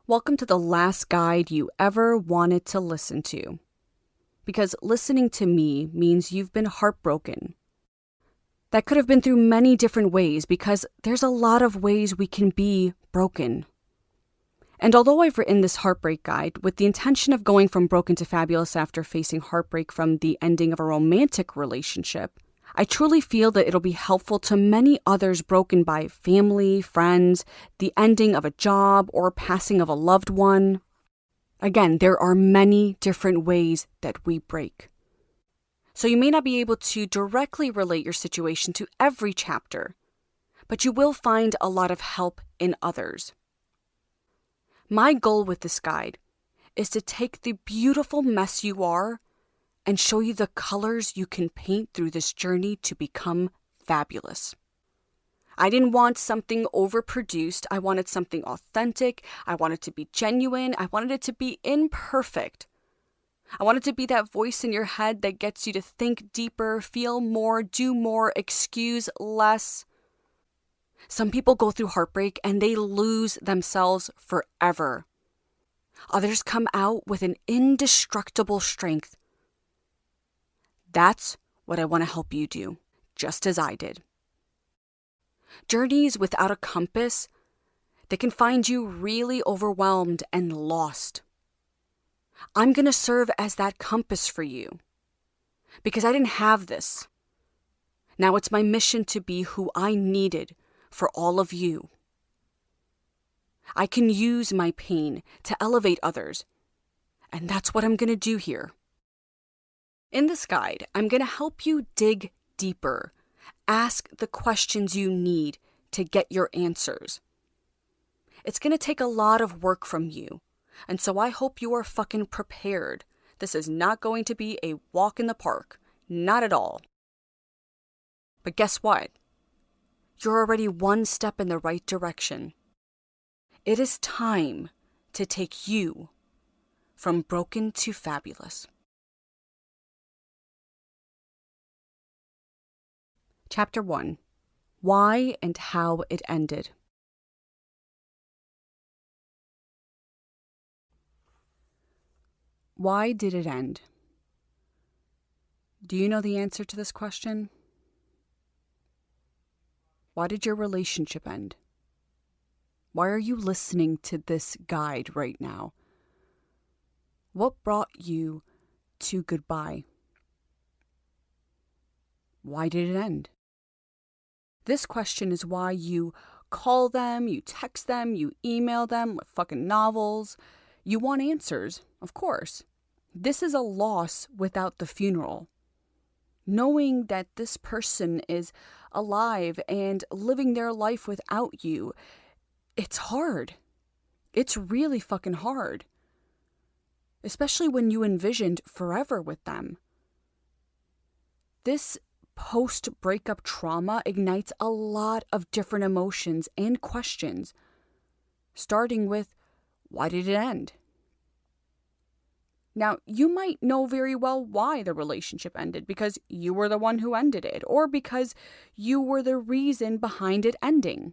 Welcome to the last guide you ever wanted to listen to. Because listening to me means you've been heartbroken. That could have been through many different ways because there's a lot of ways we can be broken. And although I've written this heartbreak guide with the intention of going from broken to fabulous after facing heartbreak from the ending of a romantic relationship, I truly feel that it'll be helpful to many others broken by family, friends, the ending of a job, or passing of a loved one. Again, there are many different ways that we break. So you may not be able to directly relate your situation to every chapter, but you will find a lot of help in others. My goal with this guide is to take the beautiful mess you are and show you the colors you can paint through this journey to become fabulous. I didn't want something overproduced. I wanted something authentic. I wanted it to be genuine. I wanted it to be imperfect. I wanted to be that voice in your head that gets you to think deeper, feel more, do more, excuse less. Some people go through heartbreak and they lose themselves forever. Others come out with an indestructible strength. That's what I want to help you do, just as I did. Journeys without a compass, they can find you really overwhelmed and lost. I'm going to serve as that compass for you because I didn't have this. Now it's my mission to be who I needed for all of you. I can use my pain to elevate others, and that's what I'm going to do here. In this guide, I'm going to help you dig deeper, ask the questions you need to get your answers. It's going to take a lot of work from you, and so I hope you are fucking prepared. This is not going to be a walk in the park, not at all. But guess what? You're already one step in the right direction. It is time to take you from broken to fabulous. Chapter 1. Why and How It Ended. Why did it end? Do you know the answer to this question? Why did your relationship end? Why are you listening to this guide right now? What brought you to goodbye? Why did it end? This question is why you call them, you text them, you email them with fucking novels. You want answers, of course. This is a loss without the funeral. Knowing that this person is alive and living their life without you, it's hard. It's really fucking hard. Especially when you envisioned forever with them. This post-breakup trauma ignites a lot of different emotions and questions, starting with, why did it end? Now, you might know very well why the relationship ended, because you were the one who ended it, or because you were the reason behind it ending.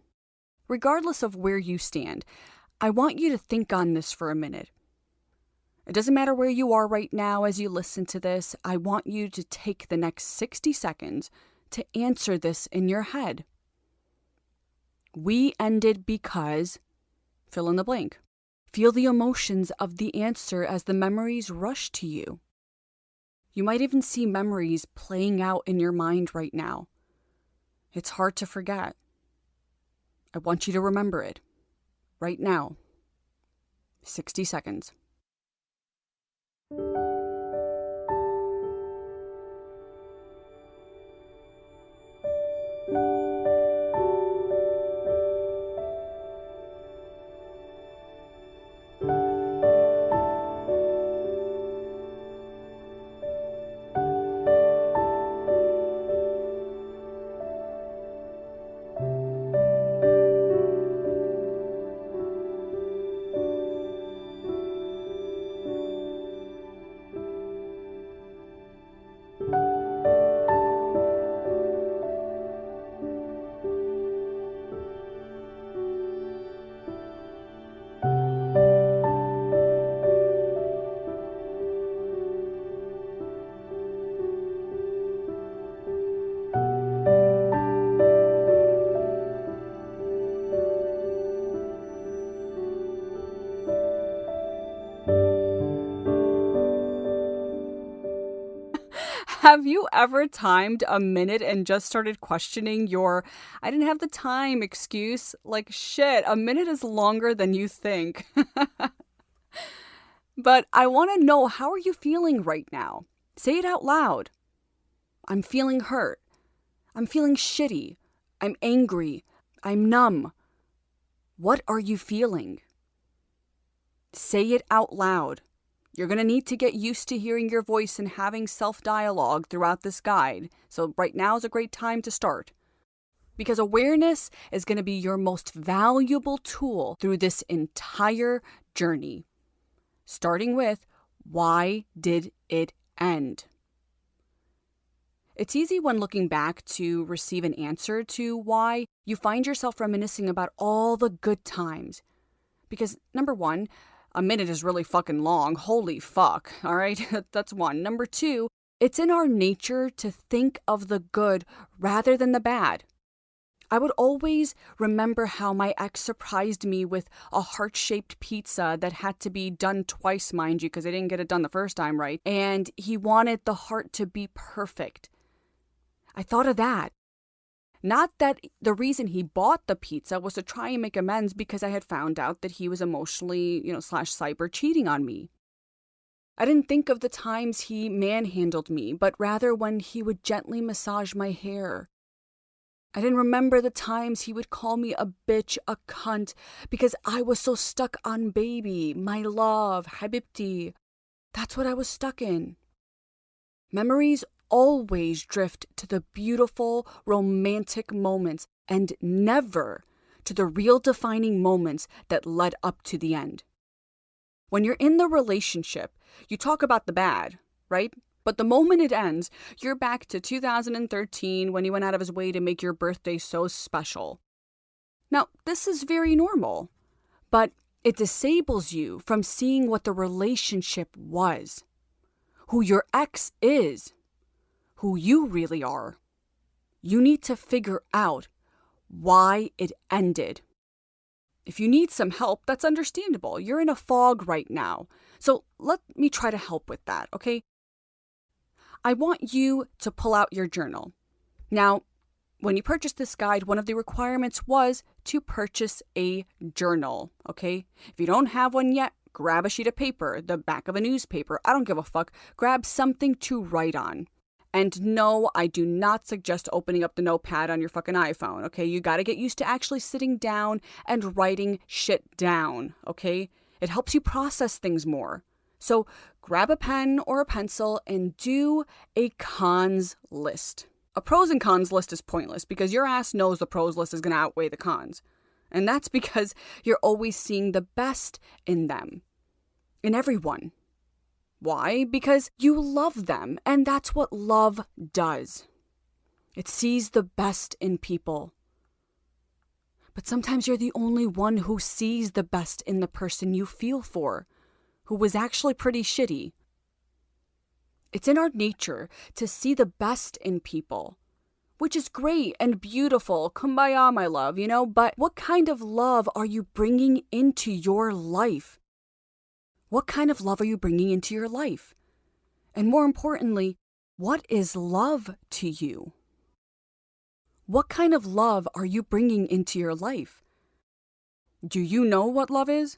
Regardless of where you stand, I want you to think on this for a minute. It doesn't matter where you are right now as you listen to this. I want you to take the next 60 seconds to answer this in your head. We ended because, fill in the blank. Feel the emotions of the answer as the memories rush to you. You might even see memories playing out in your mind right now. It's hard to forget. I want you to remember it right now. 60 seconds. Have you ever timed a minute and just started questioning your "I didn't have the time" excuse? Like, shit, a minute is longer than you think. But I want to know, how are you feeling right now? Say it out loud. I'm feeling hurt. I'm feeling shitty. I'm angry. I'm numb. What are you feeling? Say it out loud. You're going to need to get used to hearing your voice and having self-dialogue throughout this guide. So right now is a great time to start. Because awareness is going to be your most valuable tool through this entire journey. Starting with, why did it end? It's easy when looking back to receive an answer to why. You find yourself reminiscing about all the good times. Because, number one, a minute is really fucking long. Holy fuck, all right? That's one. Number two, it's in our nature to think of the good rather than the bad. I would always remember how my ex surprised me with a heart-shaped pizza that had to be done twice, mind you, because I didn't get it done the first time right. And he wanted the heart to be perfect. I thought of that. Not that the reason he bought the pizza was to try and make amends because I had found out that he was emotionally, / cyber cheating on me. I didn't think of the times he manhandled me, but rather when he would gently massage my hair. I didn't remember the times he would call me a bitch, a cunt, because I was so stuck on baby, my love, habibti. That's what I was stuck in. Memories always drift to the beautiful, romantic moments and never to the real defining moments that led up to the end. When you're in the relationship, you talk about the bad, right? But the moment it ends, you're back to 2013 when he went out of his way to make your birthday so special. Now, this is very normal, but it disables you from seeing what the relationship was, who your ex is, who you really are. You need to figure out why it ended. If you need some help, that's understandable. You're in a fog right now. So let me try to help with that, okay? I want you to pull out your journal. Now, when you purchased this guide, one of the requirements was to purchase a journal, okay? If you don't have one yet, grab a sheet of paper, the back of a newspaper. I don't give a fuck. Grab something to write on. And no, I do not suggest opening up the notepad on your fucking iPhone, okay? You gotta get used to actually sitting down and writing shit down, okay? It helps you process things more. So grab a pen or a pencil and do a cons list. A pros and cons list is pointless because your ass knows the pros list is going to outweigh the cons. And that's because you're always seeing the best in them, in everyone. Why? Because you love them, and that's what love does. It sees the best in people. But sometimes you're the only one who sees the best in the person you feel for, who was actually pretty shitty. It's in our nature to see the best in people, which is great and beautiful. Kumbaya, my love, but what kind of love are you bringing into your life? What kind of love are you bringing into your life? And more importantly, what is love to you? What kind of love are you bringing into your life? Do you know what love is?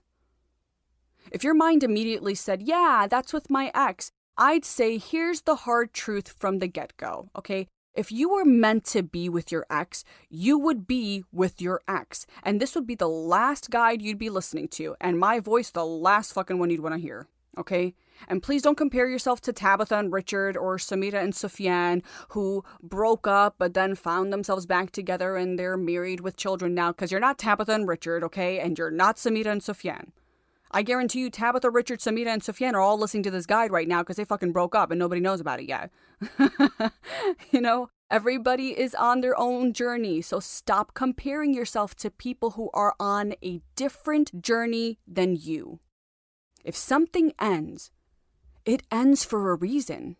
If your mind immediately said, yeah, that's with my ex, I'd say here's the hard truth from the get-go, okay? If you were meant to be with your ex, you would be with your ex. And this would be the last guide you'd be listening to, and my voice the last fucking one you'd want to hear, okay? And please don't compare yourself to Tabitha and Richard or Samira and Sufyan, who broke up but then found themselves back together and they're married with children now, because you're not Tabitha and Richard, okay? And you're not Samira and Sufyan. I guarantee you Tabitha, Richard, Samira, and Sufyan are all listening to this guide right now because they fucking broke up and nobody knows about it yet. Everybody is on their own journey, so stop comparing yourself to people who are on a different journey than you. If something ends, it ends for a reason.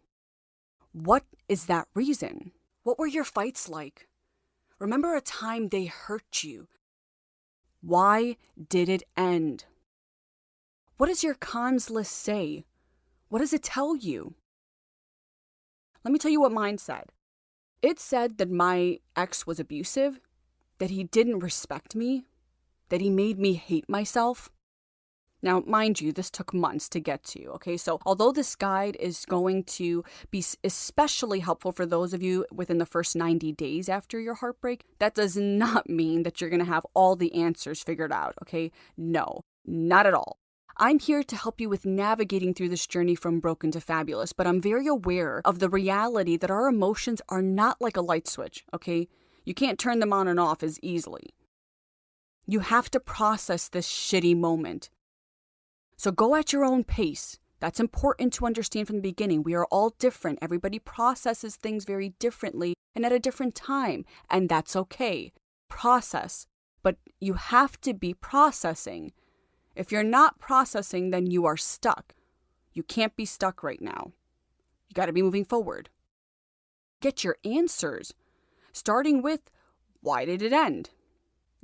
What is that reason? What were your fights like? Remember a time they hurt you. Why did it end? What does your cons list say? What does it tell you? Let me tell you what mine said. It said that my ex was abusive, that he didn't respect me, that he made me hate myself. Now, mind you, this took months to get to, okay? So although this guide is going to be especially helpful for those of you within the first 90 days after your heartbreak, that does not mean that you're going to have all the answers figured out, okay? No, not at all. I'm here to help you with navigating through this journey from broken to fabulous, but I'm very aware of the reality that our emotions are not like a light switch, okay? You can't turn them on and off as easily. You have to process this shitty moment. So go at your own pace. That's important to understand from the beginning. We are all different. Everybody processes things very differently and at a different time, and that's okay. Process. But you have to be processing. If you're not processing, then you are stuck. You can't be stuck right now. You got to be moving forward. Get your answers, starting with, why did it end?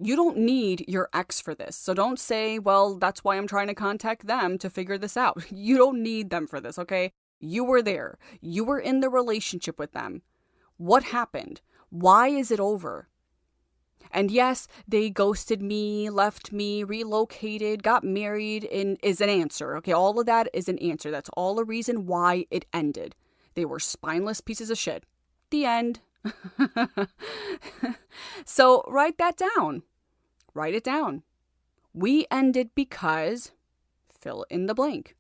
You don't need your ex for this. So don't say, well, that's why I'm trying to contact them to figure this out. You don't need them for this, okay? You were there. You were in the relationship with them. What happened? Why is it over? And yes, they ghosted me, left me, relocated, got married, and is an answer, okay? All of that is an answer. That's all a reason why it ended. They were spineless pieces of shit. The end. So write that down. Write it down. We ended because fill in the blank.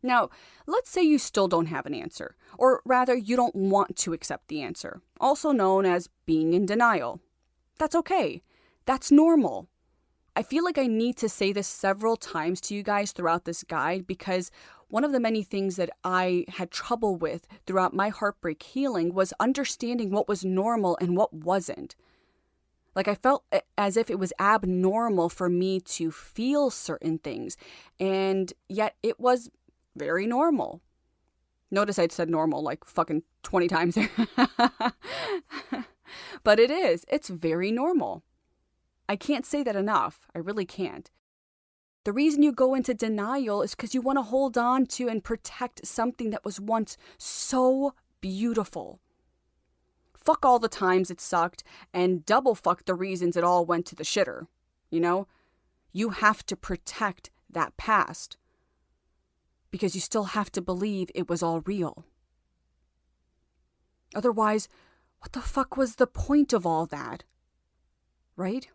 Now, let's say you still don't have an answer, or rather you don't want to accept the answer, also known as being in denial. That's okay. That's normal. I feel like I need to say this several times to you guys throughout this guide because one of the many things that I had trouble with throughout my heartbreak healing was understanding what was normal and what wasn't. Like I felt as if it was abnormal for me to feel certain things, and yet it was very normal. Notice I said normal like fucking 20 times there. But it is. It's very normal. I can't say that enough. I really can't. The reason you go into denial is because you want to hold on to and protect something that was once so beautiful. Fuck all the times it sucked and double fuck the reasons it all went to the shitter. You know? You have to protect that past because you still have to believe it was all real. Otherwise, what the fuck was the point of all that? Right?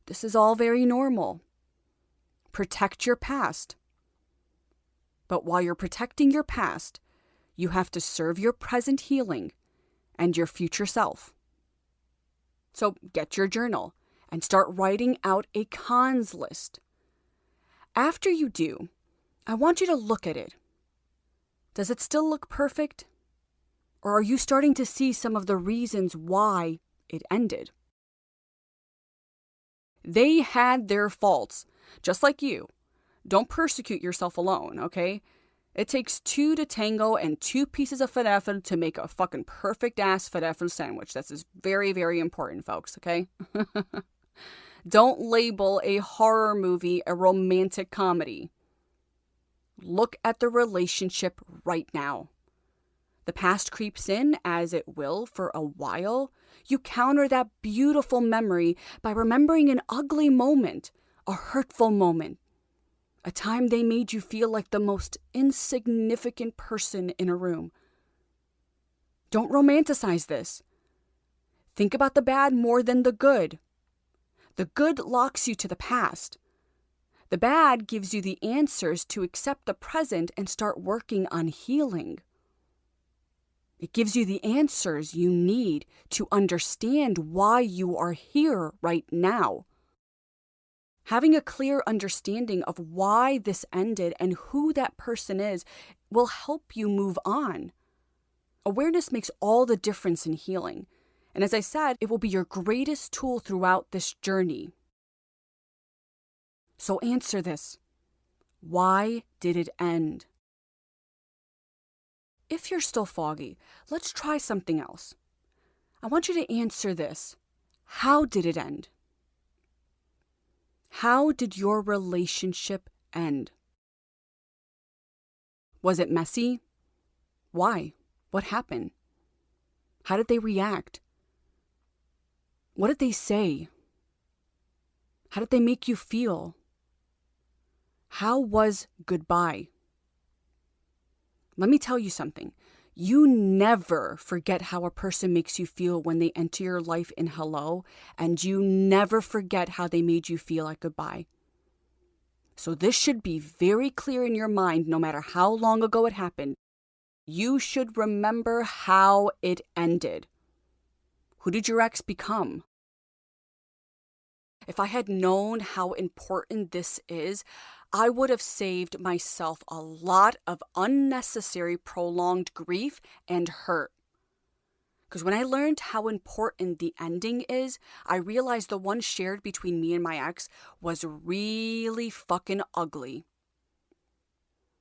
This is all very normal. Protect your past. But while you're protecting your past, you have to serve your present healing and your future self. So get your journal and start writing out a cons list. After you do, I want you to look at it. Does it still look perfect? Or are you starting to see some of the reasons why it ended? They had their faults, just like you. Don't persecute yourself alone, okay? It takes two to tango and 2 pieces of falafel to make a fucking perfect ass falafel sandwich. This is very, very important, folks, okay? Don't label a horror movie a romantic comedy. Look at the relationship right now. The past creeps in, as it will for a while. You counter that beautiful memory by remembering an ugly moment, a hurtful moment, a time they made you feel like the most insignificant person in a room. Don't romanticize this. Think about the bad more than the good. The good locks you to the past. The bad gives you the answers to accept the present and start working on healing. It gives you the answers you need to understand why you are here right now. Having a clear understanding of why this ended and who that person is will help you move on. Awareness makes all the difference in healing. And as I said, it will be your greatest tool throughout this journey. So answer this. Why did it end? If you're still foggy, let's try something else. I want you to answer this. How did it end? How did your relationship end? Was it messy? Why? What happened? How did they react? What did they say? How did they make you feel? How was goodbye? Let me tell you something. You never forget how a person makes you feel when they enter your life in hello, and you never forget how they made you feel at goodbye. So this should be very clear in your mind, no matter how long ago it happened. You should remember how it ended. Who did your ex become? If I had known how important this is, I would have saved myself a lot of unnecessary prolonged grief and hurt. Because when I learned how important the ending is, I realized the one shared between me and my ex was really fucking ugly.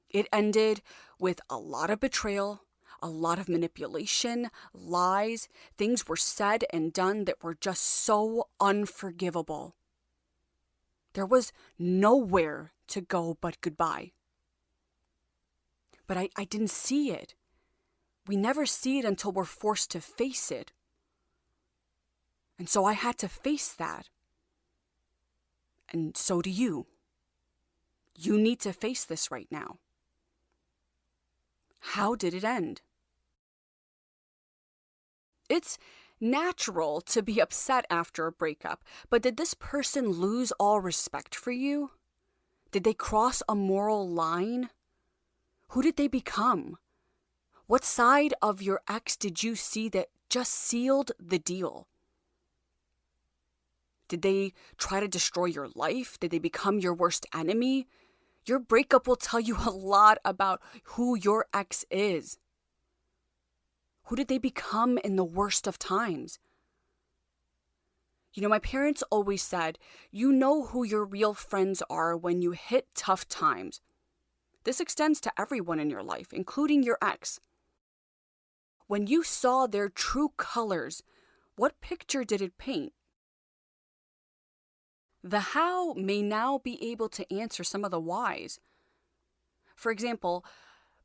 It ended with a lot of betrayal, a lot of manipulation, lies. Things were said and done that were just so unforgivable. There was nowhere to go but goodbye. But I didn't see it. We never see it until we're forced to face it. And so I had to face that. And so do you. You need to face this right now. How did it end? It's natural to be upset after a breakup, but did this person lose all respect for you? Did they cross a moral line? Who did they become? What side of your ex did you see that just sealed the deal? Did they try to destroy your life? Did they become your worst enemy? Your breakup will tell you a lot about who your ex is. Who did they become in the worst of times? You know, my parents always said, you know who your real friends are when you hit tough times. This extends to everyone in your life, including your ex. When you saw their true colors, what picture did it paint? The how may now be able to answer some of the whys. For example,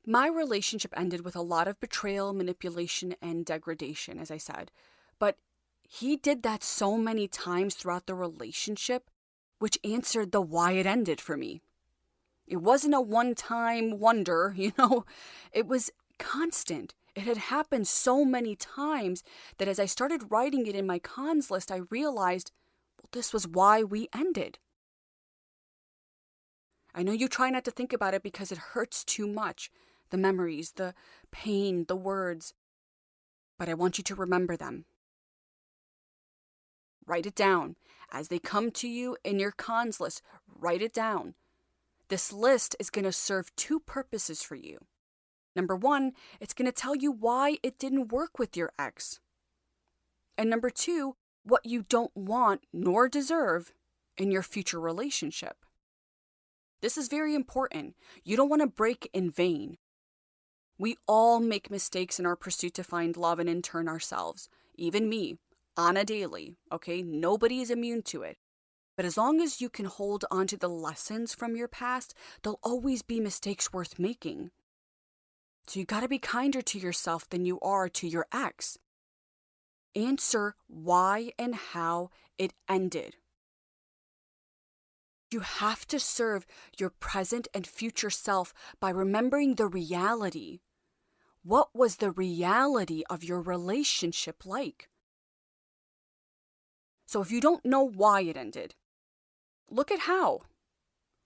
my relationship ended with a lot of betrayal, manipulation, and degradation, as I said. But he did that so many times throughout the relationship, which answered the why it ended for me. It wasn't a one-time wonder, It was constant. It had happened so many times that as I started writing it in my cons list, I realized, well, this was why we ended. I know you try not to think about it because it hurts too much. The memories, the pain, the words. But I want you to remember them. Write it down. As they come to you in your cons list, write it down. This list is going to serve two purposes for you. Number one, it's going to tell you why it didn't work with your ex. And number two, what you don't want nor deserve in your future relationship. This is very important. You don't want to break in vain. We all make mistakes in our pursuit to find love and in turn ourselves. Even me, on a daily, okay? Nobody is immune to it. But as long as you can hold on to the lessons from your past, there'll always be mistakes worth making. So you gotta be kinder to yourself than you are to your ex. Answer why and how it ended. You have to serve your present and future self by remembering the reality. What was the reality of your relationship like? So if you don't know why it ended, look at how.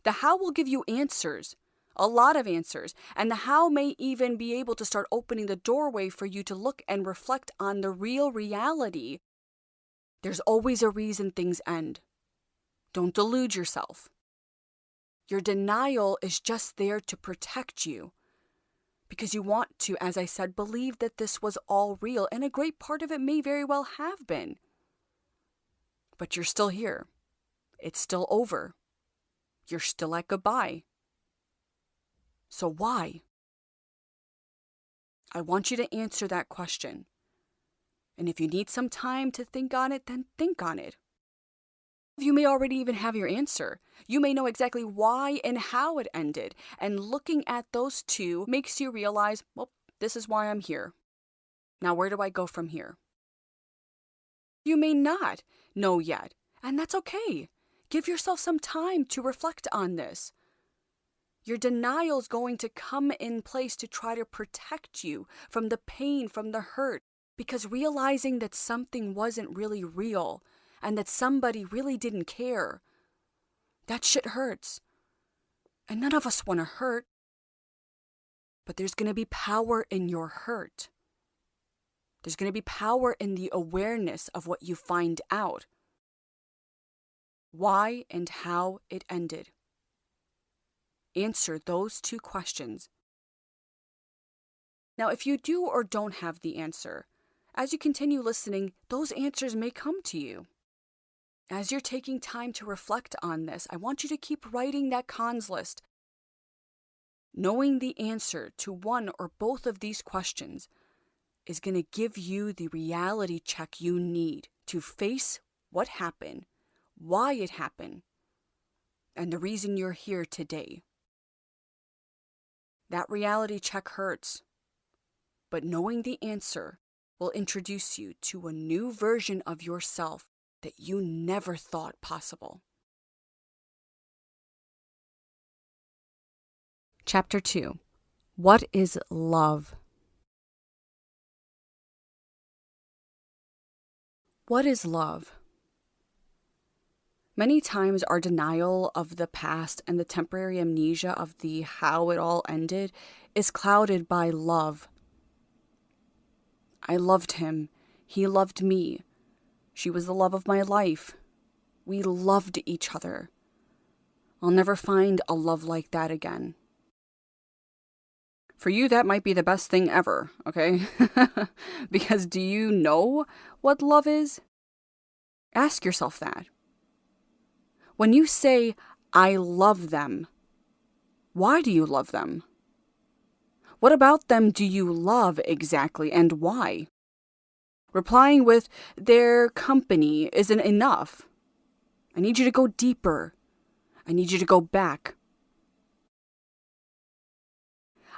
The how will give you answers, a lot of answers, and the how may even be able to start opening the doorway for you to look and reflect on the real reality. There's always a reason things end. Don't delude yourself. Your denial is just there to protect you. Because you want to, as I said, believe that this was all real, and a great part of it may very well have been. But you're still here. It's still over. You're still at goodbye. So why? I want you to answer that question. And if you need some time to think on it, then think on it. You may already even have your answer. You may know exactly why and how it ended. And looking at those two makes you realize, well, This is why I'm here. Now, where do I go from here? You may not know yet, and that's okay. Give yourself some time to reflect on this. Your denial's going to come in place to try to protect you from the pain, from the hurt, because realizing that something wasn't really real and that somebody really didn't care, that shit hurts. And none of us want to hurt. But there's going to be power in your hurt. There's going to be power in the awareness of what you find out. Why and how it ended. Answer those two questions. Now, if you do or don't have the answer, as you continue listening, those answers may come to you. As you're taking time to reflect on this, I want you to keep writing that cons list. Knowing the answer to one or both of these questions is going to give you the reality check you need to face what happened, why it happened, and the reason you're here today. That reality check hurts, but knowing the answer will introduce you to a new version of yourself that you never thought possible. Chapter 2. What is love? What is love? Many times our denial of the past and the temporary amnesia of the how it all ended is clouded by love. I loved him. He loved me. She was the love of my life. We loved each other. I'll never find a love like that again. For you, that might be the best thing ever, okay? Because do you know what love is? Ask yourself that. When you say, I love them, why do you love them? What about them do you love exactly, and why? Replying with, their company isn't enough. I need you to go deeper. I need you to go back.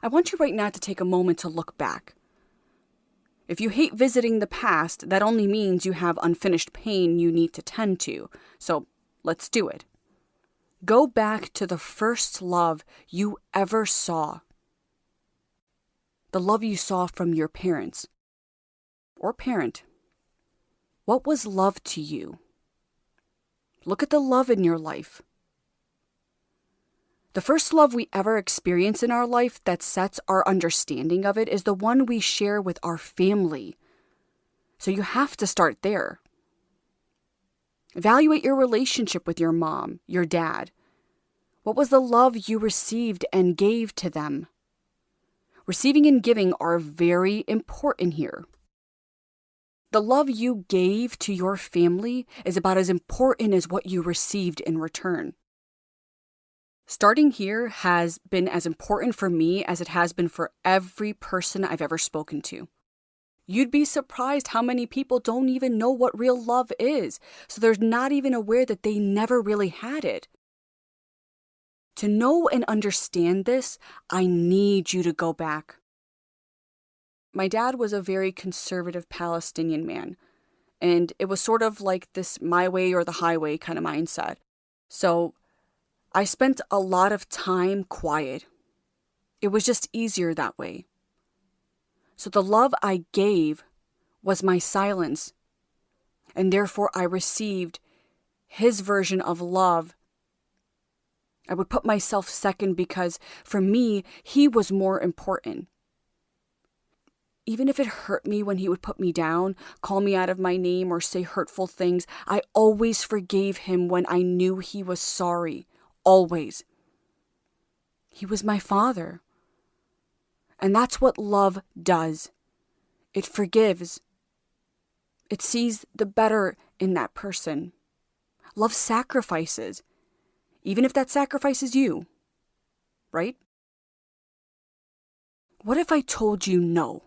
I want you right now to take a moment to look back. If you hate visiting the past, that only means you have unfinished pain you need to tend to. So let's do it. Go back to the first love you ever saw. The love you saw from your parents or parent. What was love to you? Look at the love in your life. The first love we ever experience in our life that sets our understanding of it is the one we share with our family. So you have to start there. Evaluate your relationship with your mom, your dad. What was the love you received and gave to them? Receiving and giving are very important here. The love you gave to your family is about as important as what you received in return. Starting here has been as important for me as it has been for every person I've ever spoken to. You'd be surprised how many people don't even know what real love is, so they're not even aware that they never really had it. To know and understand this, I need you to go back. My dad was a very conservative Palestinian man, and it was sort of like this my way or the highway kind of mindset. So I spent a lot of time quiet. It was just easier that way. So the love I gave was my silence, and therefore I received his version of love. I would put myself second because for me, he was more important. Even if it hurt me when he would put me down, call me out of my name, or say hurtful things, I always forgave him when I knew he was sorry. Always. He was my father. And that's what love does. It forgives. It sees the better in that person. Love sacrifices, even if that sacrifices you, right? What if I told you no?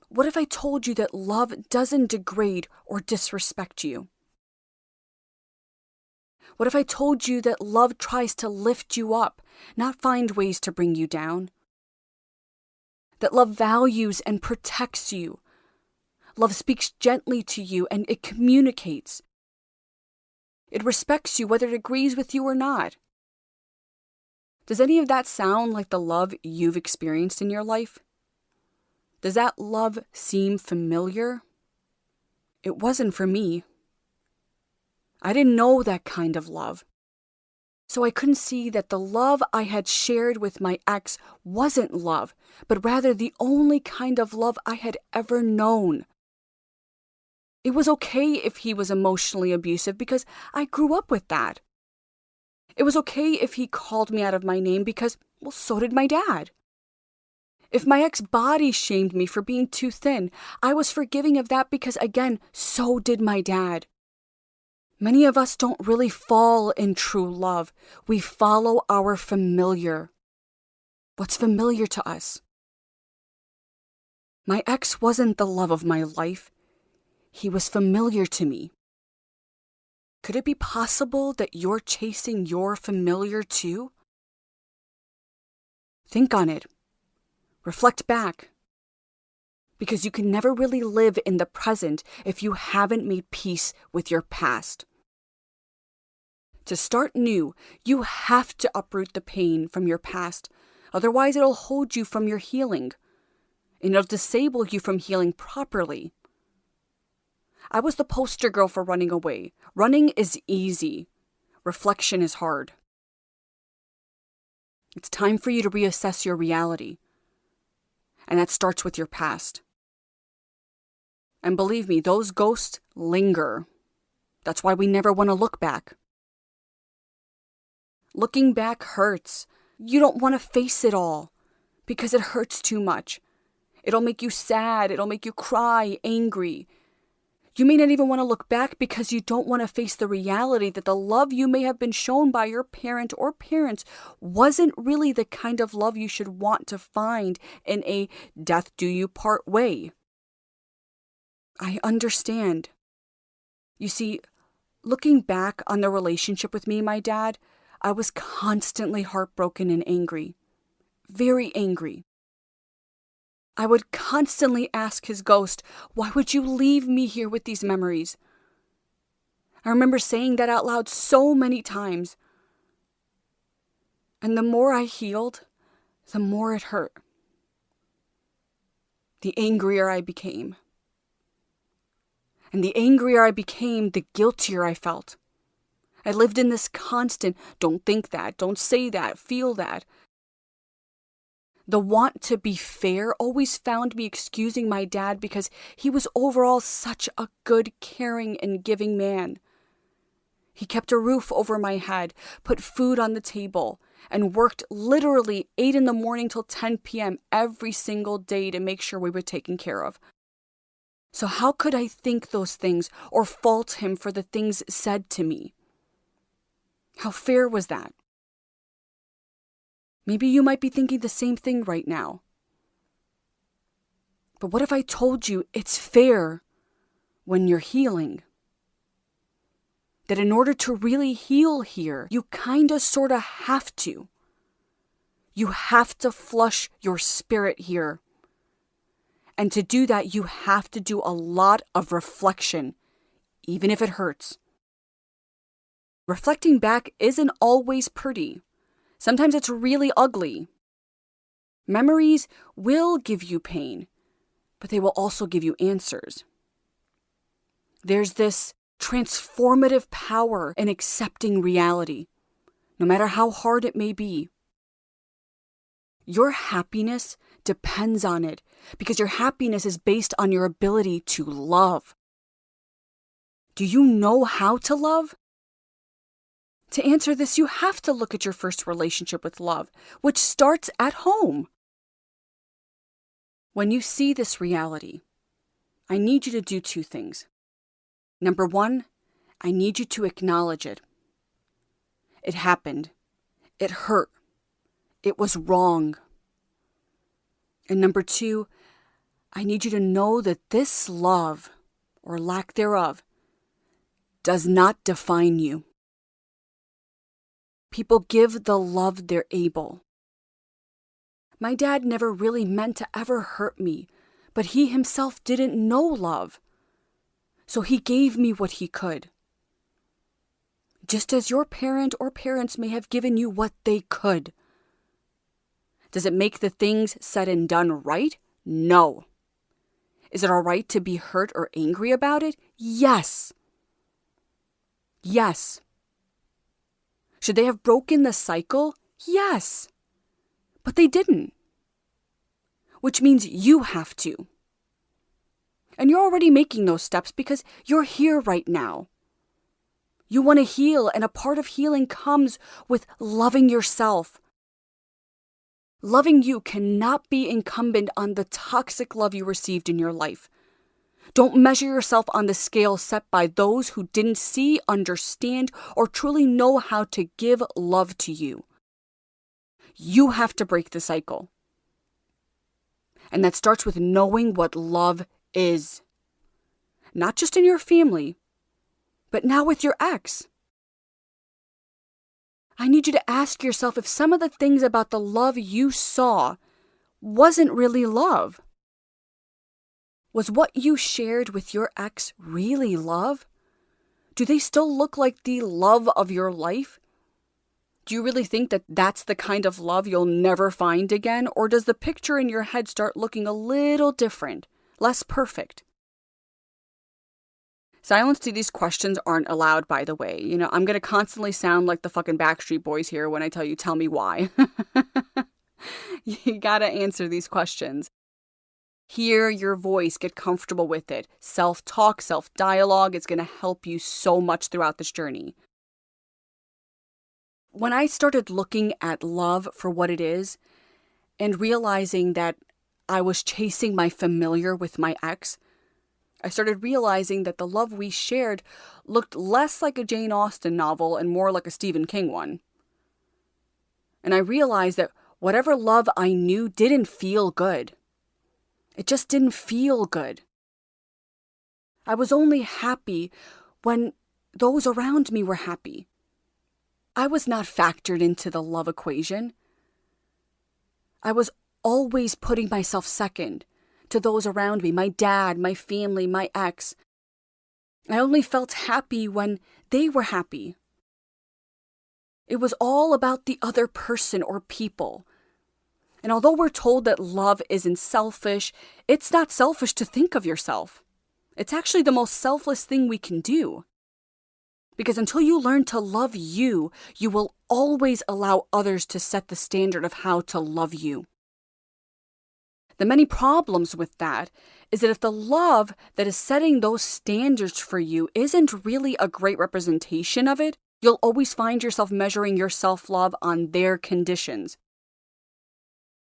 What if I told you that love doesn't degrade or disrespect you? What if I told you that love tries to lift you up, not find ways to bring you down? that love values and protects you. Love speaks gently to you and it communicates. It respects you whether it agrees with you or not. Does any of that sound like the love you've experienced in your life? Does that love seem familiar? It wasn't for me. I didn't know that kind of love. So I couldn't see that the love I had shared with my ex wasn't love, but rather the only kind of love I had ever known. It was okay if he was emotionally abusive because I grew up with that. It was okay if he called me out of my name because, well, so did my dad. If my ex body shamed me for being too thin, I was forgiving of that because, again, so did my dad. Many of us don't really fall in true love. We follow our familiar. What's familiar to us? My ex wasn't the love of my life. He was familiar to me. Could it be possible that you're chasing your familiar too? Think on it. Reflect back. Because you can never really live in the present if you haven't made peace with your past. To start new, you have to uproot the pain from your past. Otherwise, it'll hold you from your healing. And it'll disable you from healing properly. I was the poster girl for running away. Running is easy. Reflection is hard. It's time for you to reassess your reality. And that starts with your past. And believe me, those ghosts linger. That's why we never want to look back. Looking back hurts. You don't want to face it all because it hurts too much. It'll make you sad. It'll make you cry, angry. You may not even want to look back because you don't want to face the reality that the love you may have been shown by your parent or parents wasn't really the kind of love you should want to find in a death do you part way. I understand. You see, looking back on the relationship with me and my dad, I was constantly heartbroken and angry. Very angry. I would constantly ask his ghost, why would you leave me here with these memories? I remember saying that out loud so many times. And the more I healed, the more it hurt. The angrier I became. And the angrier I became, the guiltier I felt. I lived in this constant, don't think that, don't say that, feel that. The want to be fair always found me excusing my dad because he was overall such a good, caring, and giving man. He kept a roof over my head, put food on the table, and worked literally 8 a.m. till 10 p.m. every single day to make sure we were taken care of. So how could I think those things or fault him for the things said to me? How fair was that? Maybe you might be thinking the same thing right now. But what if I told you it's fair when you're healing? That in order to really heal here, you kinda sorta have to. You have to flush your spirit here. And to do that, you have to do a lot of reflection, even if it hurts. Reflecting back isn't always pretty. Sometimes it's really ugly. Memories will give you pain, but they will also give you answers. There's this transformative power in accepting reality, no matter how hard it may be. Your happiness depends on it because your happiness is based on your ability to love. Do you know how to love? To answer this, you have to look at your first relationship with love, which starts at home. When you see this reality, I need you to do 2 things. Number 1, I need you to acknowledge it. It happened. It hurt. It was wrong. And number 2, I need you to know that this love, or lack thereof, does not define you. People give the love they're able. My dad never really meant to ever hurt me, but he himself didn't know love. So he gave me what he could. Just as your parent or parents may have given you what they could. Does it make the things said and done right? No. Is it all right to be hurt or angry about it? Yes. Yes. Should they have broken the cycle? Yes. But they didn't. Which means you have to. And you're already making those steps because you're here right now. You want to heal, and a part of healing comes with loving yourself. Loving you cannot be incumbent on the toxic love you received in your life. Don't measure yourself on the scale set by those who didn't see, understand, or truly know how to give love to you. You have to break the cycle. And that starts with knowing what love is. Not just in your family, but now with your ex. I need you to ask yourself if some of the things about the love you saw wasn't really love. Was what you shared with your ex really love? Do they still look like the love of your life? Do you really think that that's the kind of love you'll never find again? Or does the picture in your head start looking a little different, less perfect? Silence to these questions aren't allowed, by the way. I'm going to constantly sound like the fucking Backstreet Boys here when I tell you, tell me why. You got to answer these questions. Hear your voice, get comfortable with it. Self-talk, self-dialogue is going to help you so much throughout this journey. When I started looking at love for what it is and realizing that I was chasing my familiar with my ex, I started realizing that the love we shared looked less like a Jane Austen novel and more like a Stephen King one. And I realized that whatever love I knew didn't feel good. It just didn't feel good. I was only happy when those around me were happy. I was not factored into the love equation. I was always putting myself second to those around me, my dad, my family, my ex. I only felt happy when they were happy. It was all about the other person or people. And although we're told that love isn't selfish, it's not selfish to think of yourself. It's actually the most selfless thing we can do. Because until you learn to love you, you will always allow others to set the standard of how to love you. The many problems with that is that if the love that is setting those standards for you isn't really a great representation of it, you'll always find yourself measuring your self-love on their conditions.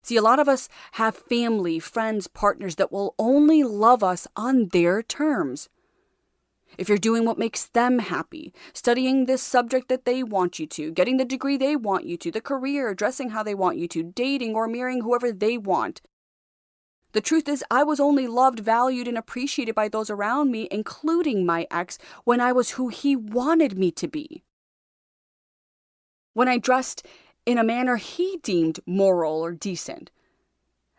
See, a lot of us have family, friends, partners that will only love us on their terms. If you're doing what makes them happy, studying this subject that they want you to, getting the degree they want you to, the career, dressing how they want you to, dating or marrying whoever they want. The truth is, I was only loved, valued, and appreciated by those around me, including my ex, when I was who he wanted me to be. When I dressed in a manner he deemed moral or decent.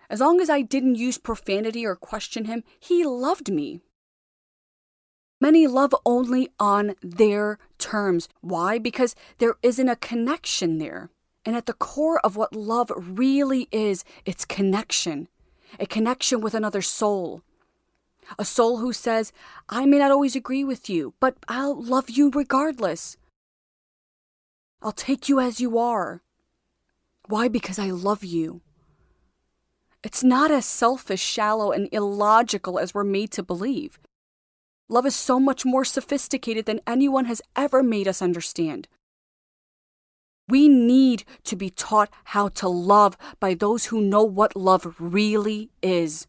As long as I didn't use profanity or question him, he loved me. Many love only on their terms. Why? Because there isn't a connection there. And at the core of what love really is, it's connection. A connection with another soul. A soul who says, I may not always agree with you, but I'll love you regardless. I'll take you as you are. Why? Because I love you. It's not as selfish, shallow, and illogical as we're made to believe. Love is so much more sophisticated than anyone has ever made us understand. We need to be taught how to love by those who know what love really is.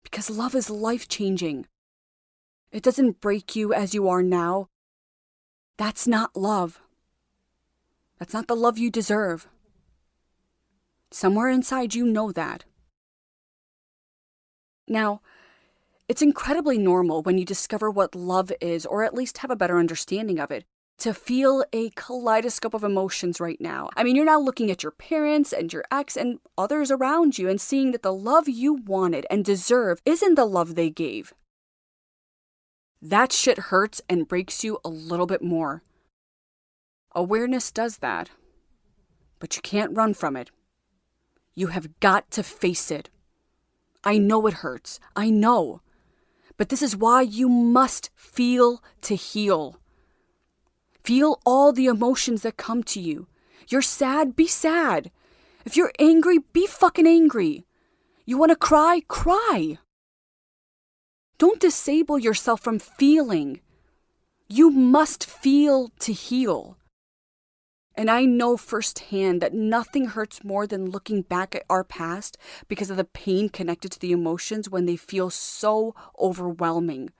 Because love is life-changing. It doesn't break you as you are now. That's not love. That's not the love you deserve. Somewhere inside you know that. Now, it's incredibly normal when you discover what love is, or at least have a better understanding of it, to feel a kaleidoscope of emotions right now. I mean, you're now looking at your parents and your ex and others around you and seeing that the love you wanted and deserve isn't the love they gave. That shit hurts and breaks you a little bit more. Awareness does that, but you can't run from it. You have got to face it. I know it hurts. I know. But this is why you must feel to heal. Feel all the emotions that come to you. You're sad, be sad. If you're angry, be fucking angry. You want to cry, cry. Don't disable yourself from feeling. You must feel to heal. And I know firsthand that nothing hurts more than looking back at our past because of the pain connected to the emotions when they feel so overwhelming.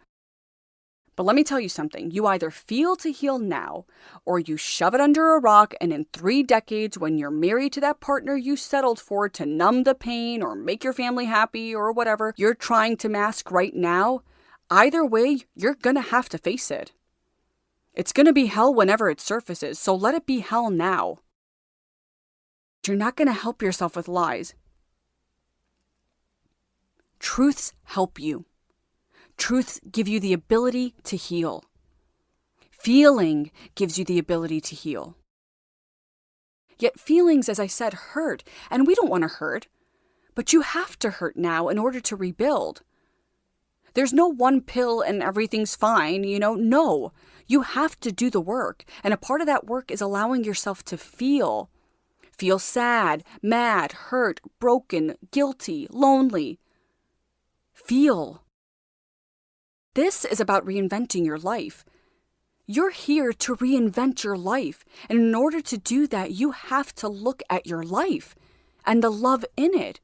But let me tell you something. You either feel to heal now, or you shove it under a rock, and in 3 decades, when you're married to that partner you settled for to numb the pain or make your family happy or whatever you're trying to mask right now, either way, you're gonna have to face it. It's gonna be hell whenever it surfaces, so let it be hell now. You're not gonna help yourself with lies. Truths help you. Truths give you the ability to heal. Feeling gives you the ability to heal. Yet feelings, as I said, hurt, and we don't want to hurt. But you have to hurt now in order to rebuild. There's no one pill and everything's fine, no. You have to do the work, and a part of that work is allowing yourself to feel. Feel sad, mad, hurt, broken, guilty, lonely. Feel. This is about reinventing your life. You're here to reinvent your life. And in order to do that, you have to look at your life and the love in it,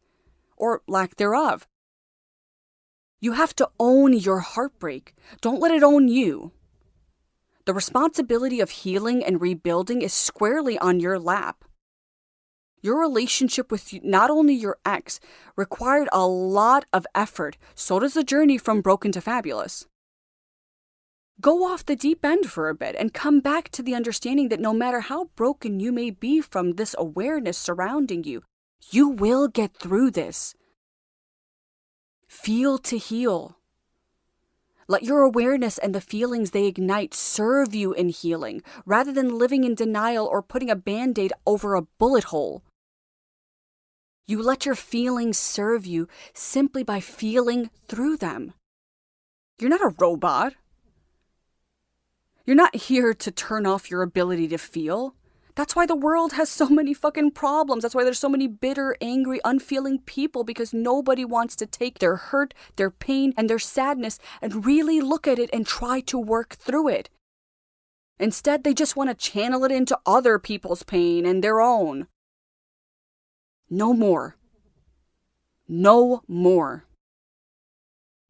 or lack thereof. You have to own your heartbreak. Don't let it own you. The responsibility of healing and rebuilding is squarely on your lap. Your relationship with not only your ex required a lot of effort, so does the journey from broken to fabulous. Go off the deep end for a bit and come back to the understanding that no matter how broken you may be from this awareness surrounding you, you will get through this. Feel to heal. Let your awareness and the feelings they ignite serve you in healing, rather than living in denial or putting a Band-Aid over a bullet hole. You let your feelings serve you simply by feeling through them. You're not a robot. You're not here to turn off your ability to feel. That's why the world has so many fucking problems. That's why there's so many bitter, angry, unfeeling people, because nobody wants to take their hurt, their pain, and their sadness and really look at it and try to work through it. Instead, they just want to channel it into other people's pain and their own. No more. No more.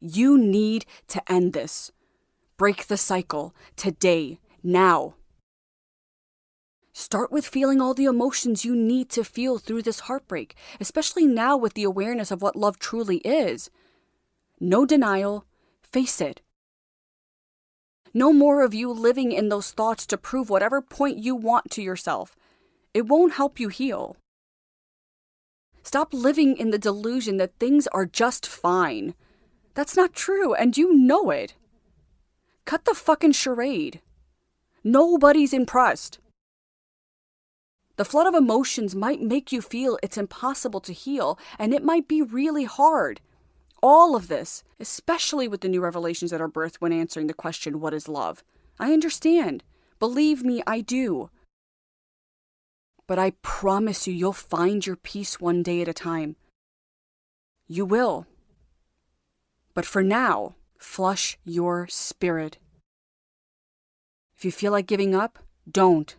You need to end this. Break the cycle. Today. Now. Start with feeling all the emotions you need to feel through this heartbreak, especially now with the awareness of what love truly is. No denial. Face it. No more of you living in those thoughts to prove whatever point you want to yourself. It won't help you heal. Stop living in the delusion that things are just fine. That's not true, and you know it. Cut the fucking charade. Nobody's impressed. The flood of emotions might make you feel it's impossible to heal, and it might be really hard. All of this, especially with the new revelations that are birthed when answering the question, what is love? I understand. Believe me, I do. But I promise you, you'll find your peace one day at a time. You will. But for now, flush your spirit. If you feel like giving up, don't.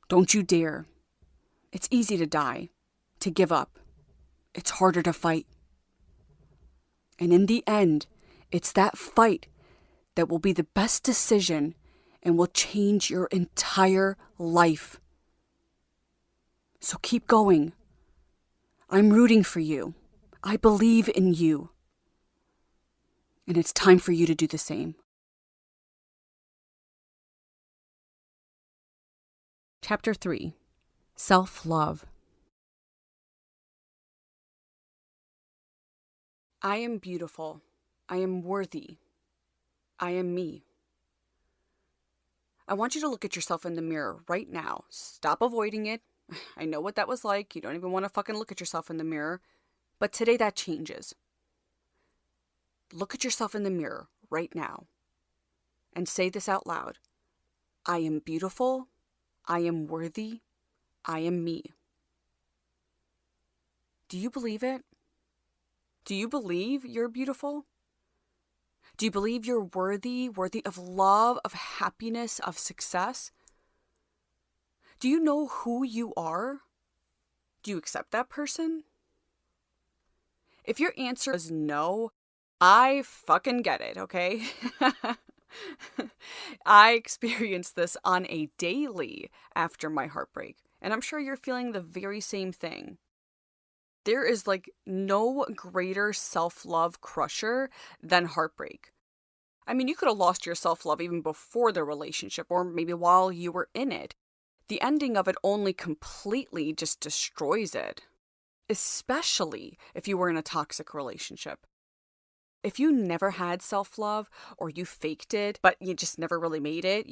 Don't you dare. It's easy to die, to give up. It's harder to fight. And in the end, it's that fight that will be the best decision and will change your entire life. So keep going. I'm rooting for you. I believe in you. And it's time for you to do the same. Chapter 3. Self-love. I am beautiful. I am worthy. I am me. I want you to look at yourself in the mirror right now. Stop avoiding it. I know what that was like. You don't even want to fucking look at yourself in the mirror. But today that changes. Look at yourself in the mirror right now and say this out loud. I am beautiful. I am worthy. I am me. Do you believe it? Do you believe you're beautiful? Do you believe you're worthy of love, of happiness, of success? Do you know who you are? Do you accept that person? If your answer is no, I fucking get it, okay? I experience this on a daily after my heartbreak, and I'm sure you're feeling the very same thing. There is no greater self-love crusher than heartbreak. I mean, you could have lost your self-love even before the relationship, or maybe while you were in it. The ending of it only completely just destroys it. Especially if you were in a toxic relationship. If you never had self-love, or you faked it, but you just never really made it,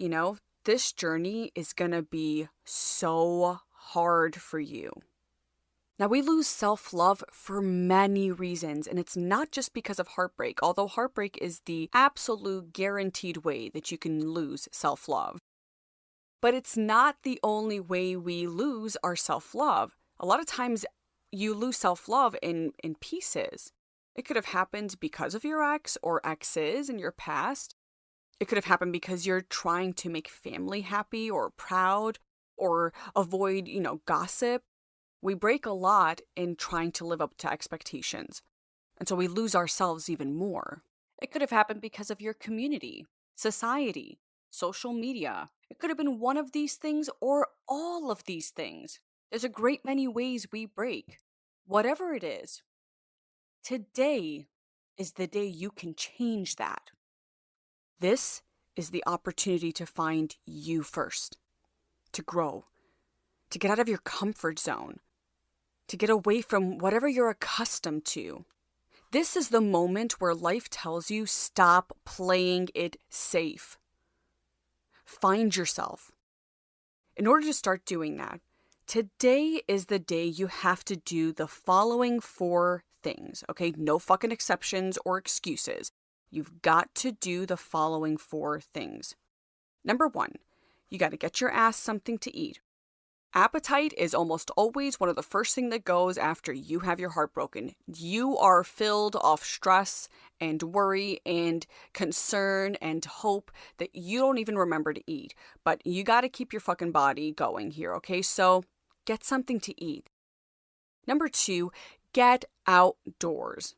this journey is gonna be so hard for you. Now, we lose self-love for many reasons, and it's not just because of heartbreak, although heartbreak is the absolute guaranteed way that you can lose self-love. But it's not the only way we lose our self-love. A lot of times, you lose self-love in pieces. It could have happened because of your ex or exes in your past. It could have happened because you're trying to make family happy or proud or avoid, gossip. We break a lot in trying to live up to expectations, and so we lose ourselves even more. It could have happened because of your community, society, social media. It could have been one of these things or all of these things. There's a great many ways we break. Whatever it is, today is the day you can change that. This is the opportunity to find you first, to grow, to get out of your comfort zone, to get away from whatever you're accustomed to. This is the moment where life tells you stop playing it safe. Find yourself. In order to start doing that, today is the day you have to do the following 4 things, okay? No fucking exceptions or excuses. You've got to do the following 4 things. Number 1, you got to get your ass something to eat. Appetite is almost always one of the first things that goes after you have your heart broken. You are filled off stress and worry and concern and hope that you don't even remember to eat. But you got to keep your fucking body going here, okay? So get something to eat. Number 2, get outdoors.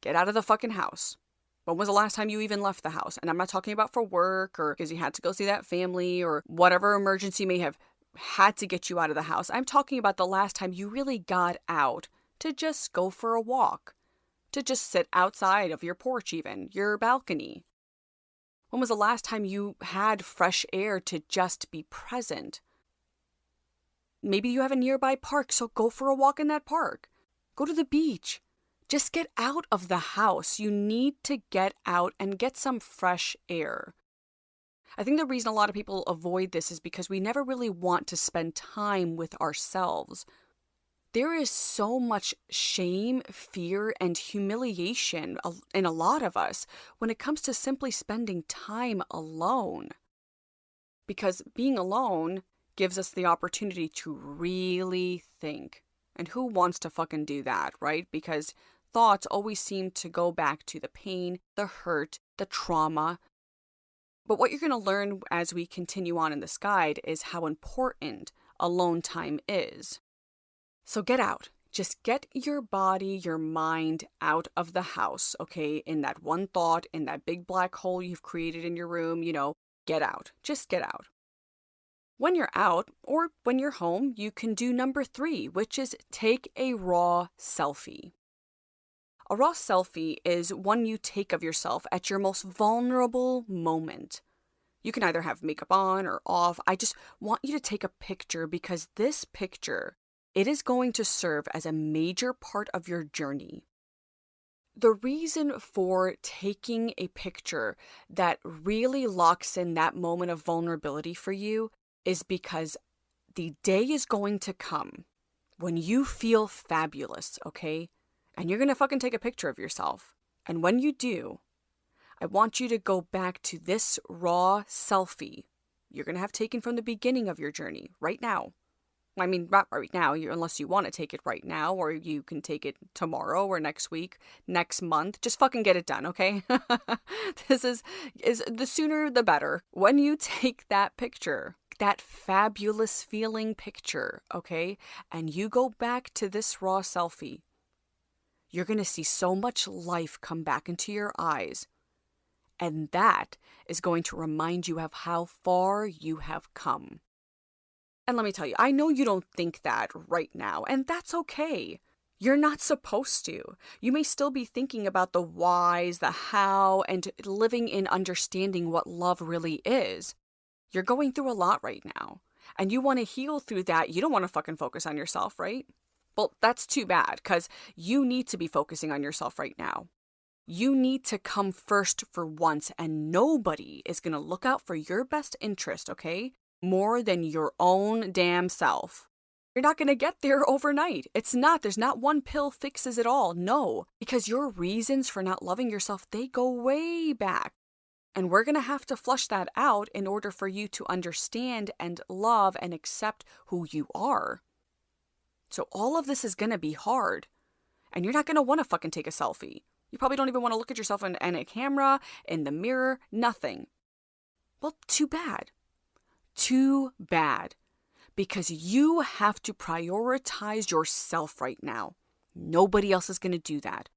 Get out of the fucking house. When was the last time you even left the house? And I'm not talking about for work or because you had to go see that family or whatever emergency may have had to get you out of the house. I'm talking about the last time you really got out to just go for a walk, to just sit outside of your porch even, your balcony. When was the last time you had fresh air to just be present? Maybe you have a nearby park, so go for a walk in that park. Go to the beach. Just get out of the house. You need to get out and get some fresh air. I think the reason a lot of people avoid this is because we never really want to spend time with ourselves. There is so much shame, fear, and humiliation in a lot of us when it comes to simply spending time alone. Because being alone gives us the opportunity to really think. And who wants to fucking do that, right? Because thoughts always seem to go back to the pain, the hurt, the trauma. But what you're going to learn as we continue on in this guide is how important alone time is. So get out. Just get your body, your mind out of the house, okay? In that one thought, in that big black hole you've created in your room, get out. Just get out. When you're out or when you're home, you can do number 3, which is take a raw selfie. A raw selfie is one you take of yourself at your most vulnerable moment. You can either have makeup on or off. I just want you to take a picture because this picture, it is going to serve as a major part of your journey. The reason for taking a picture that really locks in that moment of vulnerability for you is because the day is going to come when you feel fabulous, okay? And you're gonna fucking take a picture of yourself. And when you do, I want you to go back to this raw selfie you're gonna have taken from the beginning of your journey, right now. I mean, not right now, unless you want to take it right now, or you can take it tomorrow or next week, next month. Just fucking get it done, okay? This is the sooner the better. When you take that picture, that fabulous feeling picture, okay, and you go back to this raw selfie, you're going to see so much life come back into your eyes. And that is going to remind you of how far you have come. And let me tell you, I know you don't think that right now, and that's okay. You're not supposed to. You may still be thinking about the whys, the how, and living in understanding what love really is. You're going through a lot right now, and you want to heal through that. You don't want to fucking focus on yourself, right? Well, that's too bad, because you need to be focusing on yourself right now. You need to come first for once, and nobody is going to look out for your best interest, okay? More than your own damn self. You're not going to get there overnight. There's not one pill fixes it all. No, because your reasons for not loving yourself, they go way back. And we're going to have to flush that out in order for you to understand and love and accept who you are. So all of this is going to be hard. And you're not going to want to fucking take a selfie. You probably don't even want to look at yourself in a camera, in the mirror, nothing. Well, too bad. Too bad. Because you have to prioritize yourself right now. Nobody else is going to do that.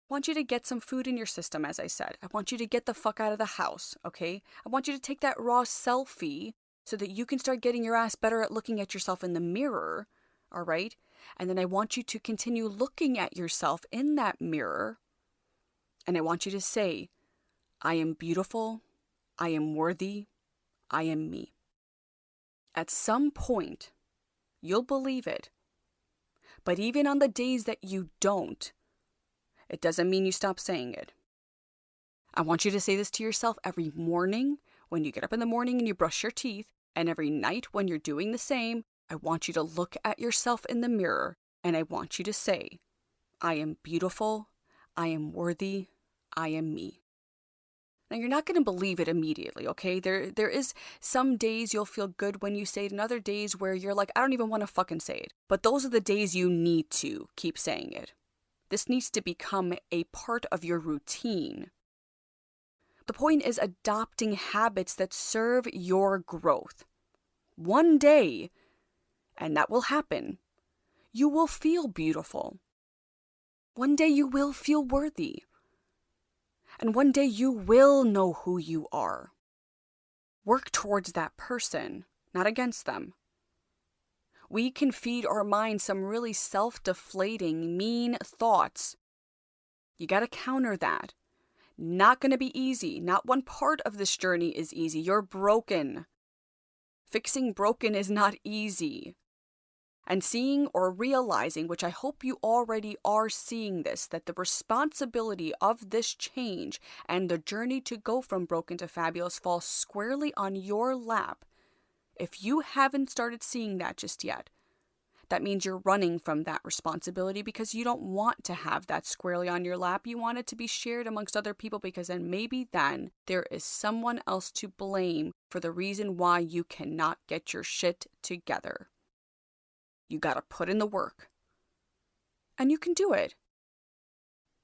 I want you to get some food in your system, as I said. I want you to get the fuck out of the house, okay? I want you to take that raw selfie so that you can start getting your ass better at looking at yourself in the mirror, all right? And then I want you to continue looking at yourself in that mirror. And I want you to say, I am beautiful, I am worthy, I am me. At some point, you'll believe it. But even on the days that you don't, it doesn't mean you stop saying it. I want you to say this to yourself every morning when you get up in the morning and you brush your teeth, and every night when you're doing the same. I want you to look at yourself in the mirror, and I want you to say, I am beautiful, I am worthy, I am me. Now, you're not going to believe it immediately, okay? There is some days you'll feel good when you say it, and other days where you're like, I don't even want to fucking say it. But those are the days you need to keep saying it. This needs to become a part of your routine. The point is adopting habits that serve your growth. One day, and that will happen, you will feel beautiful. One day you will feel worthy. And one day you will know who you are. Work towards that person, not against them. We can feed our mind some really self-deflating, mean thoughts. You gotta counter that. Not gonna be easy. Not one part of this journey is easy. You're broken. Fixing broken is not easy. And seeing or realizing, which I hope you already are seeing this, that the responsibility of this change and the journey to go from broken to fabulous falls squarely on your lap. If you haven't started seeing that just yet, that means you're running from that responsibility because you don't want to have that squarely on your lap. You want it to be shared amongst other people because then there is someone else to blame for the reason why you cannot get your shit together. You gotta put in the work. And you can do it.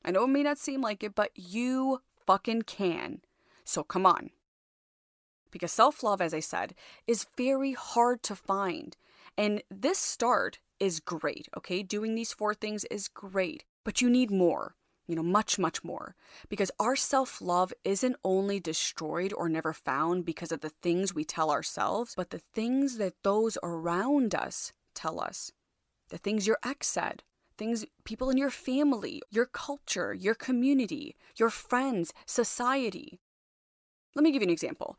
I know it may not seem like it, but you fucking can. So come on. Because self-love, as I said, is very hard to find. And this start is great, okay? Doing these 4 things is great. But you need more. Much, much more. Because our self-love isn't only destroyed or never found because of the things we tell ourselves, but the things that those around us tell us. The things your ex said, things people in your family, your culture, your community, your friends, society. Let me give you an example.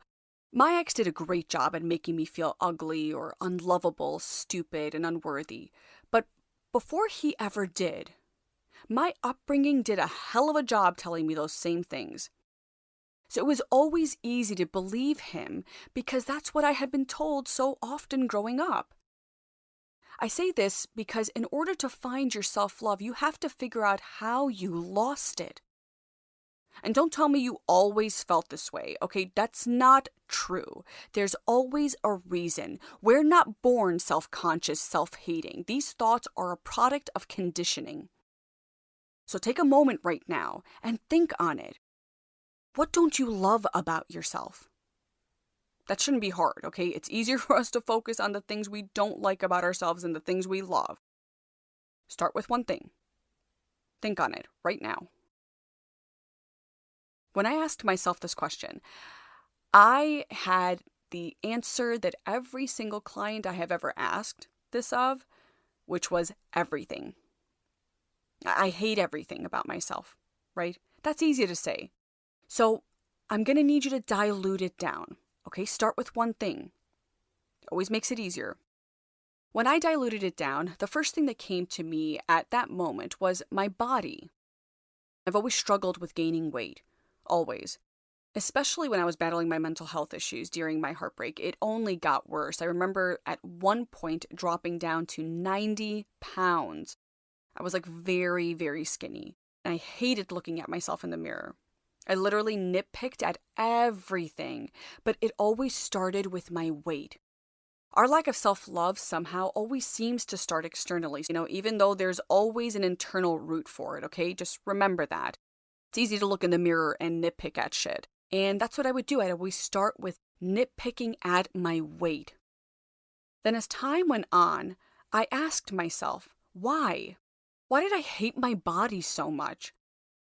My ex did a great job at making me feel ugly or unlovable, stupid, and unworthy. But before he ever did, my upbringing did a hell of a job telling me those same things. So it was always easy to believe him because that's what I had been told so often growing up. I say this because in order to find your self love, you have to figure out how you lost it. And don't tell me you always felt this way, okay? That's not true. There's always a reason. We're not born self conscious, self hating. These thoughts are a product of conditioning. So take a moment right now and think on it. What don't you love about yourself? That shouldn't be hard, okay? It's easier for us to focus on the things we don't like about ourselves than the things we love. Start with one thing. Think on it right now. When I asked myself this question, I had the answer that every single client I have ever asked this of, which was everything. I hate everything about myself, right? That's easy to say. So I'm going to need you to dilute it down, okay? Start with one thing. It always makes it easier. When I diluted it down, the first thing that came to me at that moment was my body. I've always struggled with gaining weight, always. Especially when I was battling my mental health issues during my heartbreak, it only got worse. I remember at one point dropping down to 90 pounds. I was like very, very skinny. And I hated looking at myself in the mirror. I literally nitpicked at everything, but it always started with my weight. Our lack of self-love somehow always seems to start externally, even though there's always an internal root for it, okay? Just remember that. It's easy to look in the mirror and nitpick at shit. And that's what I would do. I'd always start with nitpicking at my weight. Then as time went on, I asked myself, why? Why did I hate my body so much?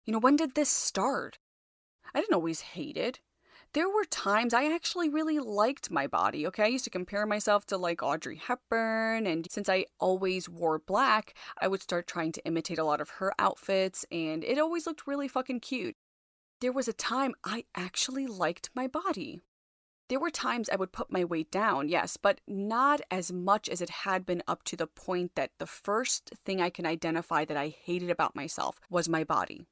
When did this start? I didn't always hate it. There were times I actually really liked my body, okay? I used to compare myself to like Audrey Hepburn, and since I always wore black, I would start trying to imitate a lot of her outfits, and it always looked really fucking cute. There was a time I actually liked my body. There were times I would put my weight down, yes, but not as much as it had been up to the point that the first thing I can identify that I hated about myself was my body.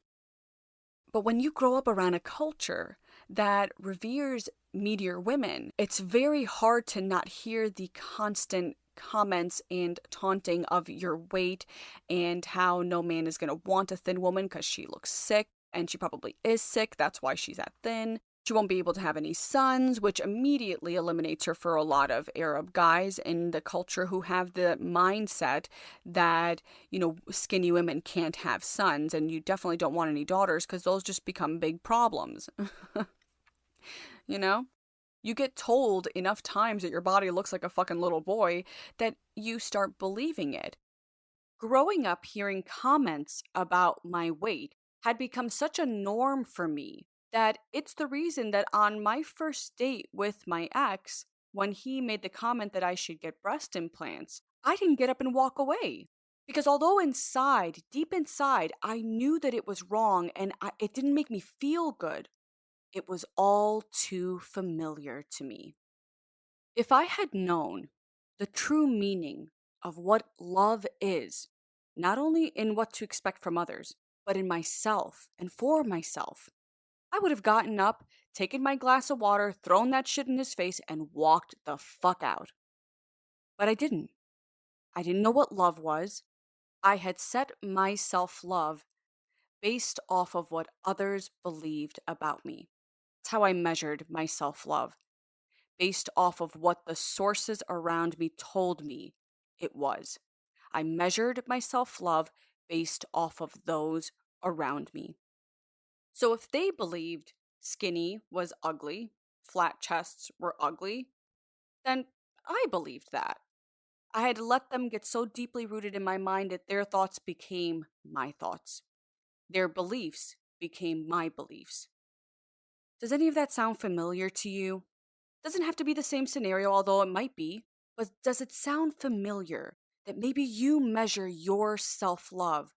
But when you grow up around a culture that reveres meatier women, it's very hard to not hear the constant comments and taunting of your weight and how no man is going to want a thin woman because she looks sick, and she probably is sick. That's why she's that thin. She won't be able to have any sons, which immediately eliminates her for a lot of Arab guys in the culture who have the mindset that, skinny women can't have sons, and you definitely don't want any daughters because those just become big problems. you know? You get told enough times that your body looks like a fucking little boy that you start believing it. Growing up hearing comments about my weight had become such a norm for me that it's the reason that on my first date with my ex, when he made the comment that I should get breast implants, I didn't get up and walk away. Because although inside, deep inside, I knew that it was wrong and it didn't make me feel good, it was all too familiar to me. If I had known the true meaning of what love is, not only in what to expect from others, but in myself and for myself, I would have gotten up, taken my glass of water, thrown that shit in his face, and walked the fuck out. But I didn't. I didn't know what love was. I had set my self-love based off of what others believed about me. That's how I measured my self-love, based off of what the sources around me told me it was. I measured my self-love based off of those around me. So if they believed skinny was ugly, flat chests were ugly, then I believed that. I had let them get so deeply rooted in my mind that their thoughts became my thoughts. Their beliefs became my beliefs. Does any of that sound familiar to you? Doesn't have to be the same scenario, although it might be. But does it sound familiar that maybe you measure your self-love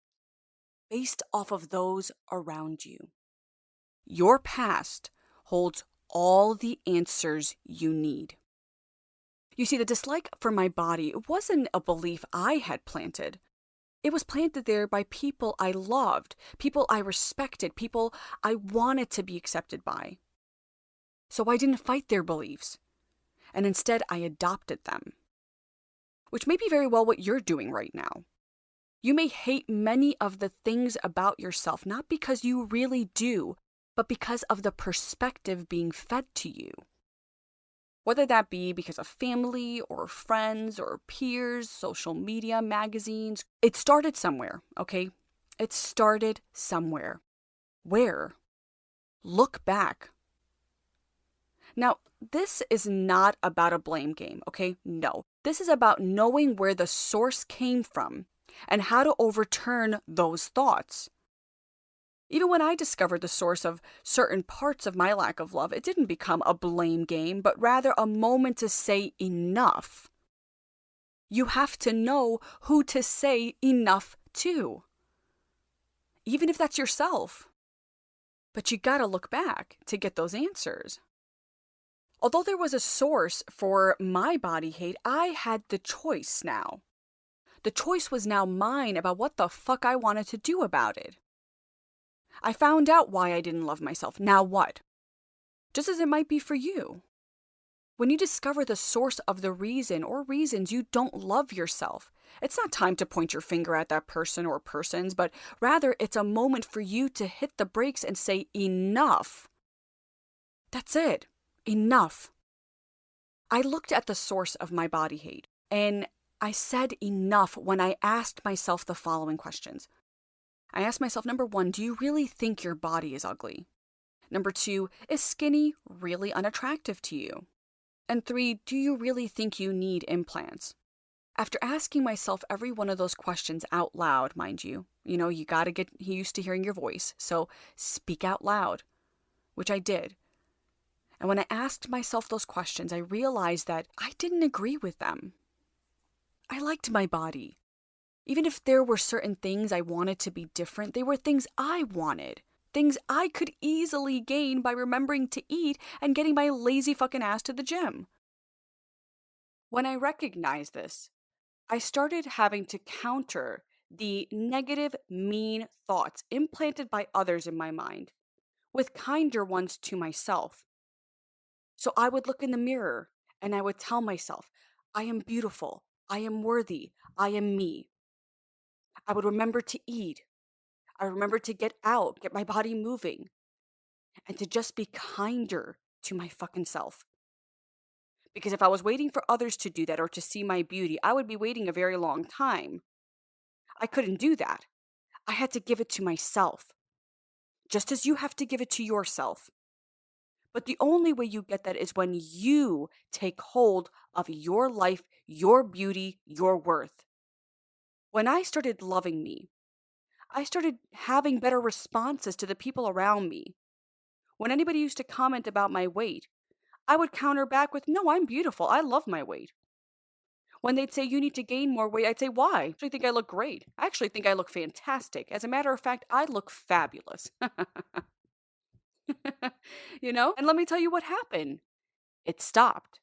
based off of those around you? Your past holds all the answers you need. You see, the dislike for my body wasn't a belief I had planted. It was planted there by people I loved, people I respected, people I wanted to be accepted by. So I didn't fight their beliefs, and instead I adopted them. Which may be very well what you're doing right now. You may hate many of the things about yourself, not because you really do, but because of the perspective being fed to you. Whether that be because of family or friends or peers, social media, magazines, it started somewhere, okay? It started somewhere. Where? Look back. Now, this is not about a blame game, okay? No. This is about knowing where the source came from and how to overturn those thoughts. Even when I discovered the source of certain parts of my lack of love, it didn't become a blame game, but rather a moment to say enough. You have to know who to say enough to, even if that's yourself. But you gotta look back to get those answers. Although there was a source for my body hate, I had the choice now. The choice was now mine about what the fuck I wanted to do about it. I found out why I didn't love myself. Now what? Just as it might be for you. When you discover the source of the reason or reasons you don't love yourself, it's not time to point your finger at that person or persons, but rather it's a moment for you to hit the brakes and say enough. That's it. Enough. I looked at the source of my body hate, and I said enough when I asked myself the following questions. I asked myself, number 1, do you really think your body is ugly? Number 2, is skinny really unattractive to you? And 3, do you really think you need implants? After asking myself every one of those questions out loud, mind you, you gotta get used to hearing your voice, so speak out loud, which I did. And when I asked myself those questions, I realized that I didn't agree with them. I liked my body. Even if there were certain things I wanted to be different, they were things I wanted. Things I could easily gain by remembering to eat and getting my lazy fucking ass to the gym. When I recognized this, I started having to counter the negative, mean thoughts implanted by others in my mind with kinder ones to myself. So I would look in the mirror and I would tell myself, I am beautiful, I am worthy, I am me. I would remember to eat. I remember to get out, get my body moving, and to just be kinder to my fucking self. Because if I was waiting for others to do that or to see my beauty, I would be waiting a very long time. I couldn't do that. I had to give it to myself, just as you have to give it to yourself. But the only way you get that is when you take hold of your life, your beauty, your worth. When I started loving me, I started having better responses to the people around me. When anybody used to comment about my weight, I would counter back with, no, I'm beautiful. I love my weight. When they'd say, you need to gain more weight, I'd say, why? I actually think I look great. I actually think I look fantastic. As a matter of fact, I look fabulous. And let me tell you what happened. It stopped.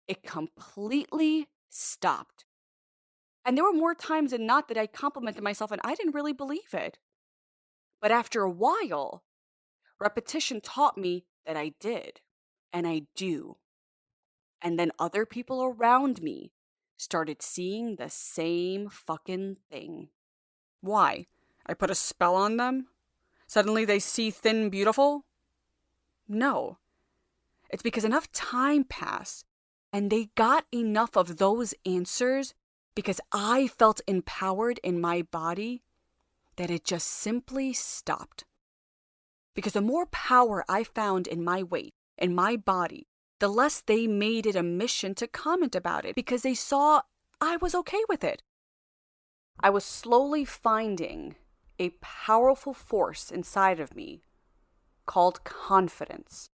It completely stopped. And there were more times than not that I complimented myself and I didn't really believe it. But after a while, repetition taught me that I did, and I do. And then other people around me started seeing the same fucking thing. Why? I put a spell on them? Suddenly they see thin beautiful? No. It's because enough time passed and they got enough of those answers because I felt empowered in my body that it just simply stopped. Because the more power I found in my weight, in my body, the less they made it a mission to comment about it because they saw I was okay with it. I was slowly finding a powerful force inside of me called confidence.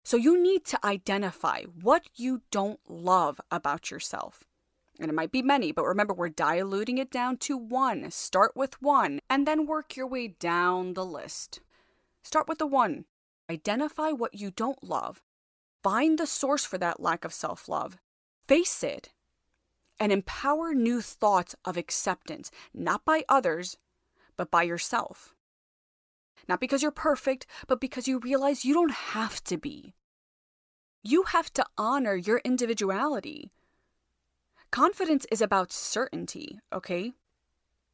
So you need to identify what you don't love about yourself. And it might be many, but remember, we're diluting it down to one. Start with one and then work your way down the list. Start with the one. Identify what you don't love. Find the source for that lack of self-love. Face it. And empower new thoughts of acceptance, not by others, but by yourself. Not because you're perfect, but because you realize you don't have to be. You have to honor your individuality. Confidence is about certainty, okay?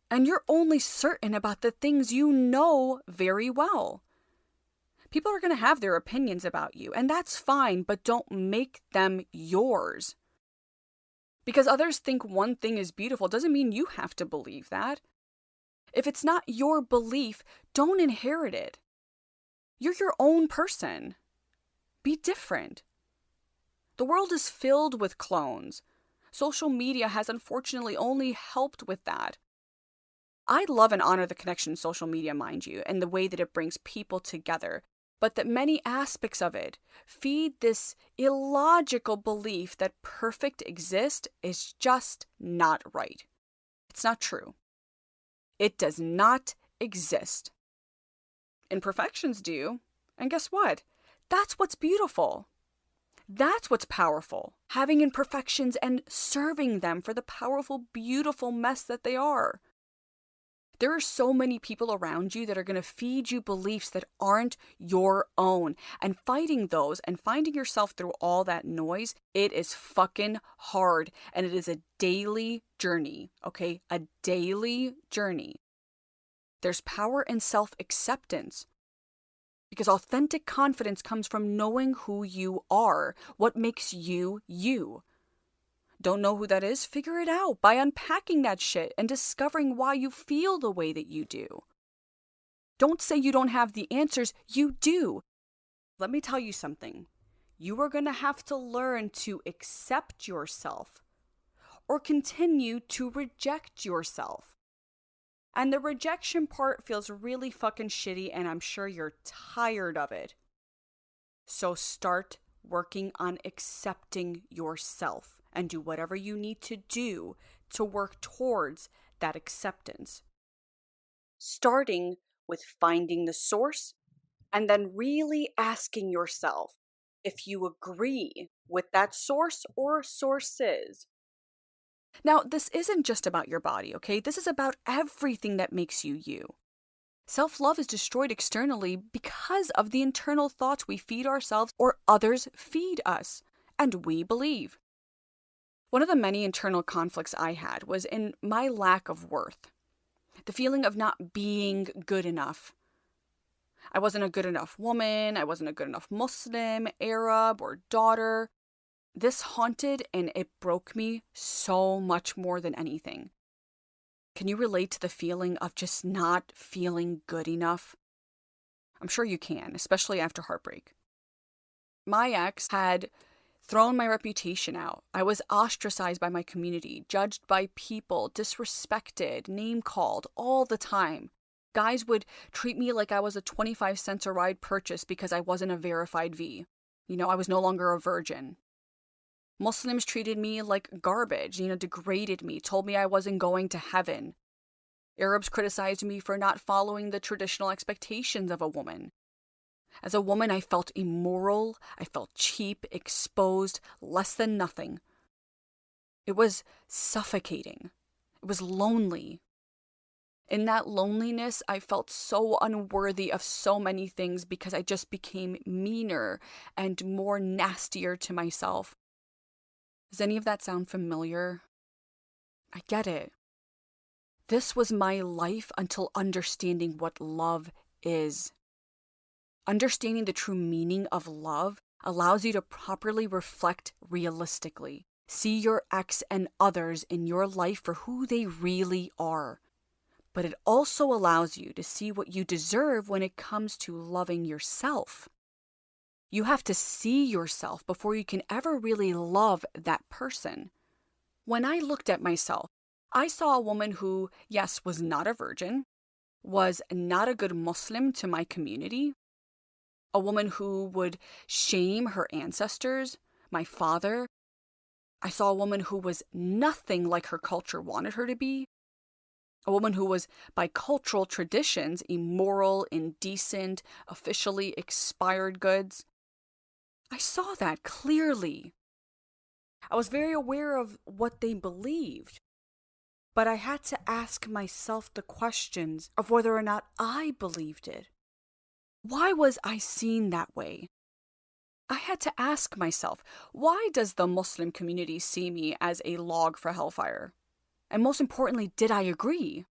And you're only certain about the things you know very well. People are going to have their opinions about you, and that's fine, but don't make them yours. Because others think one thing is beautiful doesn't mean you have to believe that. If it's not your belief, don't inherit it. You're your own person. Be different. The world is filled with clones. Social media has unfortunately only helped with that. I love and honor the connection social media, mind you, and the way that it brings people together, but that many aspects of it feed this illogical belief that perfect exists is just not right. It's not true. It does not exist. Imperfections do, and guess what? That's what's beautiful. That's what's powerful, having imperfections and serving them for the powerful, beautiful mess that they are. There are so many people around you that are going to feed you beliefs that aren't your own. And fighting those and finding yourself through all that noise, it is fucking hard. And it is a daily journey, okay? A daily journey. There's power in self-acceptance. Because authentic confidence comes from knowing who you are, what makes you, you. Don't know who that is? Figure it out by unpacking that shit and discovering why you feel the way that you do. Don't say you don't have the answers. You do. Let me tell you something. You are going to have to learn to accept yourself or continue to reject yourself. And the rejection part feels really fucking shitty, and I'm sure you're tired of it. So start working on accepting yourself and do whatever you need to do to work towards that acceptance. Starting with finding the source and then really asking yourself if you agree with that source or sources. Now, this isn't just about your body, okay? This is about everything that makes you you. Self-love is destroyed externally because of the internal thoughts we feed ourselves or others feed us, and we believe. One of the many internal conflicts I had was in my lack of worth. The feeling of not being good enough. I wasn't a good enough woman, I wasn't a good enough Muslim, Arab, or daughter. This haunted and it broke me so much more than anything. Can you relate to the feeling of just not feeling good enough? I'm sure you can, especially after heartbreak. My ex had thrown my reputation out. I was ostracized by my community, judged by people, disrespected, name-called all the time. Guys would treat me like I was a 25 cents a ride purchase because I wasn't a verified V. I was no longer a virgin. Muslims treated me like garbage, degraded me, told me I wasn't going to heaven. Arabs criticized me for not following the traditional expectations of a woman. As a woman, I felt immoral, I felt cheap, exposed, less than nothing. It was suffocating. It was lonely. In that loneliness, I felt so unworthy of so many things because I just became meaner and more nastier to myself. Does any of that sound familiar? I get it. This was my life until understanding what love is. Understanding the true meaning of love allows you to properly reflect realistically. See your ex and others in your life for who they really are. But it also allows you to see what you deserve when it comes to loving yourself. You have to see yourself before you can ever really love that person. When I looked at myself, I saw a woman who, yes, was not a virgin, was not a good Muslim to my community, a woman who would shame her ancestors, my father. I saw a woman who was nothing like her culture wanted her to be. A woman who was, by cultural traditions, immoral, indecent, officially expired goods. I saw that clearly. I was very aware of what they believed, but I had to ask myself the questions of whether or not I believed it. Why was I seen that way? I had to ask myself, why does the Muslim community see me as a log for hellfire? And most importantly, did I agree?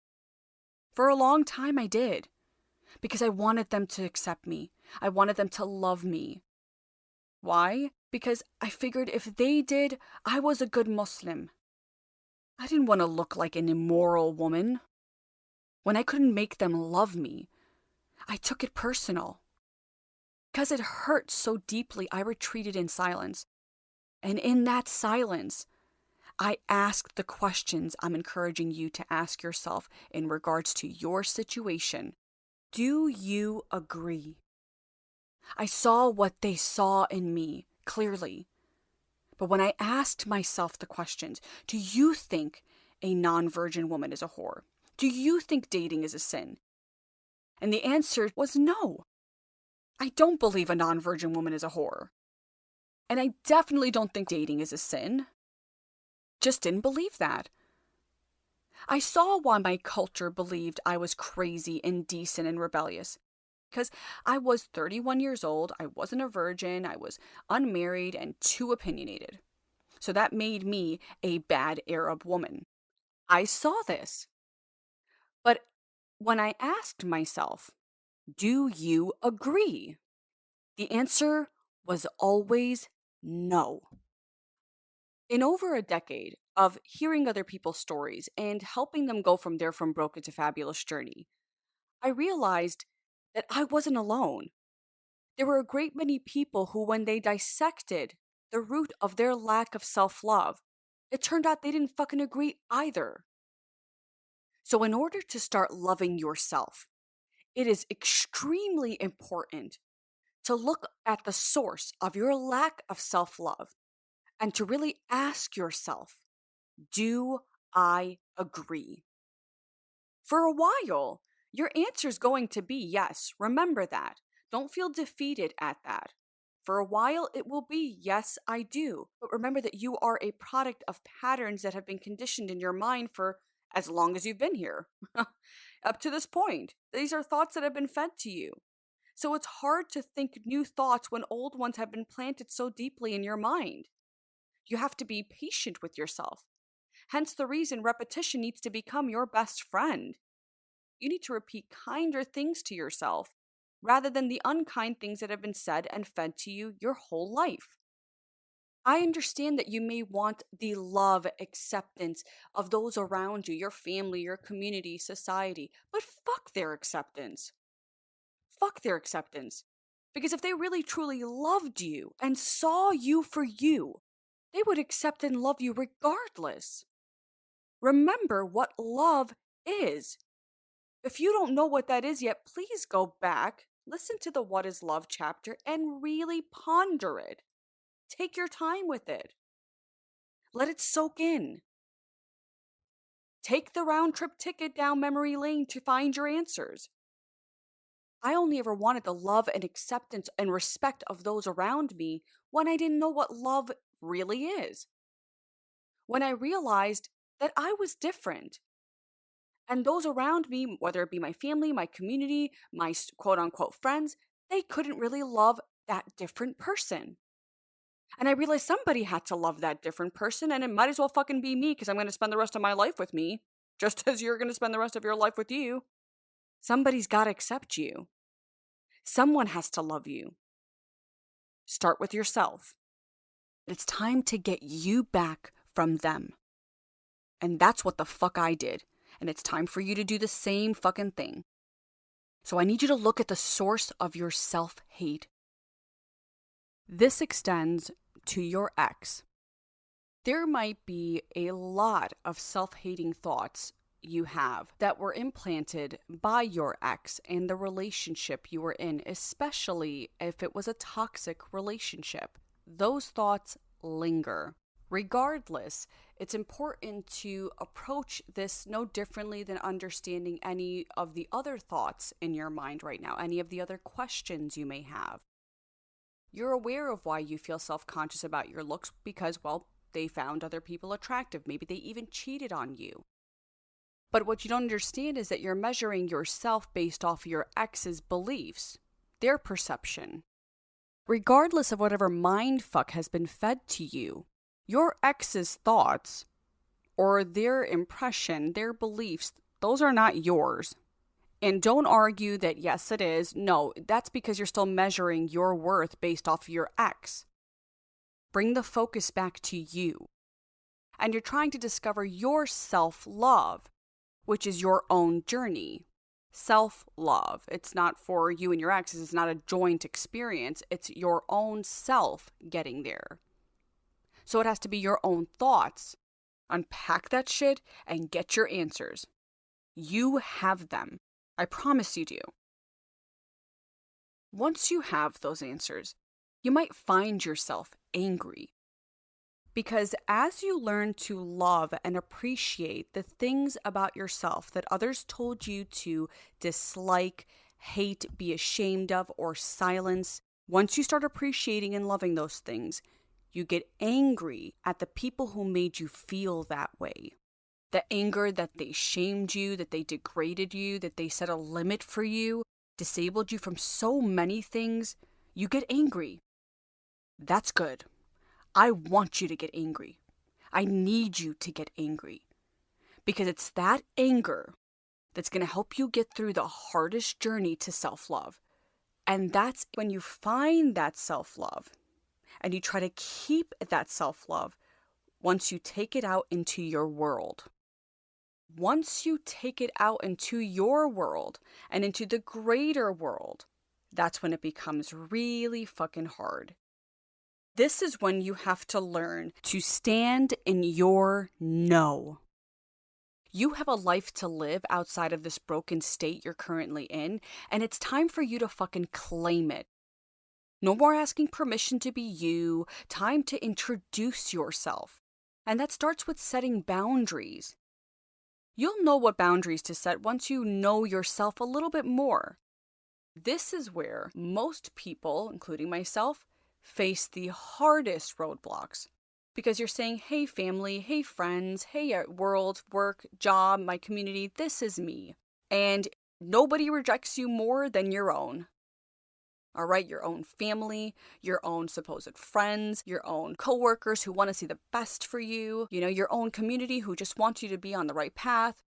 For a long time, I did, because I wanted them to accept me. I wanted them to love me. Why? Because I figured if they did, I was a good Muslim. I didn't want to look like an immoral woman. When I couldn't make them love me, I took it personal. Because it hurt so deeply, I retreated in silence. And in that silence, I asked the questions I'm encouraging you to ask yourself in regards to your situation. Do you agree? I saw what they saw in me clearly. But when I asked myself the questions, do you think a non-virgin woman is a whore? Do you think dating is a sin? And the answer was no. I don't believe a non-virgin woman is a whore. And I definitely don't think dating is a sin. Just didn't believe that. I saw why my culture believed I was crazy, indecent, and rebellious. Because I was 31 years old, I wasn't a virgin, I was unmarried, and too opinionated. So that made me a bad Arab woman. I saw this. But when I asked myself, do you agree? The answer was always no. In over a decade of hearing other people's stories and helping them go from broken to fabulous journey, I realized that I wasn't alone. There were a great many people who, when they dissected the root of their lack of self-love, it turned out they didn't fucking agree either. So in order to start loving yourself, it is extremely important to look at the source of your lack of self-love and to really ask yourself, do I agree? For a while, your answer is going to be yes. Remember that. Don't feel defeated at that. For a while, it will be yes, I do. But remember that you are a product of patterns that have been conditioned in your mind for as long as you've been here. Up to this point, these are thoughts that have been fed to you. So it's hard to think new thoughts when old ones have been planted so deeply in your mind. You have to be patient with yourself. Hence the reason repetition needs to become your best friend. You need to repeat kinder things to yourself rather than the unkind things that have been said and fed to you your whole life. I understand that you may want the love, acceptance of those around you, your family, your community, society, but fuck their acceptance. Fuck their acceptance. Because if they really truly loved you and saw you for you, they would accept and love you regardless. Remember what love is. If you don't know what that is yet, please go back, listen to the What is Love chapter, and really ponder it. Take your time with it. Let it soak in. Take the round trip ticket down memory lane to find your answers. I only ever wanted the love and acceptance and respect of those around me when I didn't know what love really is. When I realized that I was different. And those around me, whether it be my family, my community, my quote unquote friends, they couldn't really love that different person. And I realized somebody had to love that different person, and it might as well fucking be me because I'm going to spend the rest of my life with me, just as you're going to spend the rest of your life with you. Somebody's got to accept you. Someone has to love you. Start with yourself. It's time to get you back from them. And that's what the fuck I did. And it's time for you to do the same fucking thing. So I need you to look at the source of your self-hate. This extends to your ex. There might be a lot of self-hating thoughts you have that were implanted by your ex and the relationship you were in, especially if it was a toxic relationship. Those thoughts linger. Regardless it's important to approach this no differently than understanding any of the other thoughts in your mind right now, any of the other questions you may have. You're aware of why you feel self-conscious about your looks because, well, they found other people attractive. Maybe they even cheated on you. But what you don't understand is that you're measuring yourself based off your ex's beliefs, their perception. Regardless of whatever mindfuck has been fed to you, your ex's thoughts or their impression, their beliefs, those are not yours. And don't argue that yes, it is. No, that's because you're still measuring your worth based off of your ex. Bring the focus back to you. And you're trying to discover your self-love, which is your own journey. Self-love. It's not for you and your exes. It's not a joint experience. It's your own self getting there. So it has to be your own thoughts. Unpack that shit and get your answers. You have them. I promise you do. Once you have those answers, you might find yourself angry. Because as you learn to love and appreciate the things about yourself that others told you to dislike, hate, be ashamed of, or silence, once you start appreciating and loving those things, you get angry at the people who made you feel that way. The anger that they shamed you, that they degraded you, that they set a limit for you, disabled you from so many things, you get angry. That's good. I want you to get angry. I need you to get angry. Because it's that anger that's going to help you get through the hardest journey to self-love. And that's when you find that self-love and you try to keep that self-love once you take it out into your world. Once you take it out into your world and into the greater world, that's when it becomes really fucking hard. This is when you have to learn to stand in your no. You have a life to live outside of this broken state you're currently in, and it's time for you to fucking claim it. No more asking permission to be you, time to introduce yourself. And that starts with setting boundaries. You'll know what boundaries to set once you know yourself a little bit more. This is where most people, including myself, face the hardest roadblocks. Because you're saying, hey family, hey friends, hey world, work, job, my community, this is me. And nobody rejects you more than your own. All right, your own family, your own supposed friends, your own coworkers who want to see the best for you, your own community who just want you to be on the right path.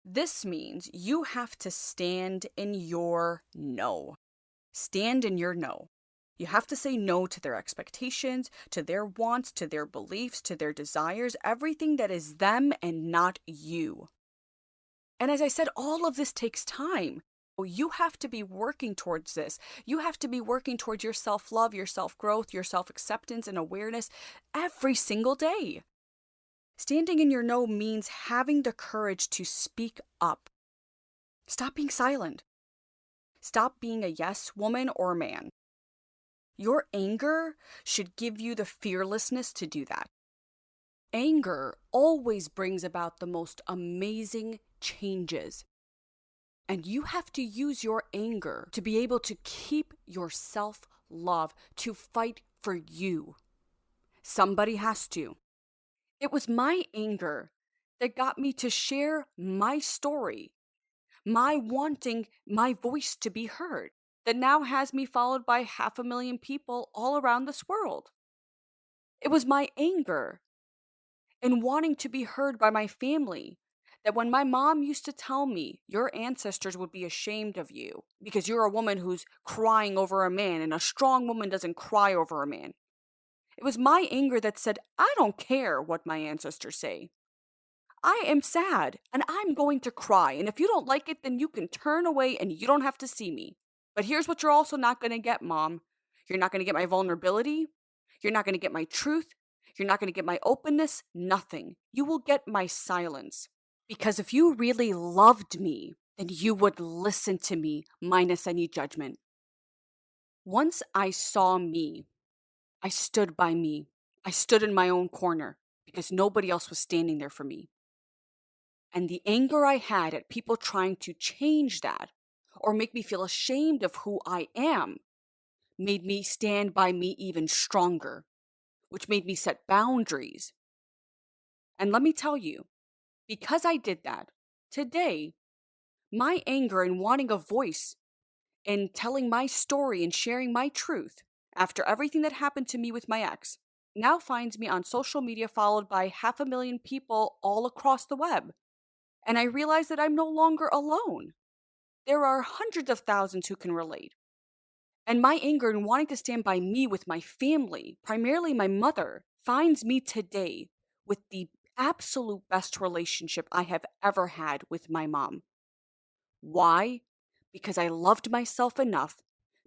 This means you have to stand in your no. Stand in your no. You have to say no to their expectations, to their wants, to their beliefs, to their desires, everything that is them and not you. And as I said, all of this takes time. You have to be working towards this. You have to be working towards your self-love, your self-growth, your self-acceptance and awareness every single day. Standing in your no means having the courage to speak up. Stop being silent. Stop being a yes woman or man. Your anger should give you the fearlessness to do that. Anger always brings about the most amazing changes. And you have to use your anger to be able to keep your self-love, to fight for you. Somebody has to. It was my anger that got me to share my story, my wanting my voice to be heard, that now has me followed by 500,000 people all around this world. It was my anger and wanting to be heard by my family that when my mom used to tell me, your ancestors would be ashamed of you because you're a woman who's crying over a man and a strong woman doesn't cry over a man. It was my anger that said, I don't care what my ancestors say. I am sad and I'm going to cry. And if you don't like it, then you can turn away and you don't have to see me. But here's what you're also not going to get, Mom. You're not going to get my vulnerability. You're not going to get my truth. You're not going to get my openness. Nothing. You will get my silence. Because if you really loved me, then you would listen to me, minus any judgment. Once I saw me, I stood by me. I stood in my own corner. because nobody else was standing there for me. And the anger I had at people trying to change that or make me feel ashamed of who I am made me stand by me even stronger, which made me set boundaries. And let me tell you, because I did that, today, my anger and wanting a voice and telling my story and sharing my truth after everything that happened to me with my ex now finds me on social media followed by 500,000 people all across the web. And I realize that I'm no longer alone. There are hundreds of thousands who can relate. And my anger and wanting to stand by me with my family, primarily my mother, finds me today with the absolute best relationship I have ever had with my mom. Why? Because I loved myself enough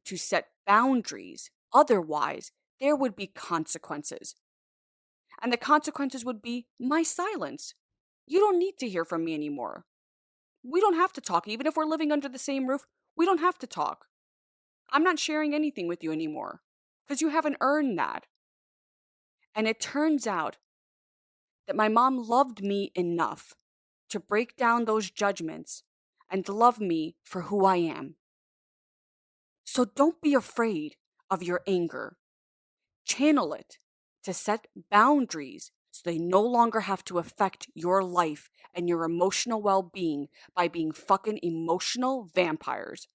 to set boundaries. Otherwise, there would be consequences. And the consequences would be my silence. You don't need to hear from me anymore. We don't have to talk. Even if we're living under the same roof, we don't have to talk. I'm not sharing anything with you anymore because you haven't earned that. And it turns out that my mom loved me enough to break down those judgments and to love me for who I am. So don't be afraid of your anger. Channel it to set boundaries so they no longer have to affect your life and your emotional well-being by being fucking emotional vampires.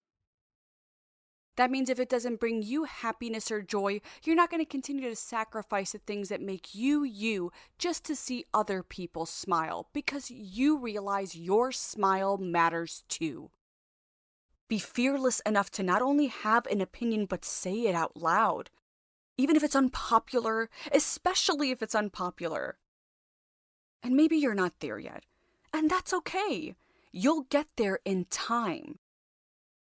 That means if it doesn't bring you happiness or joy, you're not going to continue to sacrifice the things that make you you just to see other people smile, because you realize your smile matters too. Be fearless enough to not only have an opinion, but say it out loud. Even if it's unpopular, especially if it's unpopular. And maybe you're not there yet, and that's okay. You'll get there in time.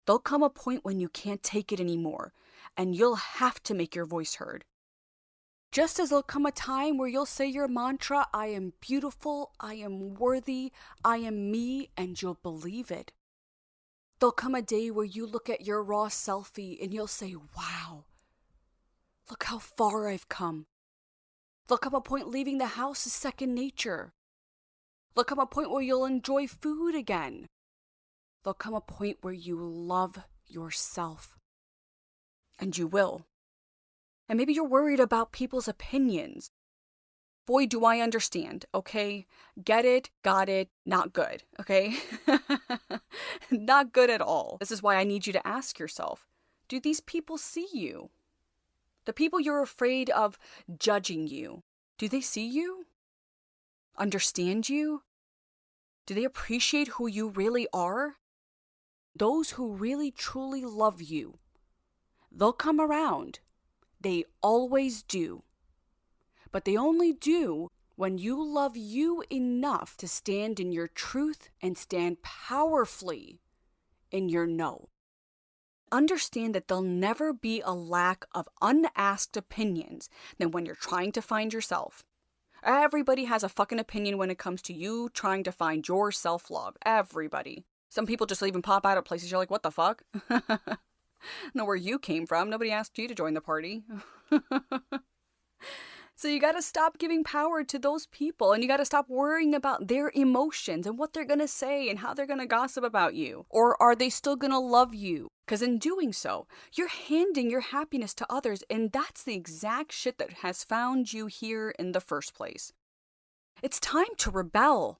There'll come a point when you can't take it anymore, and you'll have to make your voice heard. Just as there'll come a time where you'll say your mantra, I am beautiful, I am worthy, I am me, and you'll believe it. There'll come a day where you look at your raw selfie and you'll say, wow, look how far I've come. There'll come a point leaving the house is second nature. There'll come a point where you'll enjoy food again. There'll come a point where you love yourself. And you will. And maybe you're worried about people's opinions. Boy, do I understand, okay? Get it, got it, not good, okay? Not good at all. This is why I need you to ask yourself, do these people see you? The people you're afraid of judging you, do they see you? Understand you? Do they appreciate who you really are? Those who really truly love you, they'll come around. They always do. But they only do when you love you enough to stand in your truth and stand powerfully in your no. Understand that there'll never be a lack of unasked opinions than when you're trying to find yourself. Everybody has a fucking opinion when it comes to you trying to find your self-love. Everybody. Some people just even pop out of places you're like, what the fuck? Know where you came from. Nobody asked you to join the party. So you got to stop giving power to those people, and you got to stop worrying about their emotions and what they're going to say and how they're going to gossip about you. Or are they still going to love you? Because in doing so, you're handing your happiness to others, and that's the exact shit that has found you here in the first place. It's time to rebel.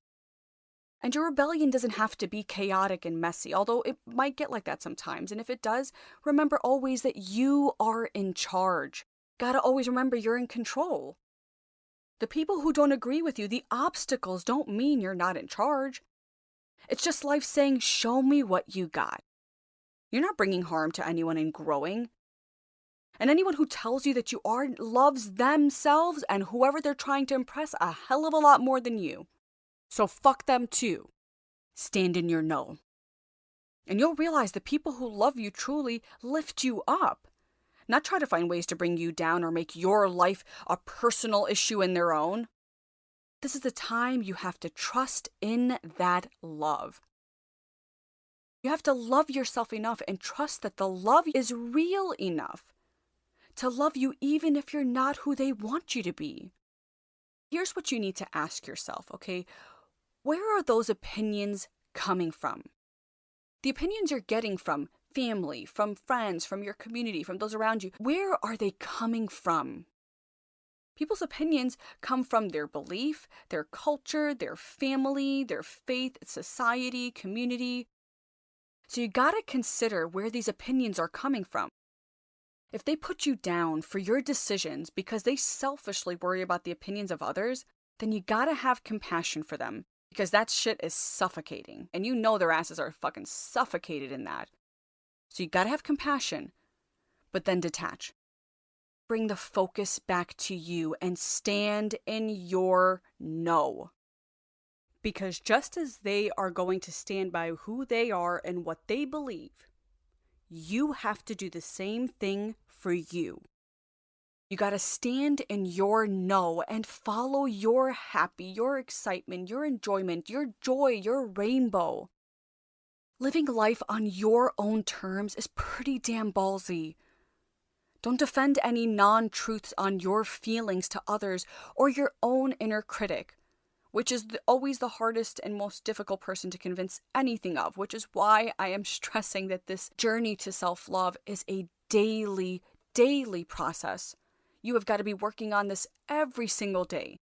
And your rebellion doesn't have to be chaotic and messy, although it might get like that sometimes. And if it does, remember always that you are in charge. Gotta always remember you're in control. The people who don't agree with you, the obstacles don't mean you're not in charge. It's just life saying, show me what you got. You're not bringing harm to anyone in growing. And anyone who tells you that you are loves themselves and whoever they're trying to impress a hell of a lot more than you. So fuck them too. Stand in your no. And you'll realize the people who love you truly lift you up. Not try to find ways to bring you down or make your life a personal issue in their own. This is the time you have to trust in that love. You have to love yourself enough and trust that the love is real enough to love you even if you're not who they want you to be. Here's what you need to ask yourself, okay? Where are those opinions coming from? The opinions you're getting from family, from friends, from your community, from those around you, where are they coming from? People's opinions come from their belief, their culture, their family, their faith, society, community. So you gotta consider where these opinions are coming from. If they put you down for your decisions because they selfishly worry about the opinions of others, then you gotta have compassion for them, because that shit is suffocating. And you know their asses are fucking suffocated in that. So you gotta have compassion, but then detach. Bring the focus back to you and stand in your no. Because just as they are going to stand by who they are and what they believe, you have to do the same thing for you. You gotta stand in your no and follow your happy, your excitement, your enjoyment, your joy, your rainbow. Living life on your own terms is pretty damn ballsy. Don't defend any non-truths on your feelings to others or your own inner critic, which is always the hardest and most difficult person to convince anything of, which is why I am stressing that this journey to self-love is a daily process. You have got to be working on this every single day.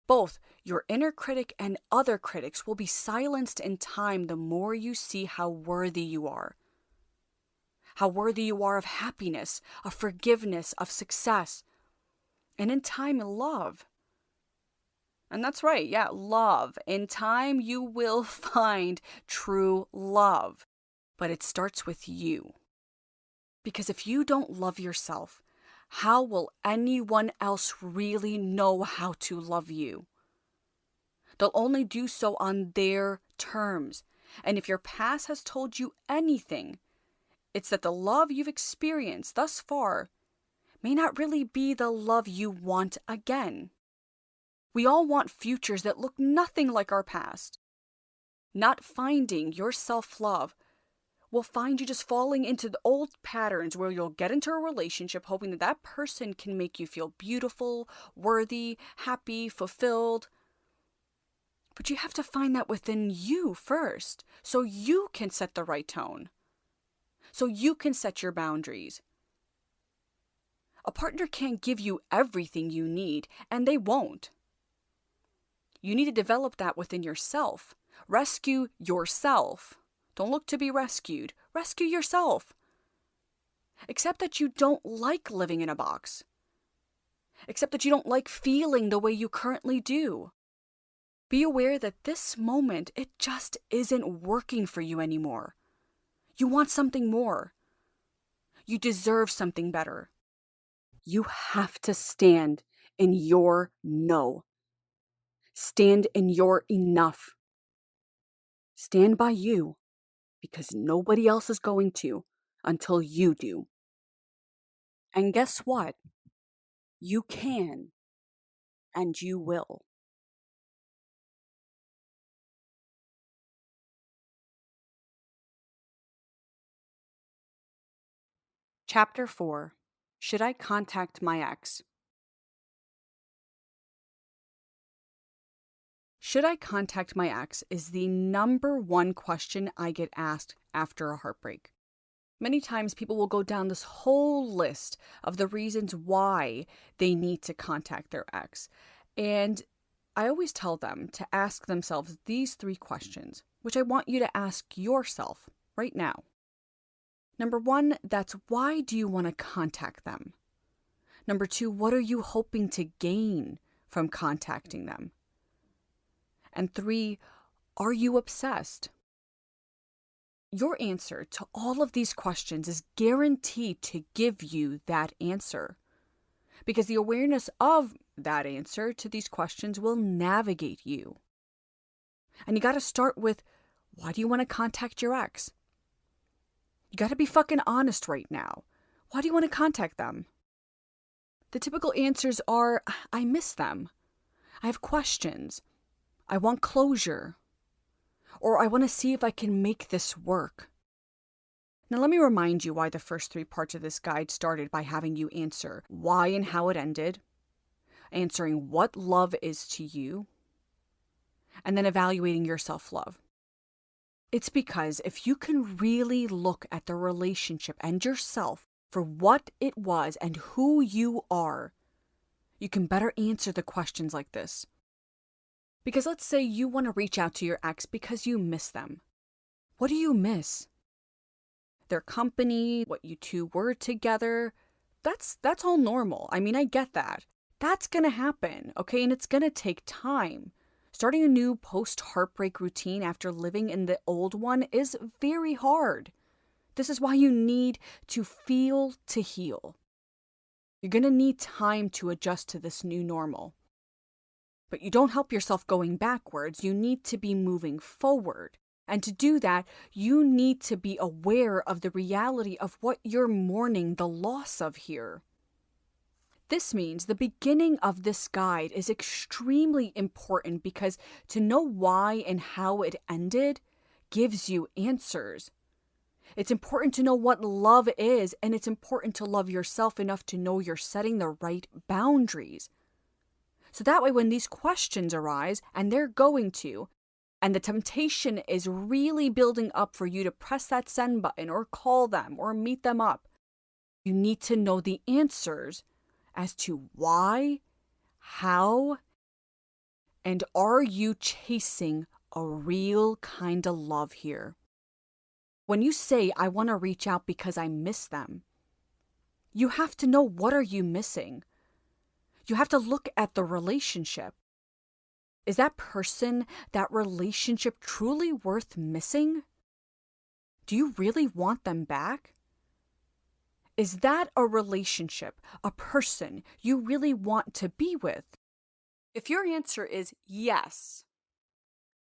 Both your inner critic and other critics will be silenced in time the more you see how worthy you are. How worthy you are of happiness, of forgiveness, of success, and in time, love. And that's right, yeah, love. In time, you will find true love. But it starts with you. Because if you don't love yourself, how will anyone else really know how to love you? They'll only do so on their terms. And if your past has told you anything, it's that the love you've experienced thus far may not really be the love you want again. We all want futures that look nothing like our past. Not finding your self-love will find you just falling into the old patterns where you'll get into a relationship hoping that that person can make you feel beautiful, worthy, happy, fulfilled. But you have to find that within you first, so you can set the right tone. So you can set your boundaries. A partner can't give you everything you need, and they won't. You need to develop that within yourself. Rescue yourself. Don't look to be rescued. Rescue yourself. Accept that you don't like living in a box. Accept that you don't like feeling the way you currently do. Be aware that this moment, it just isn't working for you anymore. You want something more. You deserve something better. You have to stand in your no. Stand in your enough. Stand by you, because nobody else is going to until you do. And guess what? You can, and you will. Chapter 4. Should I contact my ex? Should I contact my ex is the number one question I get asked after a heartbreak. Many times people will go down this whole list of the reasons why they need to contact their ex. And I always tell them to ask themselves these 3 questions, which I want you to ask yourself right now. Number 1, that's why do you want to contact them? Number 2, what are you hoping to gain from contacting them? And 3, are you obsessed? Your answer to all of these questions is guaranteed to give you that answer, because the awareness of that answer to these questions will navigate you. And you got to start with, why do you want to contact your ex? You got to be fucking honest right now. Why do you want to contact them? The typical answers are, I miss them. I have questions. I want closure. Or I want to see if I can make this work. Now let me remind you why the first 3 parts of this guide started by having you answer why and how it ended, answering what love is to you, and then evaluating your self love. It's because if you can really look at the relationship and yourself for what it was and who you are, you can better answer the questions like this. Because let's say you want to reach out to your ex because you miss them. What do you miss? Their company, what you two were together. That's all normal. I mean, I get that. That's going to happen, okay? And it's going to take time. Starting a new post-heartbreak routine after living in the old one is very hard. This is why you need to feel to heal. You're going to need time to adjust to this new normal. But you don't help yourself going backwards. You need to be moving forward. And to do that, you need to be aware of the reality of what you're mourning the loss of here. This means the beginning of this guide is extremely important because to know why and how it ended gives you answers. It's important to know what love is, and it's important to love yourself enough to know you're setting the right boundaries. So that way, when these questions arise, and they're going to, and the temptation is really building up for you to press that send button or call them or meet them up, you need to know the answers as to why, how, and are you chasing a real kind of love here? When you say, I want to reach out because I miss them, you have to know what are you missing. You have to look at the relationship. Is that person, that relationship truly worth missing? Do you really want them back? Is that a relationship, a person you really want to be with? If your answer is yes,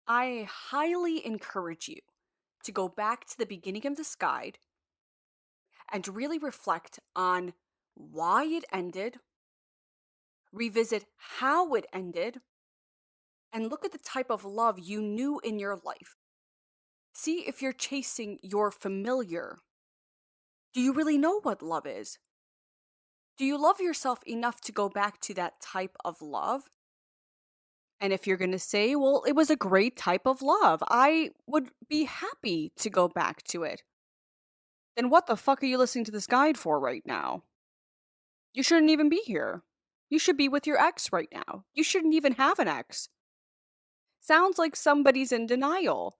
I highly encourage you to go back to the beginning of this guide and really reflect on why it ended, revisit how it ended, and look at the type of love you knew in your life. See if you're chasing your familiar. Do you really know what love is? Do you love yourself enough to go back to that type of love? And if you're going to say, well, it was a great type of love, I would be happy to go back to it, then what the fuck are you listening to this guide for right now? You shouldn't even be here. You should be with your ex right now. You shouldn't even have an ex. Sounds like somebody's in denial.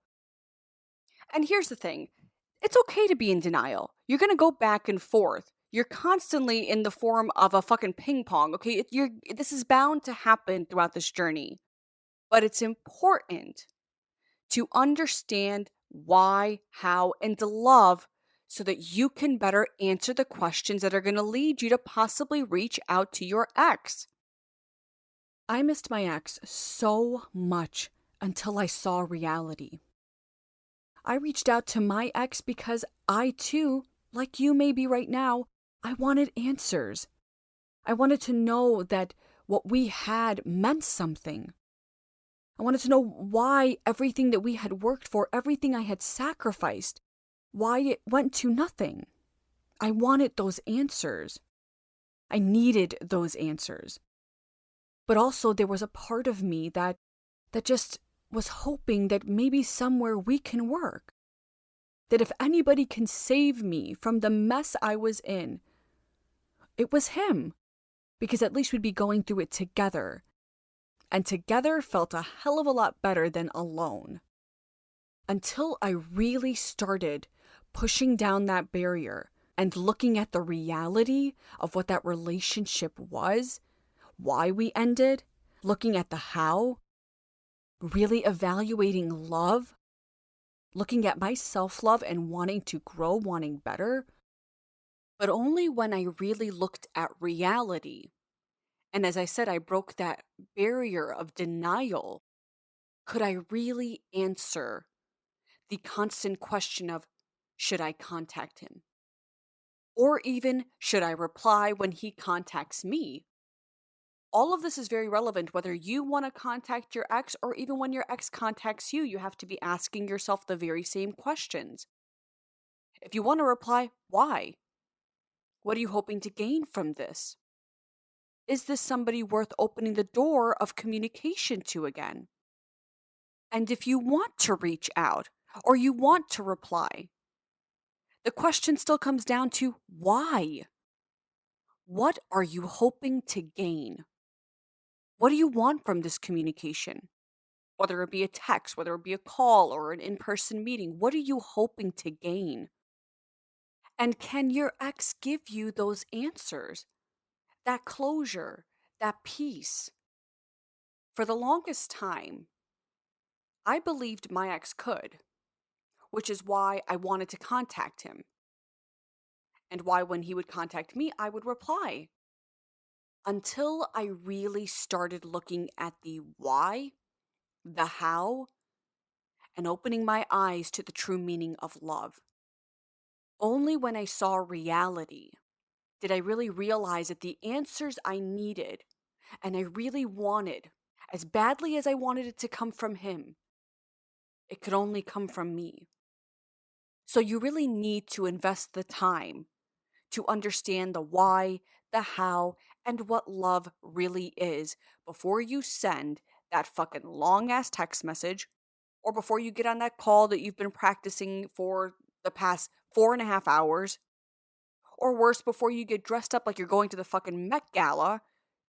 And here's the thing. It's okay to be in denial. You're going to go back and forth. You're constantly in the form of a fucking ping pong, okay? This is bound to happen throughout this journey. But it's important to understand why, how, and to love so that you can better answer the questions that are going to lead you to possibly reach out to your ex. I missed my ex so much until I saw reality. I reached out to my ex because I too, like you may be right now, I wanted answers. I wanted to know that what we had meant something. I wanted to know why everything that we had worked for, everything I had sacrificed, why it went to nothing. I wanted those answers. I needed those answers. But also there was a part of me that just was hoping that maybe somewhere we can work. That if anybody can save me from the mess I was in, it was him. Because at least we'd be going through it together. And together felt a hell of a lot better than alone. Until I really started pushing down that barrier and looking at the reality of what that relationship was, why we ended, looking at the how, really evaluating love, looking at my self-love and wanting to grow, wanting better. But only when I really looked at reality, and as I said, I broke that barrier of denial, could I really answer the constant question of, should I contact him? Or even, should I reply when he contacts me? All of this is very relevant whether you want to contact your ex or even when your ex contacts you. You have to be asking yourself the very same questions. If you want to reply, why? What are you hoping to gain from this? Is this somebody worth opening the door of communication to again? And if you want to reach out or you want to reply, the question still comes down to why? What are you hoping to gain? What do you want from this communication? Whether it be a text, whether it be a call or an in person meeting, what are you hoping to gain? And can your ex give you those answers, that closure, that peace? For the longest time, I believed my ex could, which is why I wanted to contact him, and why when he would contact me, I would reply. Until I really started looking at the why, the how, and opening my eyes to the true meaning of love. Only when I saw reality did I really realize that the answers I needed and I really wanted, as badly as I wanted it to come from him, it could only come from me. So you really need to invest the time to understand the why, the how, and what love really is before you send that fucking long ass text message or before you get on that call that you've been practicing for the past 4.5 hours, or worse, before you get dressed up like you're going to the fucking Met Gala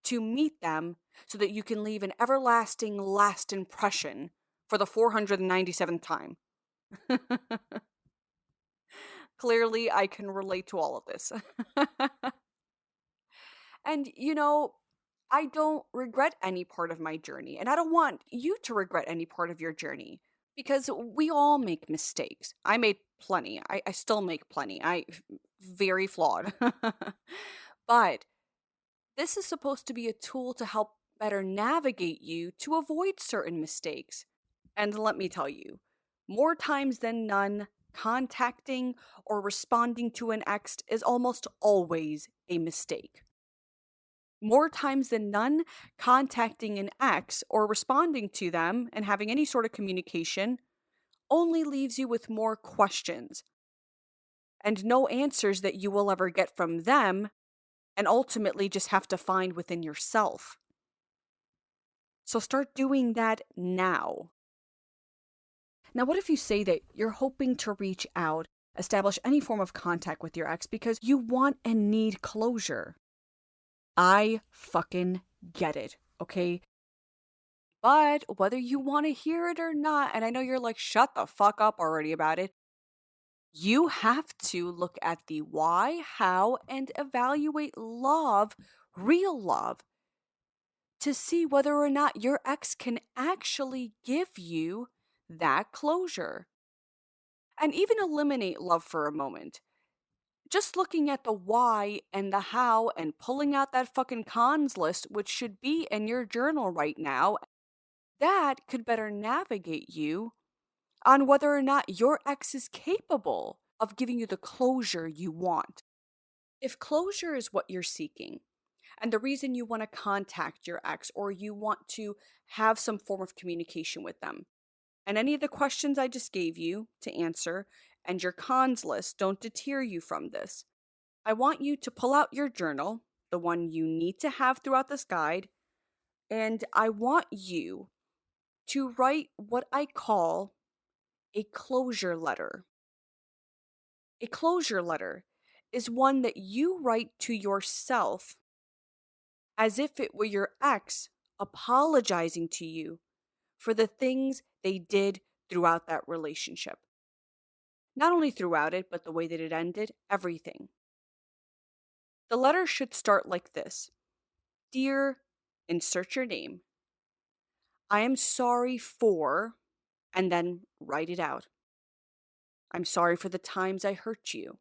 to meet them so that you can leave an everlasting last impression for the 497th time. Clearly, I can relate to all of this. And, I don't regret any part of my journey, and I don't want you to regret any part of your journey because we all make mistakes. I made plenty. I still make plenty. Very flawed. But this is supposed to be a tool to help better navigate you to avoid certain mistakes. And let me tell you, more times than none, contacting or responding to an ex is almost always a mistake. More times than none, contacting an ex or responding to them and having any sort of communication only leaves you with more questions and no answers that you will ever get from them, and ultimately just have to find within yourself. So start doing that now. Now, what if you say that you're hoping to reach out, establish any form of contact with your ex because you want and need closure? I fucking get it, okay? But whether you want to hear it or not, and I know you're like, shut the fuck up already about it, you have to look at the why, how, and evaluate love, real love, to see whether or not your ex can actually give you that closure. And even eliminate love for a moment. Just looking at the why and the how and pulling out that fucking cons list, which should be in your journal right now, that could better navigate you on whether or not your ex is capable of giving you the closure you want. If closure is what you're seeking, and the reason you want to contact your ex or you want to have some form of communication with them, and any of the questions I just gave you to answer and your cons list don't deter you from this, I want you to pull out your journal, the one you need to have throughout this guide, and I want you to write what I call a closure letter. A closure letter is one that you write to yourself as if it were your ex apologizing to you for the things they did throughout that relationship. Not only throughout it, but the way that it ended, everything. The letter should start like this: Dear, insert your name. I am sorry for, and then write it out. I'm sorry for the times I hurt you.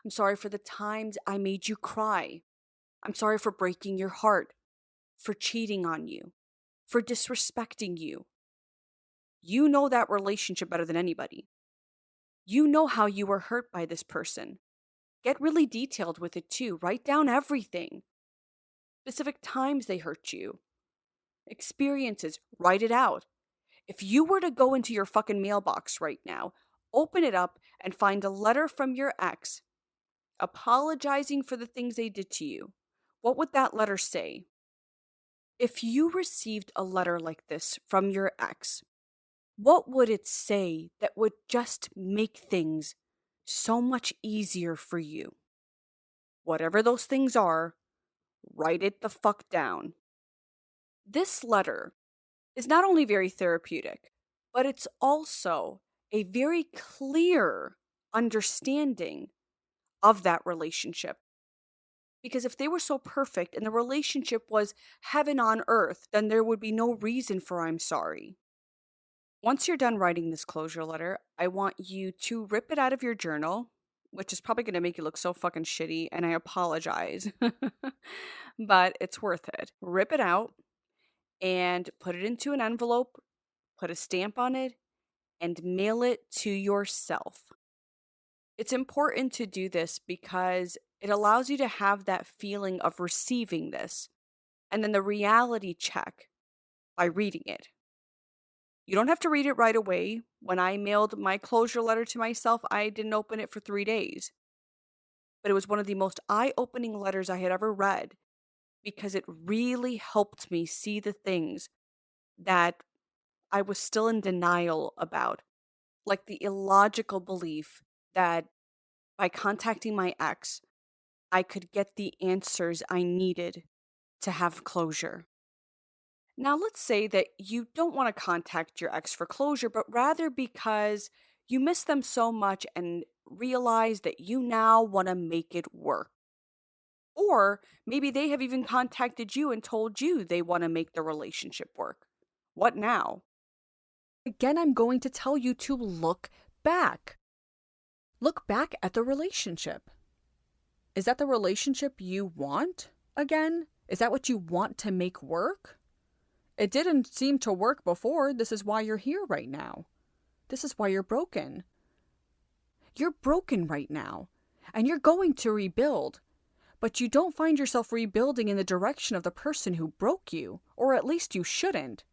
I'm sorry for the times I made you cry. I'm sorry for breaking your heart, for cheating on you, for disrespecting you. You know that relationship better than anybody. You know how you were hurt by this person. Get really detailed with it too. Write down everything. Specific times they hurt you. Experiences. Write it out. If you were to go into your fucking mailbox right now, open it up and find a letter from your ex apologizing for the things they did to you, What would that letter say? If you received a letter like this from your ex, what would it say that would just make things so much easier for you? Whatever those things are, write it the fuck down. This letter is not only very therapeutic, but it's also a very clear understanding of that relationship. Because if they were so perfect and the relationship was heaven on earth, then there would be no reason for I'm sorry. Once you're done writing this closure letter, I want you to rip it out of your journal, which is probably going to make you look so fucking shitty, and I apologize, but it's worth it. Rip it out and put it into an envelope, put a stamp on it, and mail it to yourself. It's important to do this because it allows you to have that feeling of receiving this and then the reality check by reading it. You don't have to read it right away. When I mailed my closure letter to myself, I didn't open it for 3 days. But it was one of the most eye-opening letters I had ever read because it really helped me see the things that I was still in denial about, like the illogical belief that by contacting my ex, I could get the answers I needed to have closure. Now, let's say that you don't want to contact your ex for closure, but rather because you miss them so much and realize that you now want to make it work. Or maybe they have even contacted you and told you they want to make the relationship work. What now? Again, I'm going to tell you to look back. Look back at the relationship. Is that the relationship you want again? Is that what you want to make work? It didn't seem to work before. This is why you're here right now. This is why you're broken. You're broken right now, and you're going to rebuild. But you don't find yourself rebuilding in the direction of the person who broke you, or at least you shouldn't.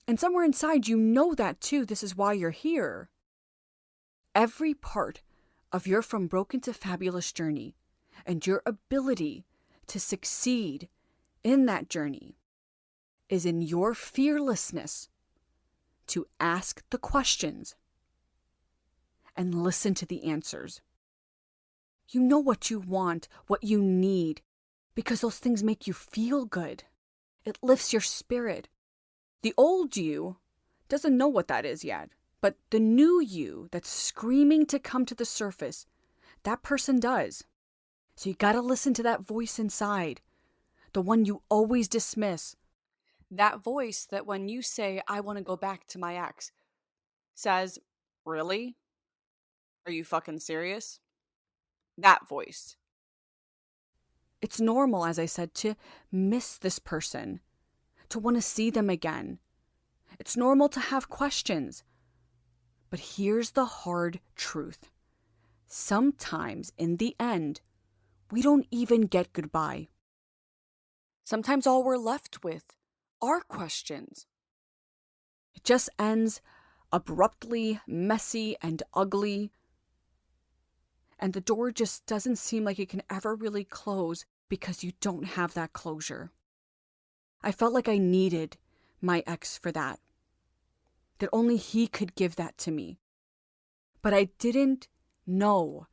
And somewhere inside, you know that too. This is why you're here. Every part of your From Broken to Fabulous journey and your ability to succeed in that journey is in your fearlessness to ask the questions and listen to the answers. You know what you want, what you need, because those things make you feel good. It lifts your spirit. The old you doesn't know what that is yet, but the new you that's screaming to come to the surface, that person does. So you gotta listen to that voice inside, the one you always dismiss. That voice that when you say, I want to go back to my ex, says, really? Are you fucking serious? That voice. It's normal, as I said, to miss this person, to want to see them again. It's normal to have questions. But here's the hard truth. Sometimes, in the end, we don't even get goodbye. Sometimes all we're left with are questions. It just ends abruptly, messy, and ugly. And the door just doesn't seem like it can ever really close because you don't have that closure. I felt like I needed my ex for that. That only he could give that to me. But I didn't know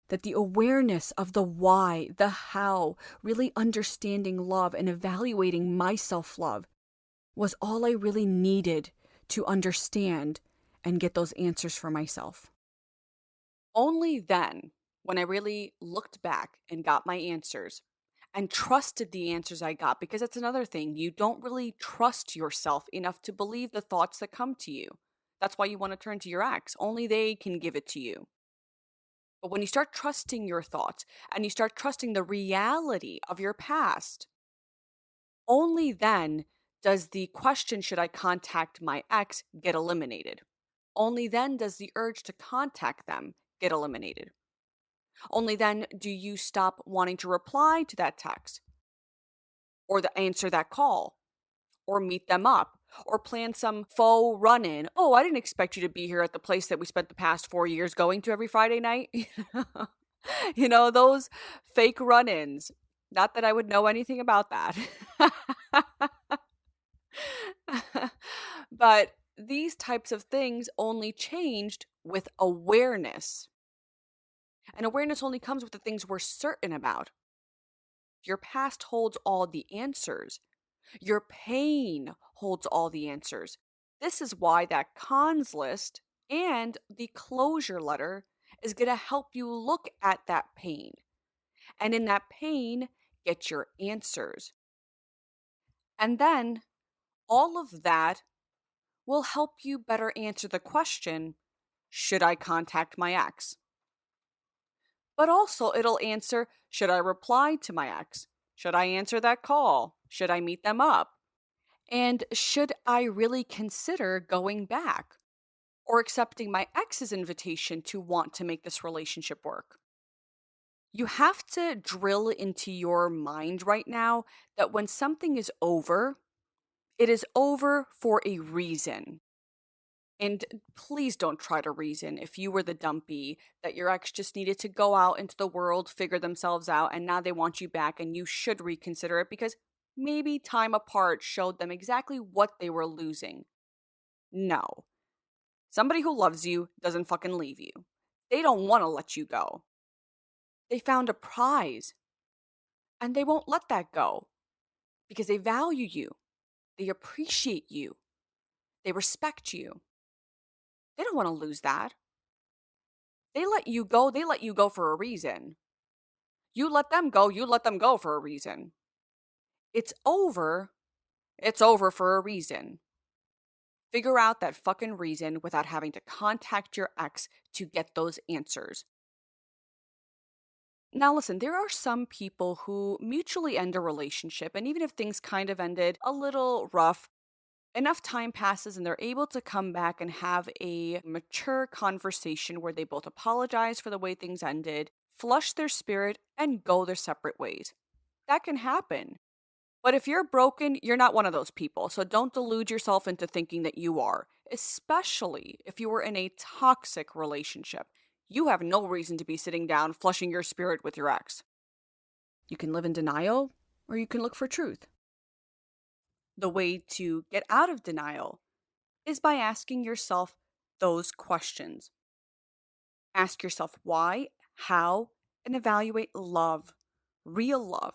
that the awareness of the why, the how, really understanding love and evaluating my self-love was all I really needed to understand and get those answers for myself. Only then, when I really looked back and got my answers and trusted the answers I got, because that's another thing, you don't really trust yourself enough to believe the thoughts that come to you. That's why you want to turn to your ex. Only they can give it to you. But when you start trusting your thoughts and you start trusting the reality of your past, only then does the question, should I contact my ex, get eliminated. Only then does the urge to contact them get eliminated. Only then do you stop wanting to reply to that text or answer that call or meet them up or plan some faux run-in. Oh, I didn't expect you to be here at the place that we spent the past 4 years going to every Friday night. Those fake run-ins Not that I would know anything about that. But these types of things only changed with awareness. And awareness only comes with the things we're certain about. Your past holds all the answers. Your pain holds all the answers. This is why that cons list and the closure letter is going to help you look at that pain. And in that pain, get your answers. And then all of that will help you better answer the question, should I contact my ex? But also, it'll answer, should I reply to my ex? Should I answer that call? Should I meet them up? And should I really consider going back or accepting my ex's invitation to want to make this relationship work? You have to drill into your mind right now that when something is over, it is over for a reason. And please don't try to reason if you were the dumpy that your ex just needed to go out into the world, figure themselves out, and now they want you back and you should reconsider it because maybe time apart showed them exactly what they were losing. No. Somebody who loves you doesn't fucking leave you. They don't want to let you go. They found a prize and they won't let that go because they value you. They appreciate you. They respect you. They don't want to lose that. They let you go for a reason. You let them go for a reason. It's over, it's over for a reason. Figure out that fucking reason without having to contact your ex to get those answers. Now, listen, there are some people who mutually end a relationship, and even if things kind of ended a little rough, enough time passes and they're able to come back and have a mature conversation where they both apologize for the way things ended, flush their spirit, and go their separate ways. That can happen. But if you're broken, you're not one of those people. So don't delude yourself into thinking that you are, especially if you were in a toxic relationship. You have no reason to be sitting down flushing your spirit with your ex. You can live in denial or you can look for truth. The way to get out of denial is by asking yourself those questions. Ask yourself why, how, and evaluate love, real love.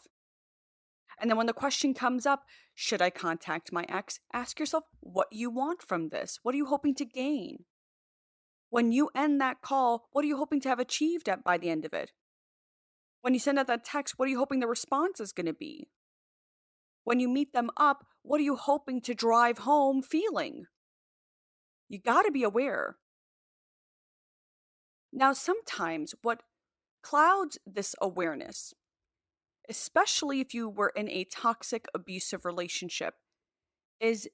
And then when the question comes up, should I contact my ex? Ask yourself what you want from this. What are you hoping to gain? When you end that call, what are you hoping to have achieved by the end of it? When you send out that text, what are you hoping the response is going to be? When you meet them up, what are you hoping to drive home feeling? You got to be aware. Now, sometimes what clouds this awareness, especially if you were in a toxic, abusive relationship, is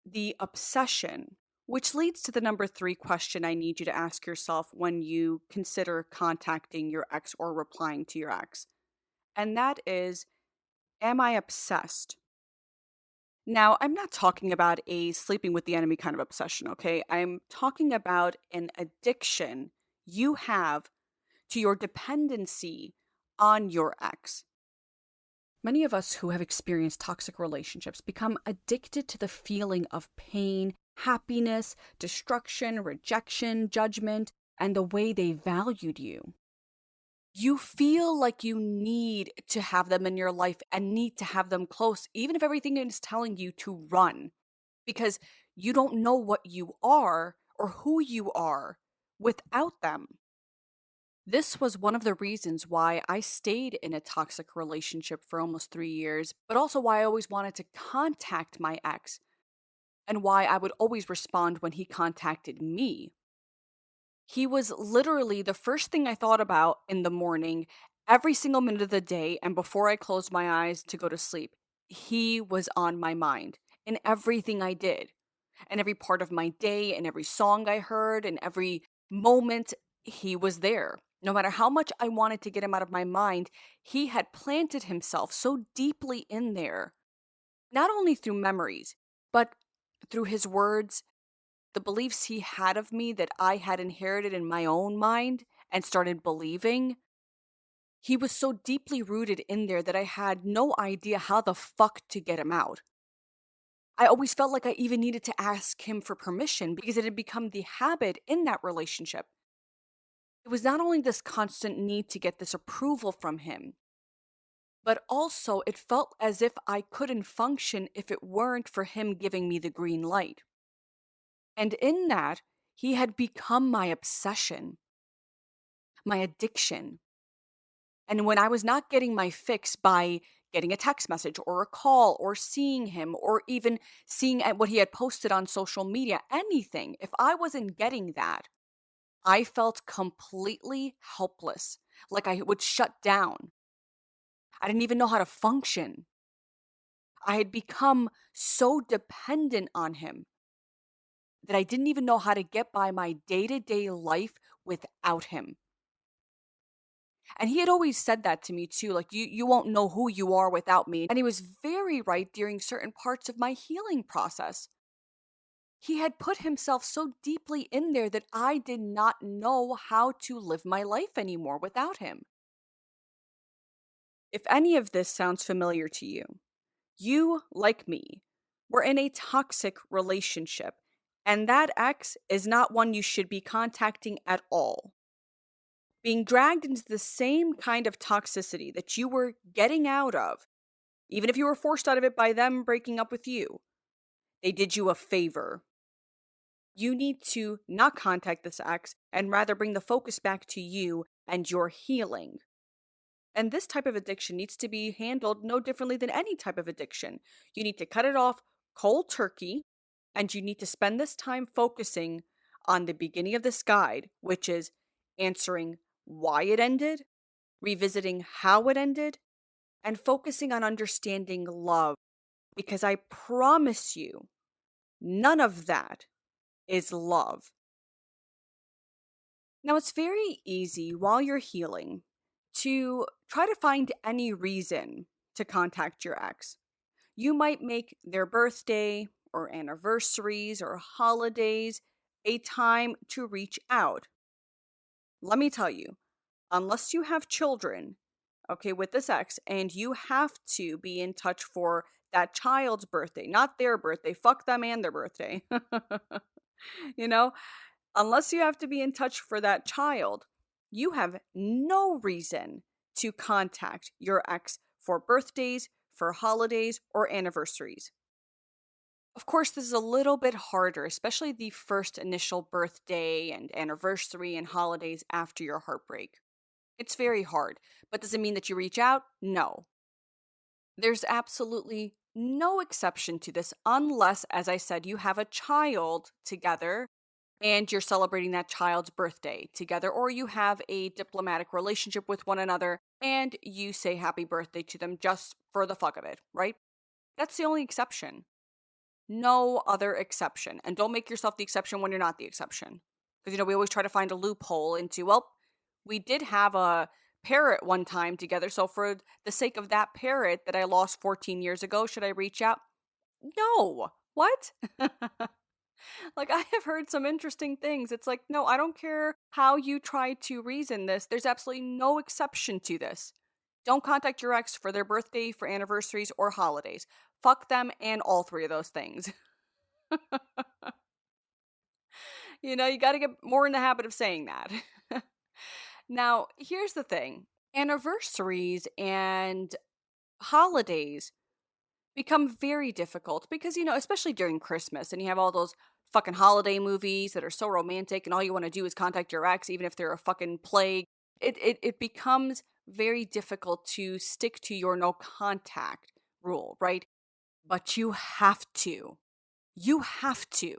the obsession, which leads to the number 3 question I need you to ask yourself when you consider contacting your ex or replying to your ex. And that is, am I obsessed? Now, I'm not talking about a sleeping with the enemy kind of obsession, okay? I'm talking about an addiction you have to your dependency on your ex. Many of us who have experienced toxic relationships become addicted to the feeling of pain, happiness, destruction, rejection, judgment, and the way they valued you. You feel like you need to have them in your life and need to have them close, even if everything is telling you to run, because you don't know what you are or who you are without them. This was one of the reasons why I stayed in a toxic relationship for almost 3 years, but also why I always wanted to contact my ex and why I would always respond when he contacted me. He was literally the first thing I thought about in the morning, every single minute of the day, and before I closed my eyes to go to sleep. He was on my mind in everything I did, and every part of my day, and every song I heard, and every moment he was there. No matter how much I wanted to get him out of my mind, he had planted himself so deeply in there, not only through memories, but through his words, the beliefs he had of me that I had inherited in my own mind and started believing. He was so deeply rooted in there that I had no idea how the fuck to get him out. I always felt like I even needed to ask him for permission because it had become the habit in that relationship. It was not only this constant need to get this approval from him, but also it felt as if I couldn't function if it weren't for him giving me the green light. And in that, he had become my obsession, my addiction. And when I was not getting my fix by getting a text message or a call or seeing him or even seeing at what he had posted on social media, anything, if I wasn't getting that, I felt completely helpless, like I would shut down. I didn't even know how to function. I had become so dependent on him that I didn't even know how to get by my day to day life without him. And he had always said that to me too, like, you won't know who you are without me. And he was very right during certain parts of my healing process. He had put himself so deeply in there that I did not know how to live my life anymore without him. If any of this sounds familiar to you, like me, were in a toxic relationship, and that ex is not one you should be contacting at all. Being dragged into the same kind of toxicity that you were getting out of, even if you were forced out of it by them breaking up with you, they did you a favor. You need to not contact this ex and rather bring the focus back to you and your healing. And this type of addiction needs to be handled no differently than any type of addiction. You need to cut it off cold turkey, and you need to spend this time focusing on the beginning of this guide, which is answering why it ended, revisiting how it ended, and focusing on understanding love. Because I promise you, none of that is love. Now, it's very easy while you're healing to try to find any reason to contact your ex. You might make their birthday or anniversaries or holidays a time to reach out. Let me tell you, unless you have children, okay, with this ex, and you have to be in touch for that child's birthday, not their birthday, fuck them and their birthday. you know, unless you have to be in touch for that child, you have no reason to contact your ex for birthdays, for holidays, or anniversaries. Of course, this is a little bit harder, especially the first initial birthday and anniversary and holidays after your heartbreak. It's very hard, but does it mean that you reach out? No. There's absolutely no exception to this unless, as I said, you have a child together and you're celebrating that child's birthday together, or you have a diplomatic relationship with one another and you say happy birthday to them just for the fuck of it, right? That's the only exception. No other exception. And don't make yourself the exception when you're not the exception. Because, we always try to find a loophole into, well, we did have a parrot one time together. So, for the sake of that parrot that I lost 14 years ago, should I reach out? No. What? Like, I have heard some interesting things. It's like, no, I don't care how you try to reason this. There's absolutely no exception to this. Don't contact your ex for their birthday, for anniversaries, or holidays. Fuck them and all three of those things. You got to get more in the habit of saying that. Now, here's the thing, anniversaries and holidays become very difficult because, especially during Christmas and you have all those fucking holiday movies that are so romantic and all you want to do is contact your ex, even if they're a fucking plague. It becomes very difficult to stick to your no contact rule, right? But you have to. You have to.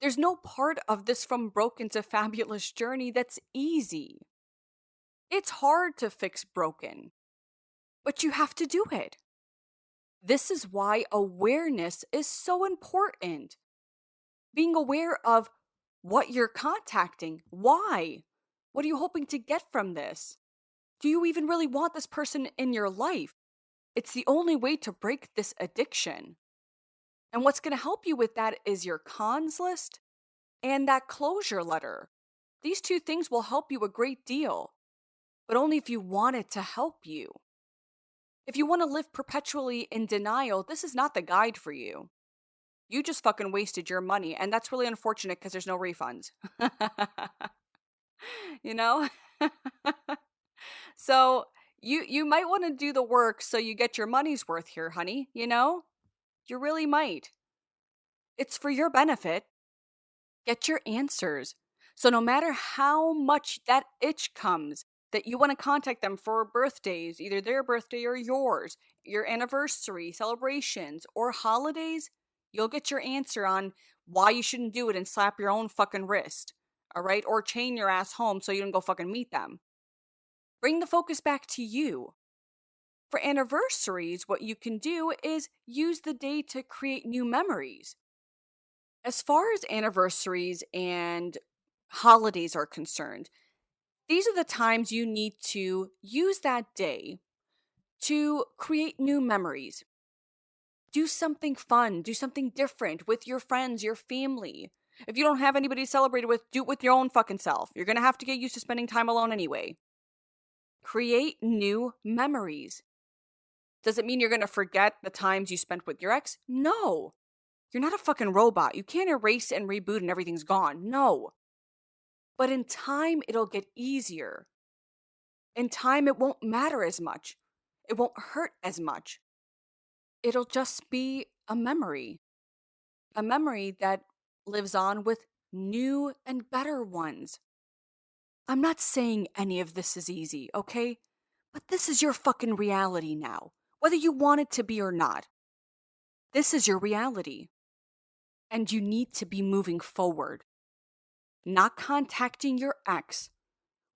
There's no part of this From Broken to Fabulous journey that's easy. It's hard to fix broken, but you have to do it. This is why awareness is so important. Being aware of what you're contacting, why? What are you hoping to get from this? Do you even really want this person in your life? It's the only way to break this addiction. And what's going to help you with that is your cons list and that closure letter. These two things will help you a great deal. but only if you want it to help you. If you want to live perpetually in denial, this is not the guide for you. You just fucking wasted your money, and that's really unfortunate because there's no refunds. You know? So you might want to do the work so you get your money's worth here, honey, you know? You really might. It's for your benefit. Get your answers. So no matter how much that itch comes, that you want to contact them for birthdays, either their birthday or yours, your anniversary, celebrations, or holidays, you'll get your answer on why you shouldn't do it and slap your own fucking wrist. All right? Or chain your ass home so you don't go fucking meet them. Bring the focus back to you. For anniversaries, what you can do is use the day to create new memories. As far as anniversaries and holidays are concerned, these are the times you need to use that day to create new memories. Do something fun, do something different with your friends, your family. If you don't have anybody to celebrate it with, do it with your own fucking self. You're going to have to get used to spending time alone anyway. Create new memories. Does it mean you're going to forget the times you spent with your ex? No. You're not a fucking robot. You can't erase and reboot and everything's gone. No. But in time, it'll get easier. In time, it won't matter as much. It won't hurt as much. It'll just be a memory that lives on with new and better ones. I'm not saying any of this is easy, okay? But this is your fucking reality now, whether you want it to be or not. This is your reality. And you need to be moving forward, not contacting your ex,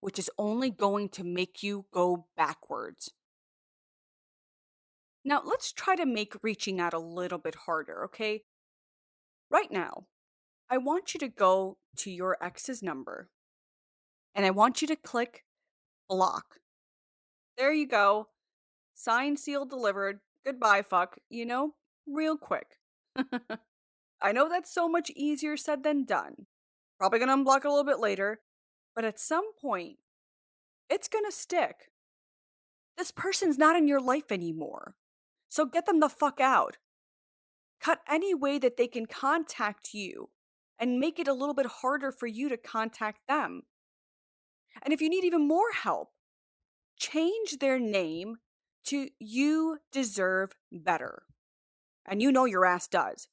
which is only going to make you go backwards. Now, let's try to make reaching out a little bit harder, okay? Right now, I want you to go to your ex's number and I want you to click block. There you go. Signed, sealed, delivered. Goodbye, fuck. You know, real quick. I know that's so much easier said than done. Probably gonna unblock it a little bit later, but at some point, it's gonna stick. This person's not in your life anymore. So get them the fuck out. Cut any way that they can contact you and make it a little bit harder for you to contact them. And if you need even more help, change their name to You Deserve Better. And you know your ass does.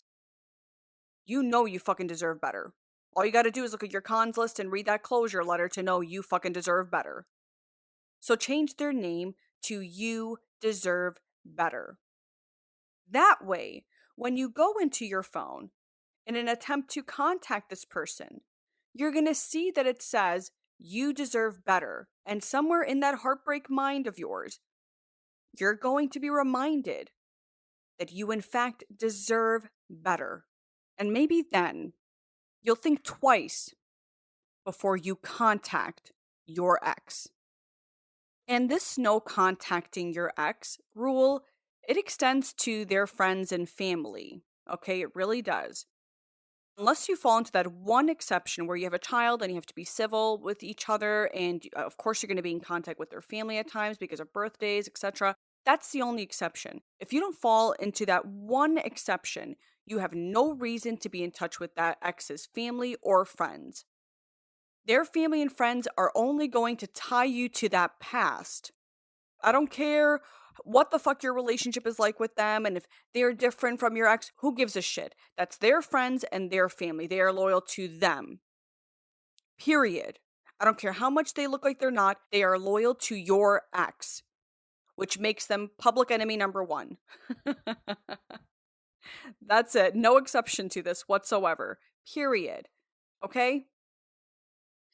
You know you fucking deserve better. All you gotta do is look at your cons list and read that closure letter to know you fucking deserve better. So change their name to You Deserve Better. That way, when you go into your phone in an attempt to contact this person, you're going to see that it says, You deserve better. And somewhere in that heartbreak mind of yours, you're going to be reminded that you, in fact, deserve better. And maybe then you'll think twice before you contact your ex. And this no contacting your ex rule, it extends to their friends and family. Okay, it really does. Unless you fall into that one exception where you have a child and you have to be civil with each other, and of course you're going to be in contact with their family at times because of birthdays, etc. That's the only exception. If you don't fall into that one exception, you have no reason to be in touch with that ex's family or friends. Their family and friends are only going to tie you to that past. I don't care what the fuck your relationship is like with them, and if they're different from your ex, who gives a shit? That's their friends and their family. They are loyal to them. Period. I don't care how much they look like they're not, they are loyal to your ex, which makes them public enemy number one. That's it. No exception to this whatsoever. Period. Okay?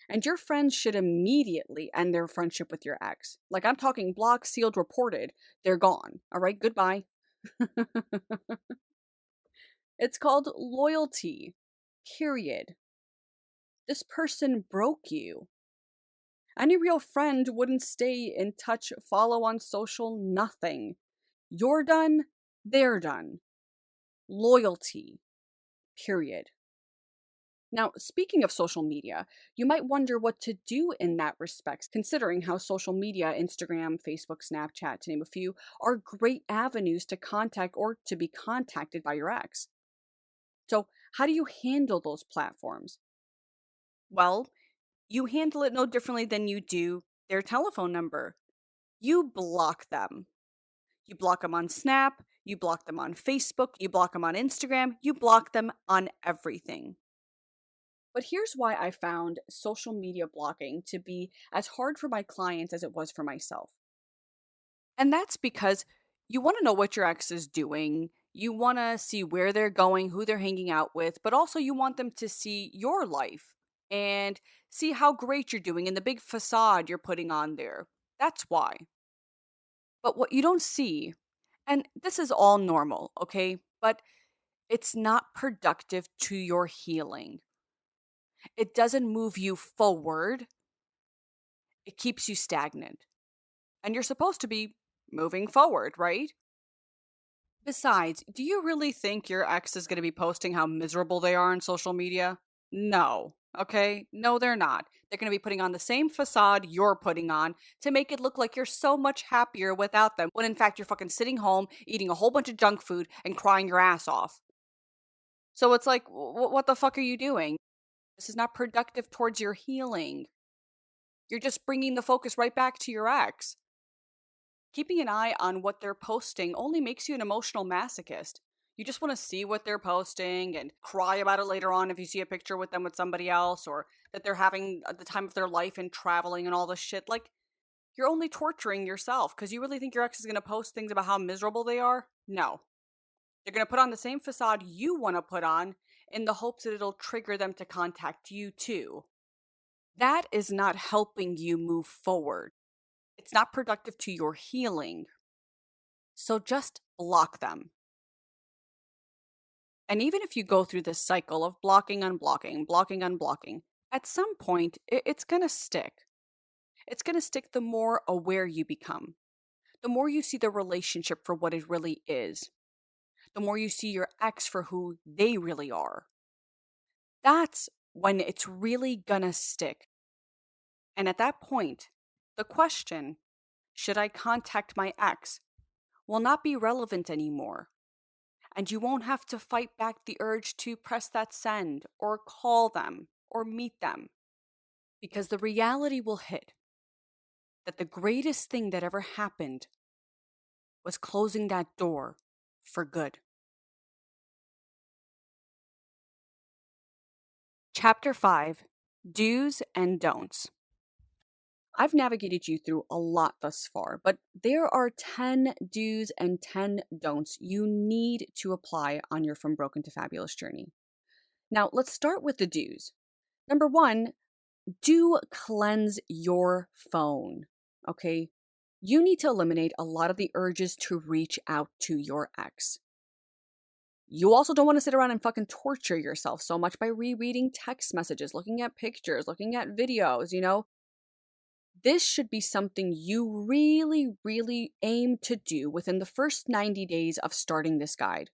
And your friends should immediately end their friendship with your ex. Like, I'm talking blocked, sealed, reported. They're gone. All right, goodbye. It's called loyalty. Period. This person broke you. Any real friend wouldn't stay in touch, follow on social, nothing. You're done, they're done. Loyalty. Period. Now, speaking of social media, you might wonder what to do in that respect, considering how social media, Instagram, Facebook, Snapchat, to name a few, are great avenues to contact or to be contacted by your ex. So, how do you handle those platforms? Well, you handle it no differently than you do their telephone number. You block them. You block them on Snap, you block them on Facebook, you block them on Instagram, you block them on everything. But here's why I found social media blocking to be as hard for my clients as it was for myself. And that's because you want to know what your ex is doing. You want to see where they're going, who they're hanging out with, but also you want them to see your life and see how great you're doing and the big facade you're putting on there. That's why. But what you don't see, and this is all normal, okay? But it's not productive to your healing. It doesn't move you forward, it keeps you stagnant. And you're supposed to be moving forward, right? Besides, do you really think your ex is going to be posting how miserable they are on social media? No. Okay? No, they're not. They're going to be putting on the same facade you're putting on to make it look like you're so much happier without them, when in fact you're fucking sitting home, eating a whole bunch of junk food, and crying your ass off. So it's like, what the fuck are you doing? This is not productive towards your healing. You're just bringing the focus right back to your ex. Keeping an eye on what they're posting only makes you an emotional masochist. You just want to see what they're posting and cry about it later on if you see a picture with them with somebody else, or that they're having the time of their life and traveling and all this shit. Like, you're only torturing yourself because you really think your ex is going to post things about how miserable they are? No. They're going to put on the same facade you want to put on in the hopes that it'll trigger them to contact you too. That is not helping you move forward. It's not productive to your healing. So just block them. And even if you go through this cycle of blocking, unblocking, blocking, unblocking, at some point it's going to stick. It's going to stick the more aware you become, the more you see the relationship for what it really is, the more you see your ex for who they really are. That's when it's really going to stick. And at that point, the question, should I contact my ex, will not be relevant anymore. And you won't have to fight back the urge to press that send or call them or meet them. Because the reality will hit that the greatest thing that ever happened was closing that door for good. Chapter 5: Do's and Don'ts. I've navigated you through a lot thus far, but there are 10 do's and 10 don'ts you need to apply on your From Broken to Fabulous journey. Now, let's start with the do's. Number 1, do cleanse your phone, okay? You need to eliminate a lot of the urges to reach out to your ex. You also don't want to sit around and fucking torture yourself so much by rereading text messages, looking at pictures, looking at videos. This should be something you really, really aim to do within the first 90 days of starting this guide.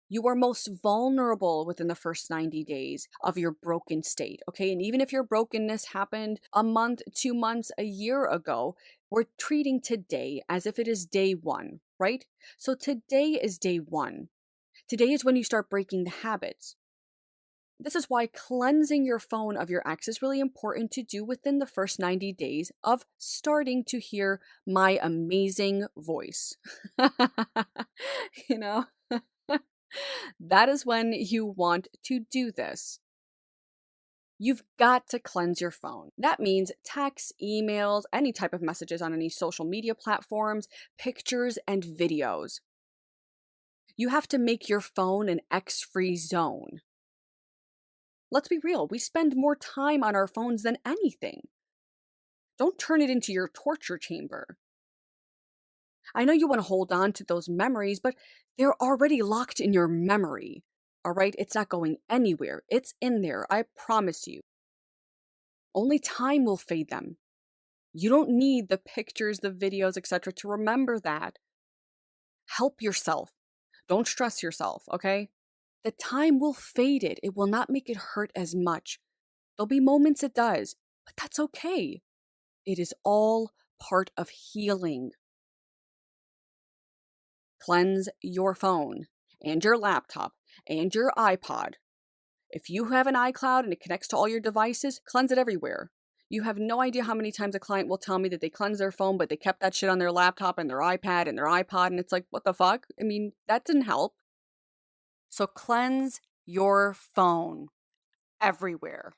You are most vulnerable within the first 90 days of your broken state, okay? And even if your brokenness happened a month, 2 months, a year ago, we're treating today as if it is day one, right? So today is day one. Today is when you start breaking the habits. This is why cleansing your phone of your ex is really important to do within the first 90 days of starting to hear my amazing voice. you know? That is when you want to do this. You've got to cleanse your phone. That means texts, emails, any type of messages on any social media platforms, pictures, and videos. You have to make your phone an ex-free zone. Let's be real, we spend more time on our phones than anything. Don't turn it into your torture chamber. I know you want to hold on to those memories, but they're already locked in your memory. All right? It's not going anywhere. It's in there. I promise you. Only time will fade them. You don't need the pictures, the videos, etc. to remember that. Help yourself. Don't stress yourself, okay? the time will fade it. It will not make it hurt as much. There'll be moments it does, but that's okay. It is all part of healing. Cleanse your phone and your laptop and your iPod. If you have an iCloud and it connects to all your devices, cleanse it everywhere. You have no idea how many times a client will tell me that they cleansed their phone, but they kept that shit on their laptop and their iPad and their iPod, and it's like, what the fuck? I mean, that didn't help. So cleanse your phone everywhere.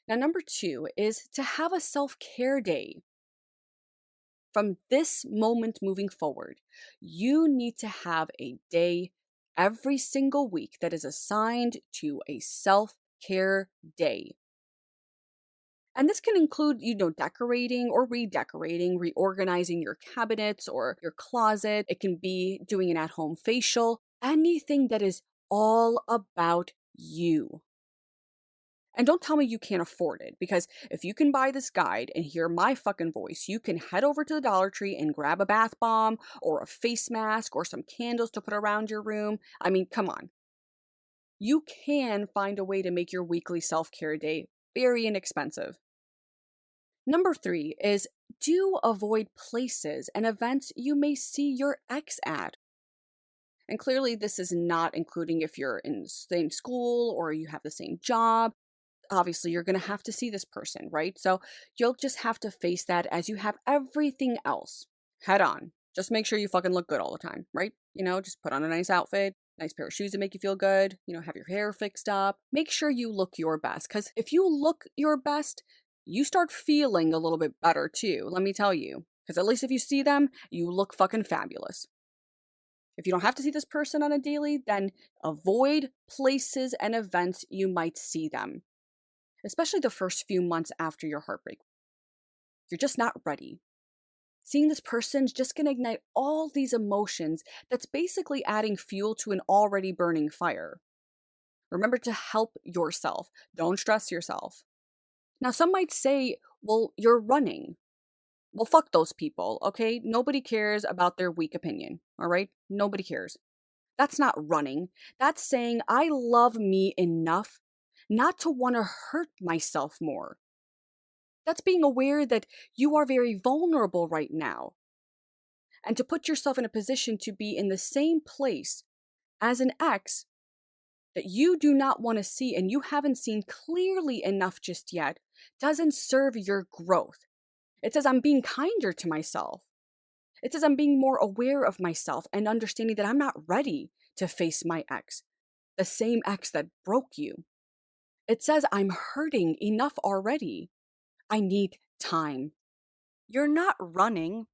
Now, number 2 is to have a self-care day. From this moment moving forward, you need to have a day every single week that is assigned to a self-care day. And this can include, decorating or redecorating, reorganizing your cabinets or your closet. It can be doing an at-home facial, anything that is all about you. And don't tell me you can't afford it, because if you can buy this guide and hear my fucking voice, you can head over to the Dollar Tree and grab a bath bomb or a face mask or some candles to put around your room. I mean, come on. You can find a way to make your weekly self-care day very inexpensive. Number 3 is do avoid places and events you may see your ex at. And clearly, this is not including if you're in the same school or you have the same job. Obviously, you're going to have to see this person, right? So you'll just have to face that as you have everything else head on. Just make sure you fucking look good all the time, right? Just put on a nice outfit, nice pair of shoes that make you feel good, have your hair fixed up. Make sure you look your best, because if you look your best, you start feeling a little bit better too, let me tell you. Because at least if you see them, you look fucking fabulous. If you don't have to see this person on a daily, then avoid places and events you might see them, especially the first few months after your heartbreak. You're just not ready. Seeing this person's just going to ignite all these emotions that's basically adding fuel to an already burning fire. Remember to help yourself. Don't stress yourself. Now, some might say, well, you're running. Well, fuck those people, okay? Nobody cares about their weak opinion, all right? Nobody cares. That's not running. That's saying I love me enough not to want to hurt myself more. That's being aware that you are very vulnerable right now, and to put yourself in a position to be in the same place as an ex that you do not want to see and you haven't seen clearly enough just yet doesn't serve your growth. It says I'm being kinder to myself. It says I'm being more aware of myself and understanding that I'm not ready to face my ex, the same ex that broke you. It says I'm hurting enough already. I need time. You're not running.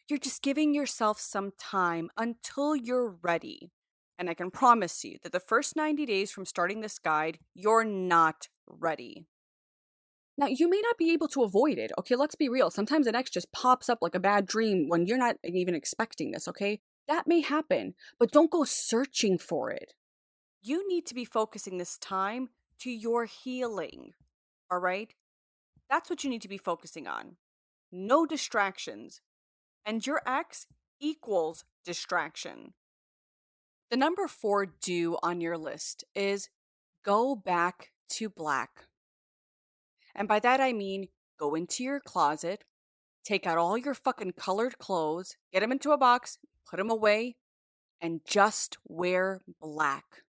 You're just giving yourself some time until you're ready. And I can promise you that the first 90 days from starting this guide, you're not ready. Now, you may not be able to avoid it, okay? Let's be real. Sometimes an ex just pops up like a bad dream when you're not even expecting this, okay? That may happen, but don't go searching for it. You need to be focusing this time to your healing, all right? That's what you need to be focusing on. No distractions. And your ex equals distraction. The number 4 do on your list is go back to black. And by that I mean go into your closet, take out all your fucking colored clothes, get them into a box, put them away, and just wear black.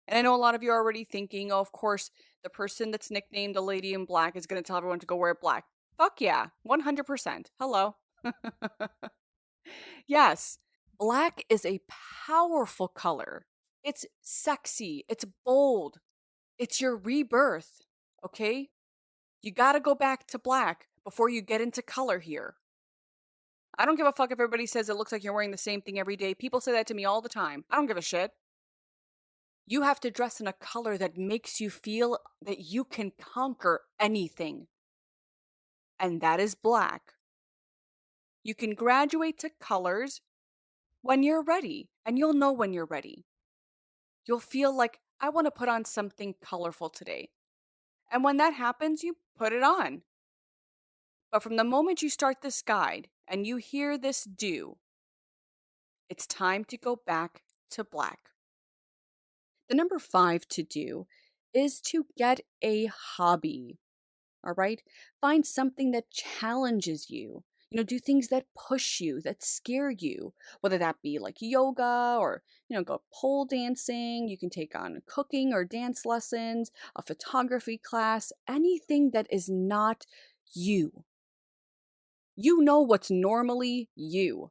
And I know a lot of you are already thinking, oh, of course, the person that's nicknamed the Lady in Black is going to tell everyone to go wear black. Fuck yeah, 100%. Hello. Yes, black is a powerful color. It's sexy. It's bold. It's your rebirth. Okay? You gotta go back to black before you get into color here. I don't give a fuck if everybody says it looks like you're wearing the same thing every day. People say that to me all the time. I don't give a shit. You have to dress in a color that makes you feel that you can conquer anything. And that is black. You can graduate to colors when you're ready, and you'll know when you're ready. You'll feel like, I want to put on something colorful today. And when that happens, you put it on. But from the moment you start this guide and you hear this do, it's time to go back to black. The number 5 to do is to get a hobby. All right? Find something that challenges you. Do things that push you, that scare you, whether that be like yoga or, go pole dancing. You can take on cooking or dance lessons, a photography class, anything that is not you. You know what's normally you.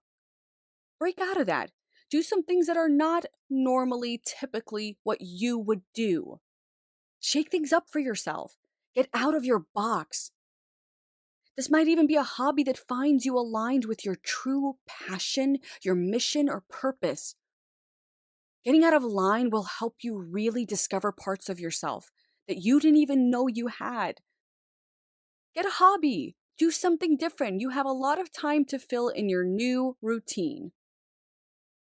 Break out of that. Do some things that are not normally, typically what you would do. Shake things up for yourself. Get out of your box. This might even be a hobby that finds you aligned with your true passion, your mission, or purpose. Getting out of line will help you really discover parts of yourself that you didn't even know you had. Get a hobby. Do something different. You have a lot of time to fill in your new routine.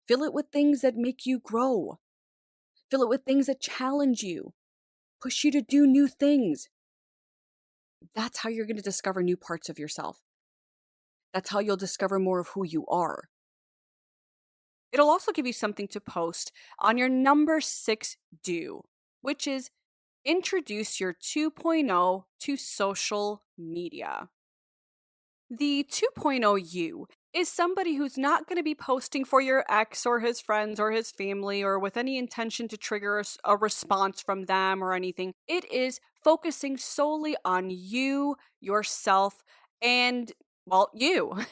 Fill it with things that make you grow. Fill it with things that challenge you, push you to do new things. That's how you're going to discover new parts of yourself. That's how you'll discover more of who you are. It'll also give you something to post on your number 6 do, which is introduce your 2.0 to social media. The 2.0 you is somebody who's not going to be posting for your ex or his friends or his family or with any intention to trigger a response from them or anything. It is focusing solely on you, yourself, and, well, you.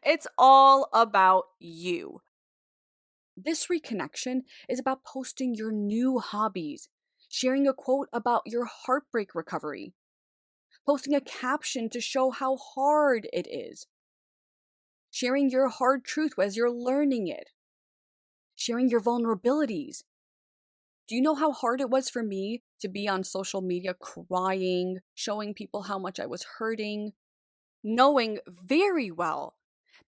It's all about you. This reconnection is about posting your new hobbies, sharing a quote about your heartbreak recovery, posting a caption to show how hard it is, sharing your hard truth as you're learning it, sharing your vulnerabilities. Do you know how hard it was for me to be on social media crying, showing people how much I was hurting, knowing very well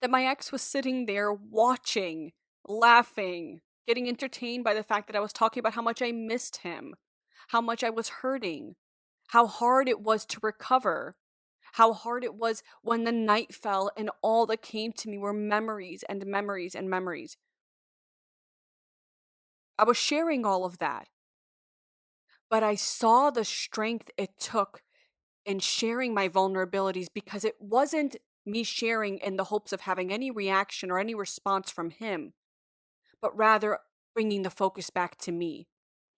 that my ex was sitting there watching, laughing, getting entertained by the fact that I was talking about how much I missed him, how much I was hurting, how hard it was to recover, how hard it was when the night fell and all that came to me were memories and memories and memories. I was sharing all of that, but I saw the strength it took in sharing my vulnerabilities because it wasn't me sharing in the hopes of having any reaction or any response from him, but rather bringing the focus back to me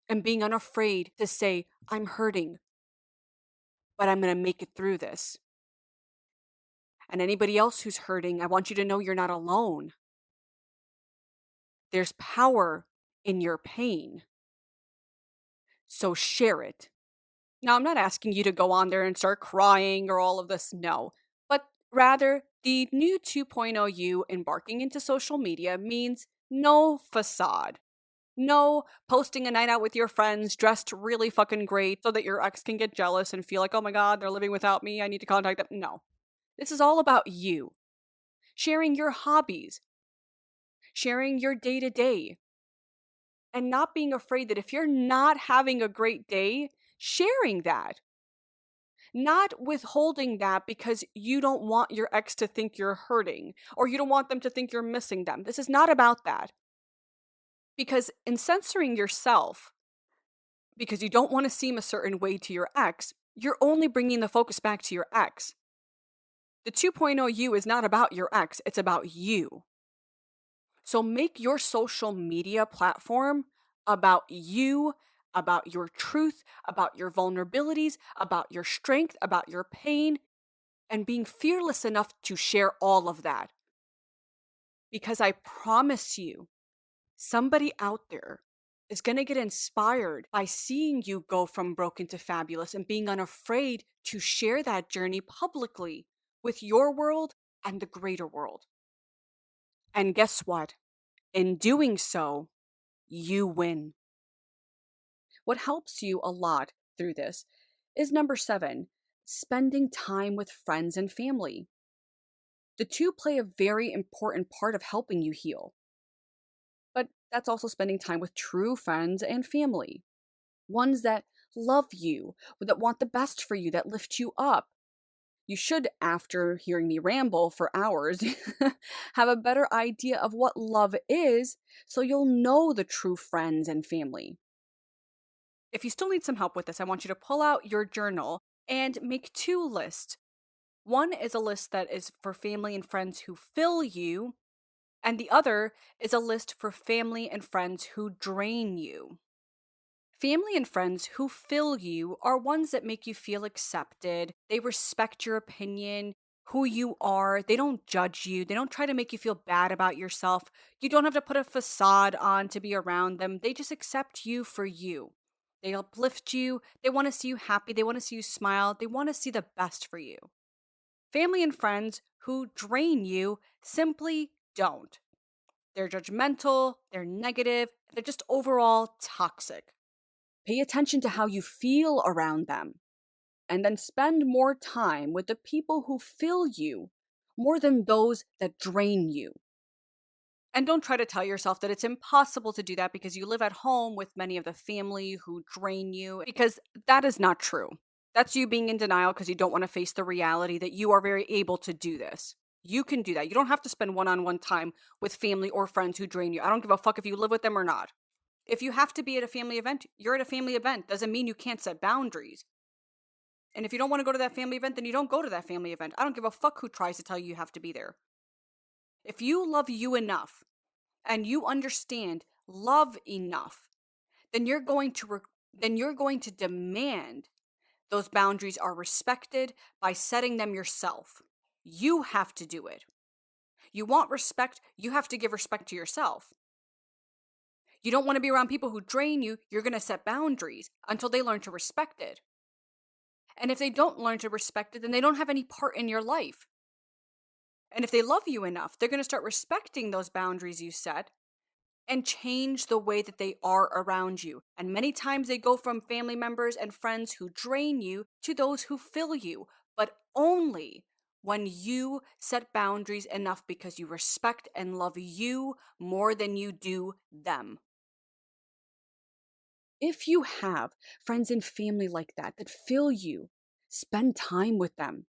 and being unafraid to say, I'm hurting, but I'm going to make it through this. And anybody else who's hurting, I want you to know you're not alone. There's power in your pain. So share it. Now, I'm not asking you to go on there and start crying or all of this, no. But rather, the new 2.0 you embarking into social media means no facade. No posting a night out with your friends dressed really fucking great so that your ex can get jealous and feel like, oh my God, they're living without me. I need to contact them. No. This is all about you. Sharing your hobbies, sharing your day to day, and not being afraid that if you're not having a great day, sharing that. Not withholding that because you don't want your ex to think you're hurting or you don't want them to think you're missing them. This is not about that. Because in censoring yourself, because you don't want to seem a certain way to your ex, you're only bringing the focus back to your ex. The 2.0 you is not about your ex, it's about you. So make your social media platform about you, about your truth, about your vulnerabilities, about your strength, about your pain, and being fearless enough to share all of that. Because I promise you, somebody out there is going to get inspired by seeing you go from broken to fabulous and being unafraid to share that journey publicly with your world and the greater world. And guess what? In doing so, you win. What helps you a lot through this is number 7, spending time with friends and family. The two play a very important part of helping you heal. But that's also spending time with true friends and family. Ones that love you, that want the best for you, that lift you up. You should, after hearing me ramble for hours, have a better idea of what love is so you'll know the true friends and family. If you still need some help with this, I want you to pull out your journal and make two lists. One is a list that is for family and friends who fill you, and the other is a list for family and friends who drain you. Family and friends who fill you are ones that make you feel accepted. They respect your opinion, who you are. They don't judge you. They don't try to make you feel bad about yourself. You don't have to put a facade on to be around them. They just accept you for you. They uplift you. They want to see you happy. They want to see you smile. They want to see the best for you. Family and friends who drain you simply don't. They're judgmental, they're negative, they're just overall toxic. Pay attention to how you feel around them, and then spend more time with the people who fill you more than those that drain you. And don't try to tell yourself that it's impossible to do that because you live at home with many of the family who drain you, because that is not true. That's you being in denial because you don't want to face the reality that you are very able to do this. You can do that. You don't have to spend one-on-one time with family or friends who drain you. I don't give a fuck if you live with them or not. If you have to be at a family event, you're at a family event. Doesn't mean you can't set boundaries. And if you don't want to go to that family event, then you don't go to that family event. I don't give a fuck who tries to tell you have to be there. If you love you enough and you understand love enough, then you're going to demand those boundaries are respected by setting them yourself. You have to do it. You want respect, you have to give respect to yourself. You don't want to be around people who drain you, you're going to set boundaries until they learn to respect it. And if they don't learn to respect it, then they don't have any part in your life. And if they love you enough, they're going to start respecting those boundaries you set and change the way that they are around you. And many times they go from family members and friends who drain you to those who fill you, but only when you set boundaries enough because you respect and love you more than you do them. If you have friends and family like that fill you, spend time with them.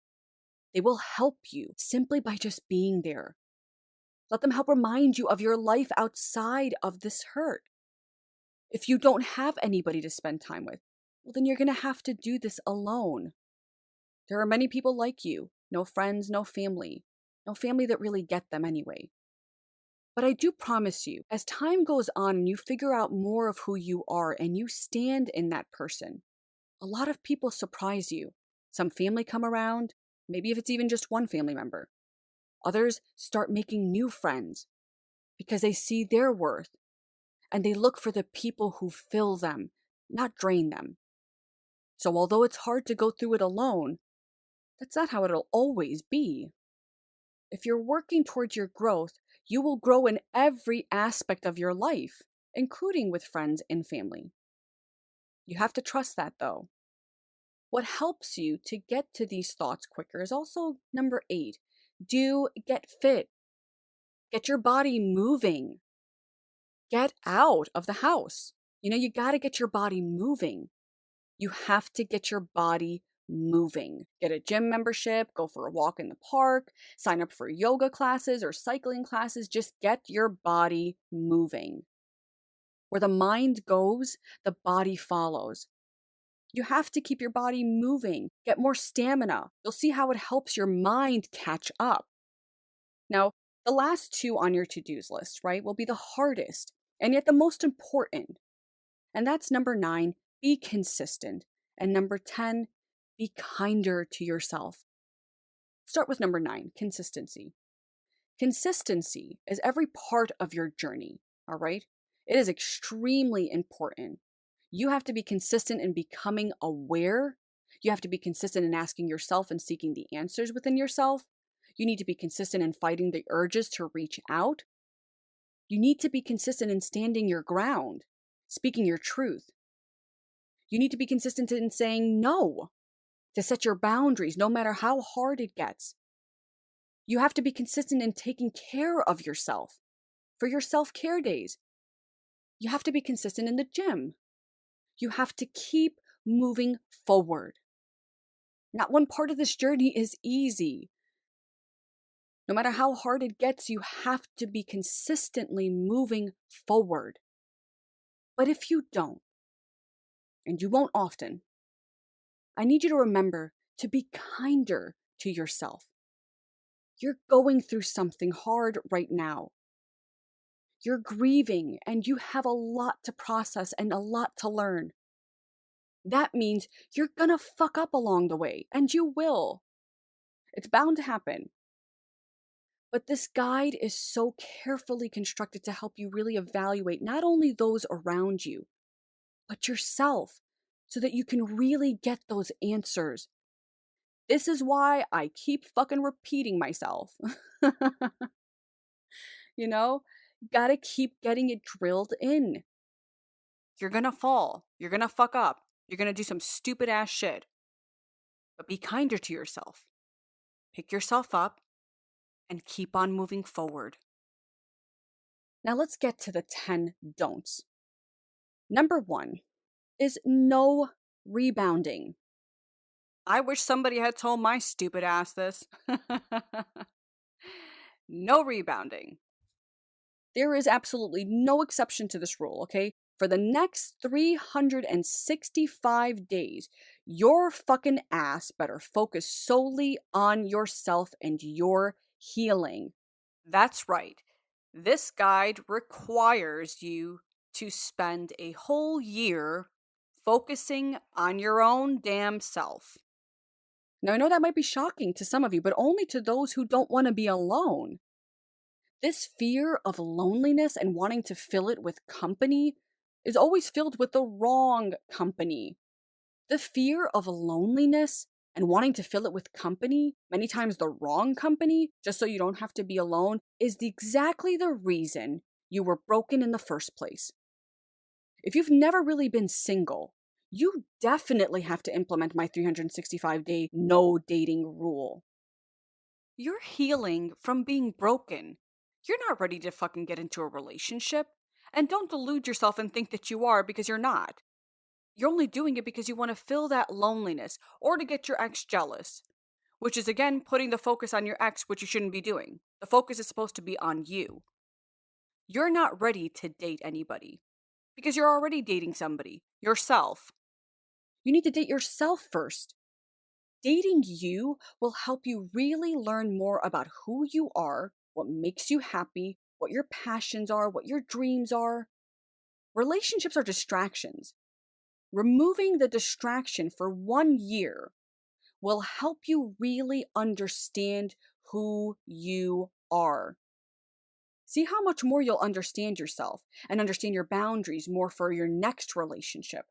They will help you simply by just being there. Let them help remind you of your life outside of this hurt. If you don't have anybody to spend time with, well, then you're going to have to do this alone. There are many people like you, no friends, no family that really get them anyway. But I do promise you, as time goes on and you figure out more of who you are and you stand in that person, a lot of people surprise you. Some family come around, maybe if it's even just one family member. Others start making new friends because they see their worth and they look for the people who fill them, not drain them. So although it's hard to go through it alone, that's not how it'll always be. If you're working towards your growth, you will grow in every aspect of your life, including with friends and family. You have to trust that, though. What helps you to get to these thoughts quicker is also number 8. Get fit. Get your body moving. Get out of the house. You got to get your body moving. You have to get your body moving. Get a gym membership, go for a walk in the park, sign up for yoga classes or cycling classes. Just get your body moving. Where the mind goes, the body follows. You have to keep your body moving, get more stamina. You'll see how it helps your mind catch up. Now, the last 2 on your to-dos list, right, will be the hardest and yet the most important. And that's number 9, be consistent. And number 10, be kinder to yourself. Start with number 9, consistency. Consistency is every part of your journey, all right? It is extremely important. You have to be consistent in becoming aware. You have to be consistent in asking yourself and seeking the answers within yourself. You need to be consistent in fighting the urges to reach out. You need to be consistent in standing your ground, speaking your truth. You need to be consistent in saying no, to set your boundaries no matter how hard it gets. You have to be consistent in taking care of yourself for your self-care days. You have to be consistent in the gym. You have to keep moving forward. Not one part of this journey is easy. No matter how hard it gets, you have to be consistently moving forward. But if you don't, and you won't often, I need you to remember to be kinder to yourself. You're going through something hard right now. You're grieving and you have a lot to process and a lot to learn. That means you're gonna fuck up along the way, and you will. It's bound to happen. But this guide is so carefully constructed to help you really evaluate not only those around you, but yourself, so that you can really get those answers. This is why I keep fucking repeating myself. You know, gotta keep getting it drilled in. You're gonna fall. You're gonna fuck up. You're gonna do some stupid ass shit. But be kinder to yourself. Pick yourself up and keep on moving forward. Now let's get to the 10 don'ts. Number 1 is no rebounding. I wish somebody had told my stupid ass this. No rebounding. There is absolutely no exception to this rule, okay? For the next 365 days, your fucking ass better focus solely on yourself and your healing. That's right. This guide requires you to spend a whole year focusing on your own damn self. Now, I know that might be shocking to some of you, but only to those who don't want to be alone. This fear of loneliness and wanting to fill it with company is always filled with the wrong company. The fear of loneliness and wanting to fill it with company, many times the wrong company, just so you don't have to be alone, is exactly the reason you were broken in the first place. If you've never really been single, you definitely have to implement my 365-day no dating rule. You're healing from being broken. You're not ready to fucking get into a relationship. And don't delude yourself and think that you are, because you're not. You're only doing it because you want to fill that loneliness or to get your ex jealous, which is again putting the focus on your ex, which you shouldn't be doing. The focus is supposed to be on you. You're not ready to date anybody because you're already dating somebody, yourself. You need to date yourself first. Dating you will help you really learn more about who you are, what makes you happy, what your passions are, what your dreams are. Relationships are distractions. Removing the distraction for 1 year will help you really understand who you are. See how much more you'll understand yourself and understand your boundaries more for your next relationship.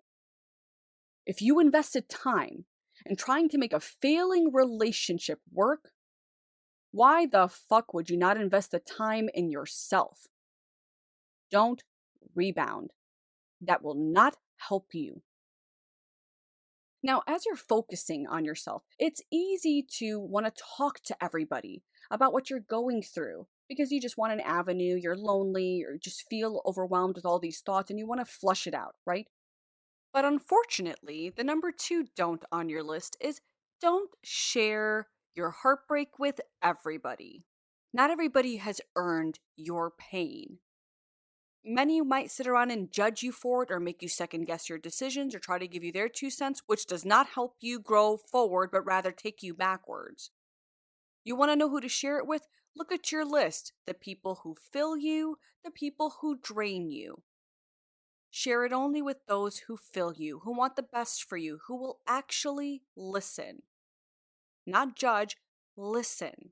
If you invested time in trying to make a failing relationship work, why the fuck would you not invest the time in yourself? Don't rebound. That will not help you. Now, as you're focusing on yourself, it's easy to want to talk to everybody about what you're going through because you just want an avenue, you're lonely, or just feel overwhelmed with all these thoughts and you want to flush it out, right? But unfortunately, the number 2 don't on your list is don't share your heartbreak with everybody. Not everybody has earned your pain. Many might sit around and judge you for it or make you second guess your decisions or try to give you their 2 cents, which does not help you grow forward, but rather take you backwards. You want to know who to share it with? Look at your list. The people who fill you, the people who drain you. Share it only with those who fill you, who want the best for you, who will actually listen. Not judge, listen.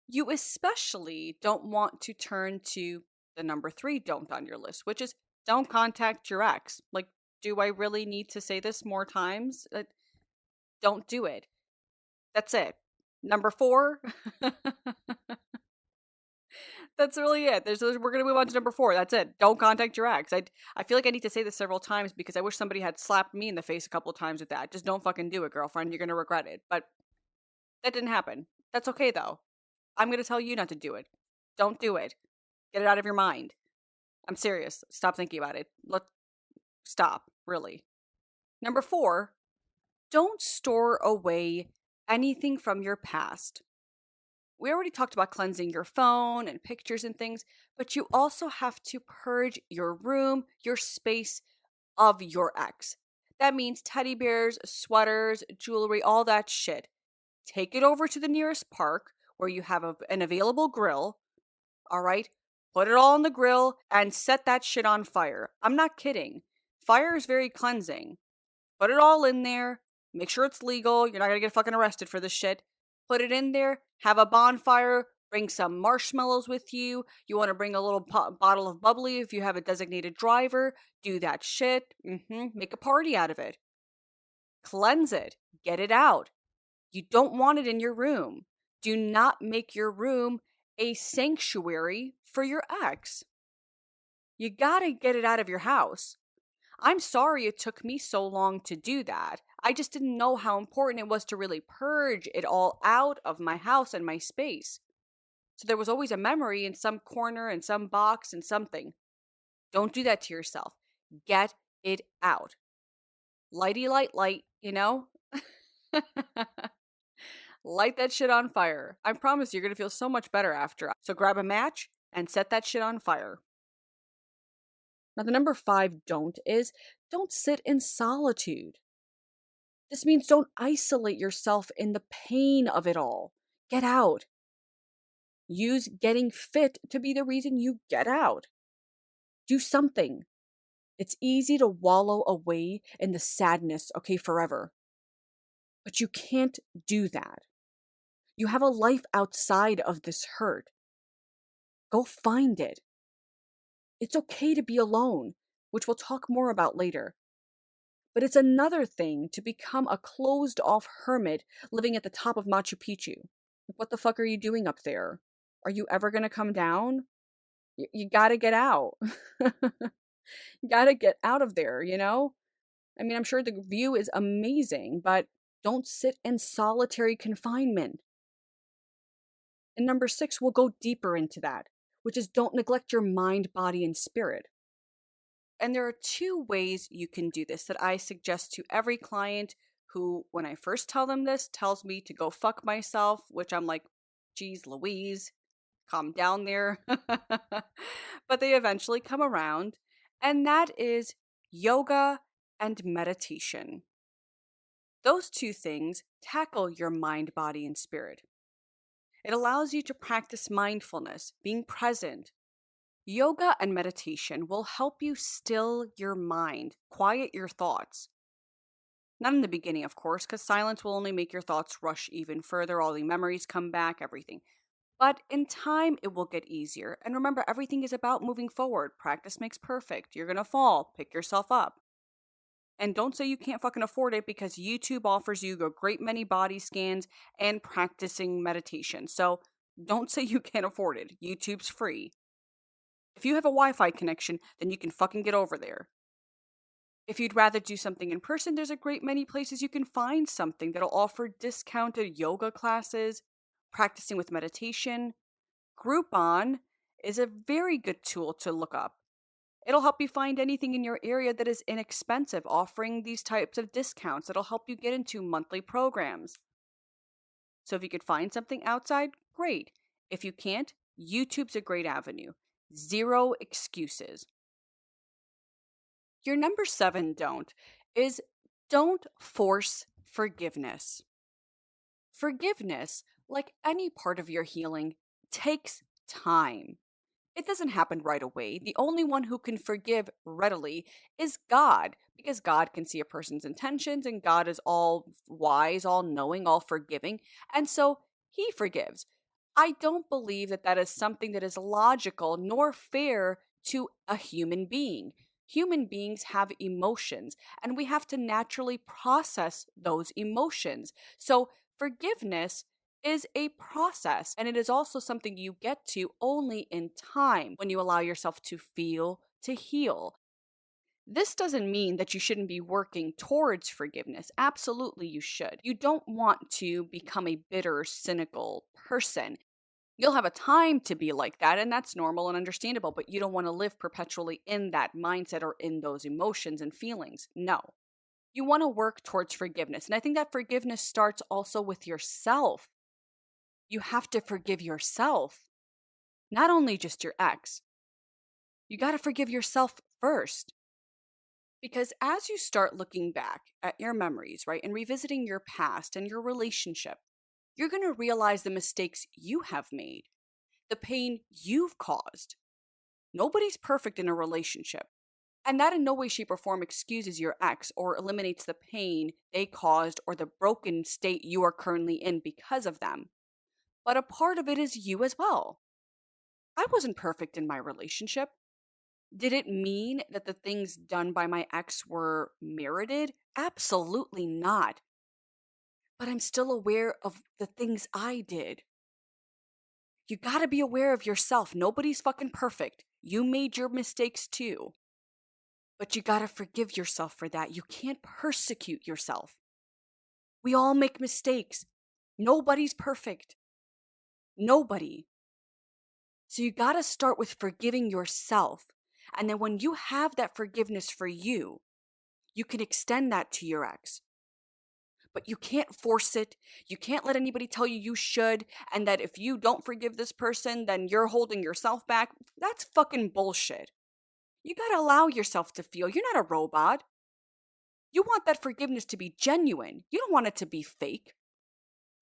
You especially don't want to turn to the number 3 don't on your list, which is don't contact your ex. Like, do I really need to say this more times? Don't do it. That's it. Number 4. That's really it. We're going to move on to number 4. That's it. Don't contact your ex. I feel like I need to say this several times because I wish somebody had slapped me in the face a couple of times with that. Just don't fucking do it, girlfriend. You're going to regret it. But that didn't happen. That's okay, though. I'm going to tell you not to do it. Don't do it. Get it out of your mind. I'm serious. Stop thinking about it. Stop, really. Number 4, Don't store away anything from your past. We already talked about cleansing your phone and pictures and things, but you also have to purge your room, your space of your ex. That means teddy bears, sweaters, jewelry, all that shit. Take it over to the nearest park where you have an available grill, all right? Put it all on the grill and set that shit on fire. I'm not kidding. Fire is very cleansing. Put it all in there. Make sure it's legal. You're not going to get fucking arrested for this shit. Put it in there. Have a bonfire. Bring some marshmallows with you. You want to bring a little bottle of bubbly if you have a designated driver. Do that shit. Make a party out of it. Cleanse it. Get it out. You don't want it in your room. Do not make your room a sanctuary for your ex. You gotta get it out of your house. I'm sorry it took me so long to do that. I just didn't know how important it was to really purge it all out of my house and my space. So there was always a memory in some corner, in some box, in something. Don't do that to yourself. Get it out. Lighty light, light, you know? Light that shit on fire. I promise you're going to feel so much better after. So grab a match and set that shit on fire. Now, the number 5 don't is don't sit in solitude. This means don't isolate yourself in the pain of it all. Get out. Use getting fit to be the reason you get out. Do something. It's easy to wallow away in the sadness, okay, forever. But you can't do that. You have a life outside of this hurt. Go find it. It's okay to be alone, which we'll talk more about later. But it's another thing to become a closed-off hermit living at the top of Machu Picchu. What the fuck are you doing up there? Are you ever going to come down? You gotta get out. You gotta get out of there, you know? I mean, I'm sure the view is amazing, but don't sit in solitary confinement. And number 6, we'll go deeper into that, which is don't neglect your mind, body, and spirit. And there are 2 ways you can do this that I suggest to every client who, when I first tell them this, tells me to go fuck myself, which I'm like, geez Louise, calm down there. But they eventually come around, and that is yoga and meditation. Those 2 things tackle your mind, body, and spirit. It allows you to practice mindfulness, being present. Yoga and meditation will help you still your mind, quiet your thoughts. Not in the beginning, of course, because silence will only make your thoughts rush even further. All the memories come back, everything. But in time, it will get easier. And remember, everything is about moving forward. Practice makes perfect. You're going to fall. Pick yourself up. And don't say you can't fucking afford it because YouTube offers you a great many body scans and practicing meditation. So don't say you can't afford it. YouTube's free. If you have a Wi-Fi connection, then you can fucking get over there. If you'd rather do something in person, there's a great many places you can find something that'll offer discounted yoga classes, practicing with meditation. Groupon is a very good tool to look up. It'll help you find anything in your area that is inexpensive, offering these types of discounts that'll help you get into monthly programs. So if you could find something outside, great. If you can't, YouTube's a great avenue. 0 excuses. Your number 7 don't is don't force forgiveness. Forgiveness, like any part of your healing, takes time. It doesn't happen right away. The only one who can forgive readily is God, because God can see a person's intentions and God is all wise, all knowing, all forgiving. And so he forgives. I don't believe that that is something that is logical nor fair to a human being. Human beings have emotions, and we have to naturally process those emotions. So, forgiveness is a process, and it is also something you get to only in time when you allow yourself to feel, to heal. This doesn't mean that you shouldn't be working towards forgiveness. Absolutely, you should. You don't want to become a bitter, cynical person. You'll have a time to be like that, and that's normal and understandable, but you don't want to live perpetually in that mindset or in those emotions and feelings. No. You want to work towards forgiveness. And I think that forgiveness starts also with yourself. You have to forgive yourself, not only just your ex. You got to forgive yourself first. Because as you start looking back at your memories, right, and revisiting your past and your relationship, you're going to realize the mistakes you have made, the pain you've caused. Nobody's perfect in a relationship. And that in no way, shape, or form excuses your ex or eliminates the pain they caused or the broken state you are currently in because of them. But a part of it is you as well. I wasn't perfect in my relationship. Did it mean that the things done by my ex were merited? Absolutely not. But I'm still aware of the things I did. You gotta be aware of yourself. Nobody's fucking perfect. You made your mistakes too. But you gotta forgive yourself for that. You can't persecute yourself. We all make mistakes. Nobody's perfect. Nobody. So you gotta start with forgiving yourself. And then when you have that forgiveness for you, you can extend that to your ex. But you can't force it. You can't let anybody tell you you should, and that if you don't forgive this person, then you're holding yourself back. That's fucking bullshit. You gotta allow yourself to feel. You're not a robot. You want that forgiveness to be genuine. You don't want it to be fake.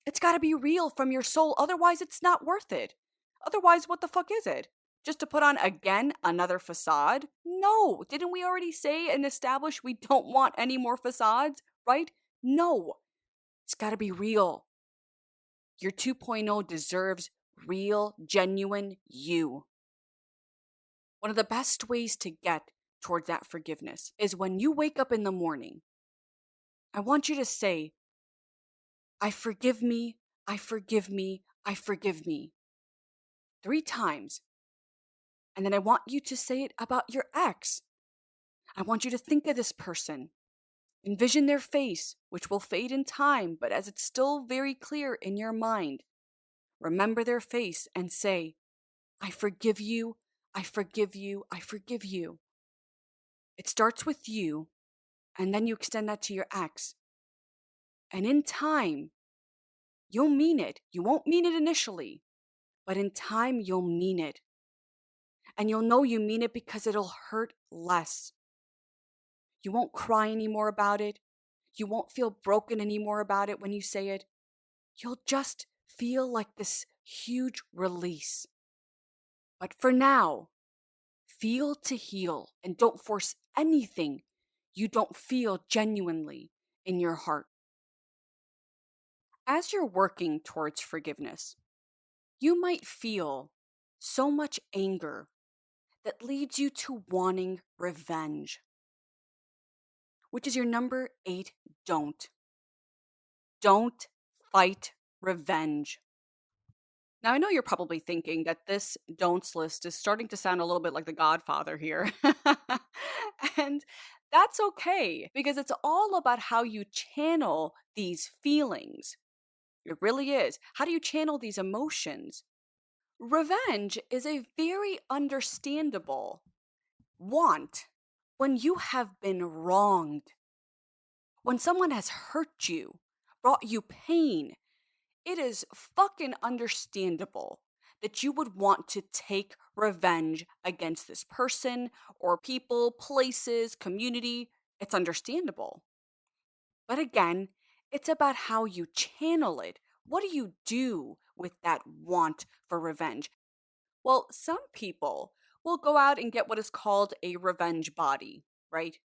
It's gotta be real from your soul. Otherwise, it's not worth it. Otherwise, what the fuck is it? Just to put on again another facade? No. Didn't we already say and establish we don't want any more facades, right? No. It's got to be real. Your 2.0 deserves real, genuine you. One of the best ways to get towards that forgiveness is when you wake up in the morning, I want you to say, I forgive me, I forgive me, I forgive me. 3 times. And then I want you to say it about your ex. I want you to think of this person. Envision their face, which will fade in time, but as it's still very clear in your mind, remember their face and say, I forgive you, I forgive you, I forgive you. It starts with you, and then you extend that to your ex. And in time, you'll mean it. You won't mean it initially, but in time, you'll mean it. And you'll know you mean it because it'll hurt less. You won't cry anymore about it. You won't feel broken anymore about it when you say it. You'll just feel like this huge release. But for now, feel to heal and don't force anything you don't feel genuinely in your heart. As you're working towards forgiveness, you might feel so much anger that leads you to wanting revenge, which is your number 8 don't. Don't fight revenge. Now, I know you're probably thinking that this don'ts list is starting to sound a little bit like The Godfather here. And that's okay because it's all about how you channel these feelings. It really is. How do you channel these emotions? Revenge is a very understandable want when you have been wronged, when someone has hurt you, brought you pain. It is fucking understandable that you would want to take revenge against this person or people, places, community. It's understandable. But again, it's about how you channel it. What do you do with that want for revenge? Well, some people will go out and get what is called a revenge body, right?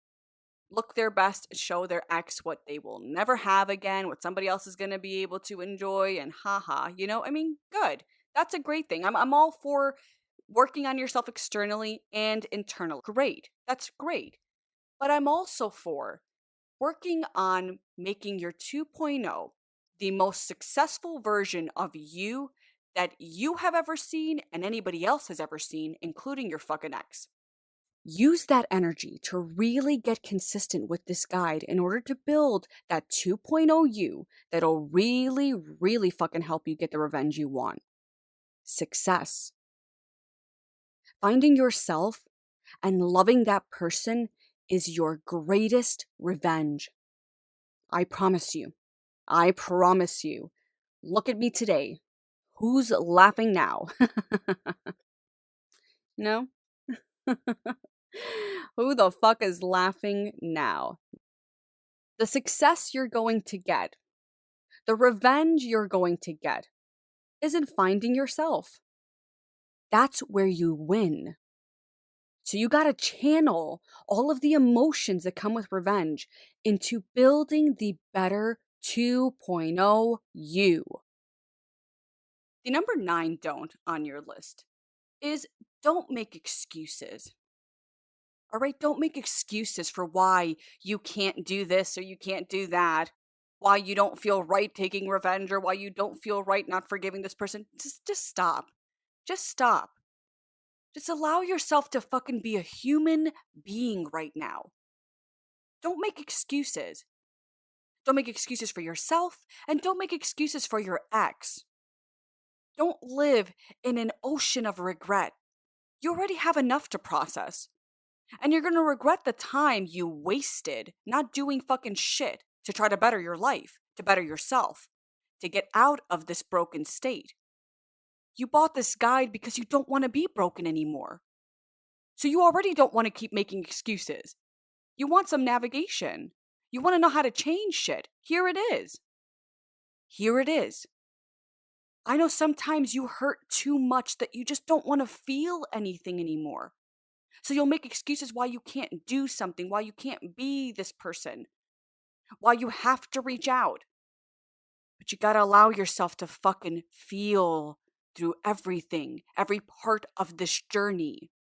Look their best, show their ex what they will never have again, what somebody else is going to be able to enjoy, and haha, good. That's a great thing. I'm all for working on yourself externally and internally. Great. That's great. But I'm also for working on making your 2.0 the most successful version of you that you have ever seen and anybody else has ever seen, including your fucking ex. Use that energy to really get consistent with this guide in order to build that 2.0 you that'll really, really fucking help you get the revenge you want. Success. Finding yourself and loving that person is your greatest revenge. I promise you. I promise you. Look at me today. Who's laughing now? No? Who the fuck is laughing now? The success you're going to get, the revenge you're going to get, isn't finding yourself. That's where you win. So you gotta channel all of the emotions that come with revenge into building the better 2.0 you. The number 9 don't on your list is don't make excuses. All right, don't make excuses for why you can't do this or you can't do that, why you don't feel right taking revenge or why you don't feel right not forgiving this person. Just stop. Just stop. Just allow yourself to fucking be a human being right now. Don't make excuses. Don't make excuses for yourself and don't make excuses for your ex. Don't live in an ocean of regret. You already have enough to process. And you're gonna regret the time you wasted not doing fucking shit to try to better your life, to better yourself, to get out of this broken state. You bought this guide because you don't want to be broken anymore. So you already don't want to keep making excuses. You want some navigation. You want to know how to change shit. Here it is. Here it is. I know sometimes you hurt too much that you just don't want to feel anything anymore. So you'll make excuses why you can't do something, why you can't be this person, why you have to reach out. But you gotta allow yourself to fucking feel through everything, every part of this journey.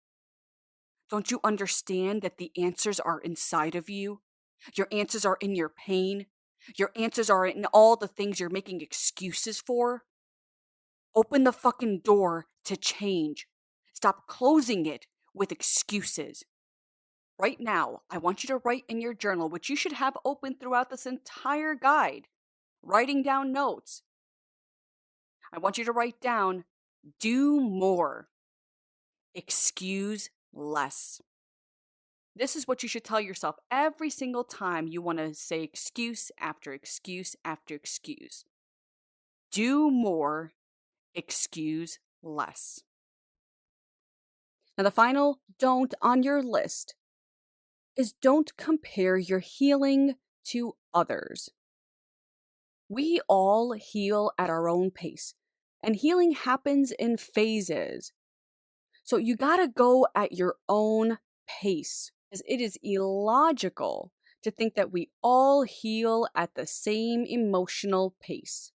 Don't you understand that the answers are inside of you? Your answers are in your pain. Your answers are in all the things you're making excuses for. Open the fucking door to change. Stop closing it with excuses. Right now, I want you to write in your journal, which you should have open throughout this entire guide, writing down notes. I want you to write down, do more, excuse less. This is what you should tell yourself every single time you want to say excuse after excuse after excuse. Do more, excuse less. Now, the final don't on your list is don't compare your healing to others. We all heal at our own pace, and healing happens in phases. So you gotta go at your own pace, as it is illogical to think that we all heal at the same emotional pace.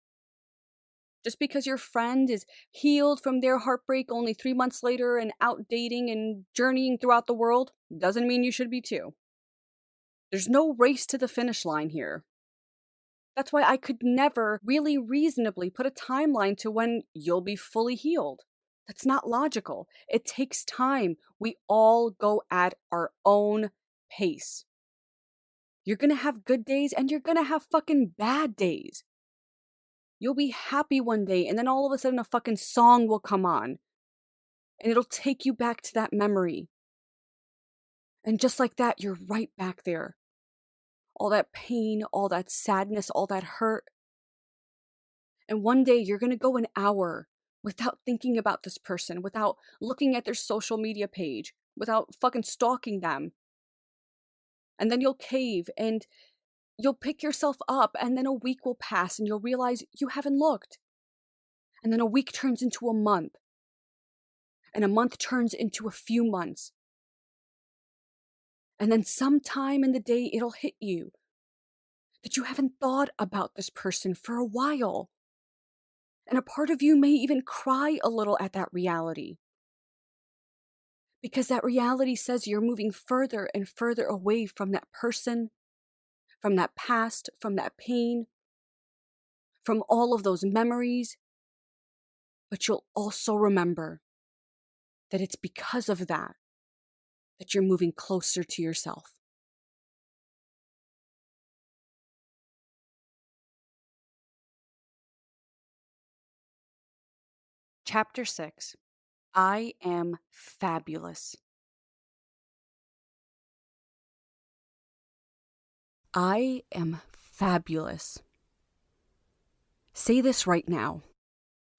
Just because your friend is healed from their heartbreak only 3 months later and out dating and journeying throughout the world doesn't mean you should be too. There's no race to the finish line here. That's why I could never really reasonably put a timeline to when you'll be fully healed. That's not logical. It takes time. We all go at our own pace. You're gonna have good days and you're gonna have fucking bad days. You'll be happy one day and then all of a sudden a fucking song will come on and it'll take you back to that memory. And just like that, you're right back there. All that pain, all that sadness, all that hurt. And one day you're going to go an hour without thinking about this person, without looking at their social media page, without fucking stalking them. And then you'll cave and you'll pick yourself up, and then a week will pass and you'll realize you haven't looked. And then a week turns into a month. And a month turns into a few months. And then sometime in the day it'll hit you that you haven't thought about this person for a while. And a part of you may even cry a little at that reality. Because that reality says you're moving further and further away from that person, from that past, from that pain, from all of those memories. But you'll also remember that it's because of that you're moving closer to yourself. Chapter 6. I am fabulous. I am fabulous. Say this right now.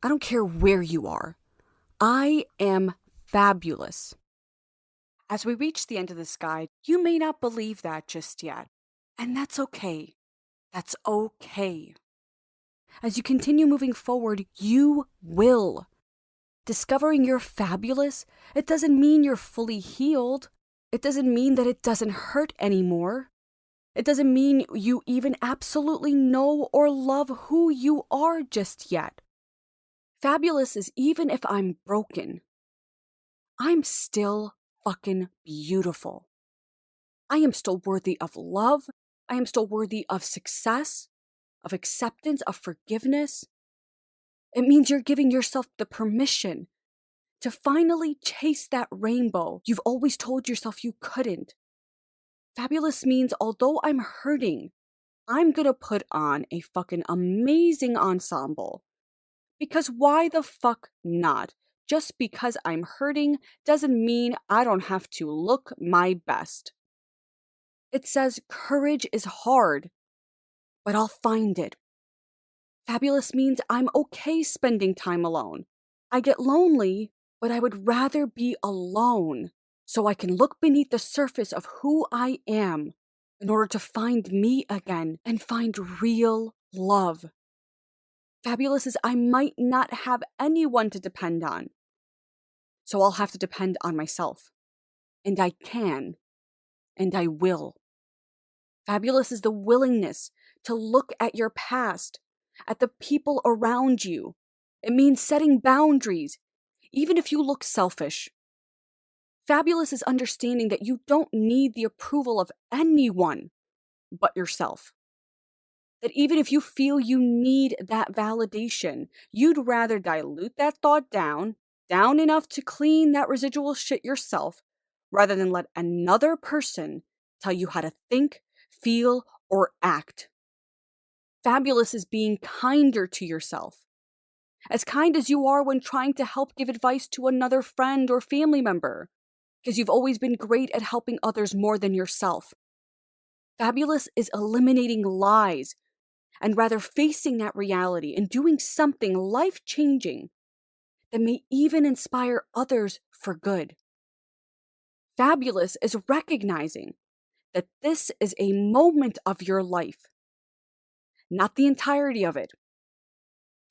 I don't care where you are. I am fabulous. As we reach the end of this guide, you may not believe that just yet. And that's okay. That's okay. As you continue moving forward, you will. Discovering you're fabulous, it doesn't mean you're fully healed. It doesn't mean that it doesn't hurt anymore. It doesn't mean you even absolutely know or love who you are just yet. Fabulous is even if I'm broken, I'm still fucking beautiful. I am still worthy of love. I am still worthy of success, of acceptance, of forgiveness. It means you're giving yourself the permission to finally chase that rainbow you've always told yourself you couldn't. Fabulous means although I'm hurting, I'm gonna put on a fucking amazing ensemble. Because why the fuck not? Just because I'm hurting doesn't mean I don't have to look my best. It says courage is hard, but I'll find it. Fabulous means I'm okay spending time alone. I get lonely, but I would rather be alone so I can look beneath the surface of who I am in order to find me again and find real love. Fabulous is I might not have anyone to depend on, so I'll have to depend on myself. And I can, and I will. Fabulous is the willingness to look at your past, at the people around you. It means setting boundaries, even if you look selfish. Fabulous is understanding that you don't need the approval of anyone but yourself. That even if you feel you need that validation, you'd rather dilute that thought down enough to clean that residual shit yourself, rather than let another person tell you how to think, feel, or act. Fabulous is being kinder to yourself. As kind as you are when trying to help give advice to another friend or family member, because you've always been great at helping others more than yourself. Fabulous is eliminating lies and rather facing that reality and doing something life-changing that may even inspire others for good. Fabulous is recognizing that this is a moment of your life, not the entirety of it.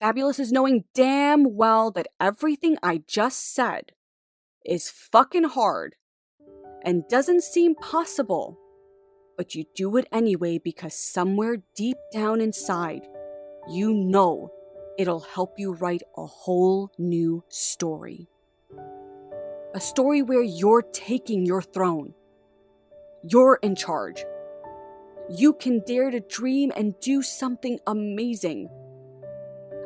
Fabulous is knowing damn well that everything I just said is fucking hard and doesn't seem possible, but you do it anyway because somewhere deep down inside, you know it'll help you write a whole new story. A story where you're taking your throne. You're in charge. You can dare to dream and do something amazing.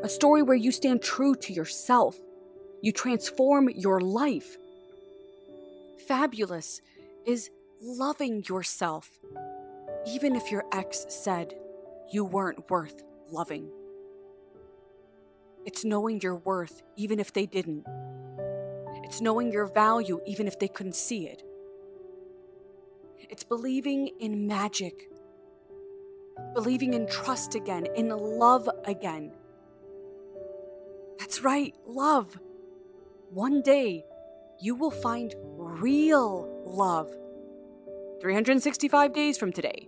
A story where you stand true to yourself. You transform your life. Fabulous is loving yourself, even if your ex said you weren't worth loving. It's knowing your worth, even if they didn't. It's knowing your value, even if they couldn't see it. It's believing in magic, believing in trust again, in love again. That's right, love. One day, you will find real love. 365 days from today,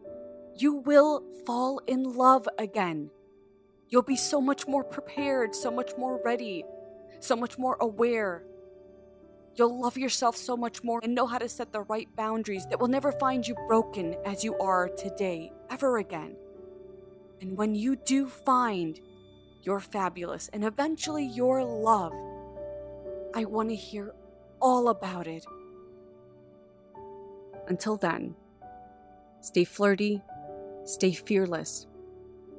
you will fall in love again. You'll be so much more prepared, so much more ready, so much more aware. You'll love yourself so much more and know how to set the right boundaries that will never find you broken as you are today, ever again. And when you do find your fabulous and eventually your love, I want to hear all about it. Until then, stay flirty, stay fearless,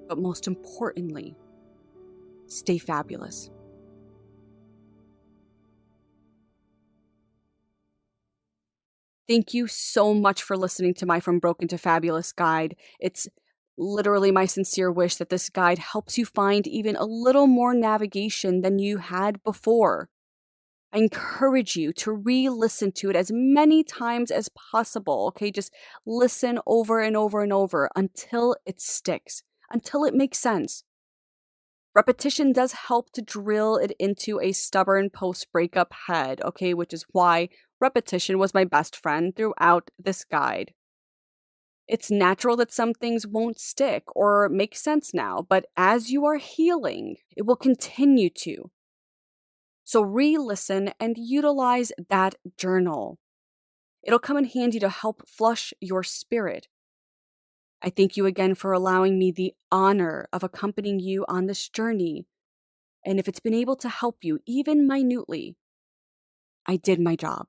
but most importantly, stay fabulous. Thank you so much for listening to my From Broken to Fabulous guide. It's literally my sincere wish that this guide helps you find even a little more navigation than you had before. I encourage you to re-listen to it as many times as possible, okay? Just listen over and over and over until it sticks, until it makes sense. Repetition does help to drill it into a stubborn post-breakup head, okay? Which is why repetition was my best friend throughout this guide. It's natural that some things won't stick or make sense now, but as you are healing, it will continue to. So re listen and utilize that journal. It'll come in handy to help flush your spirit. I thank you again for allowing me the honor of accompanying you on this journey. And if it's been able to help you, even minutely, I did my job.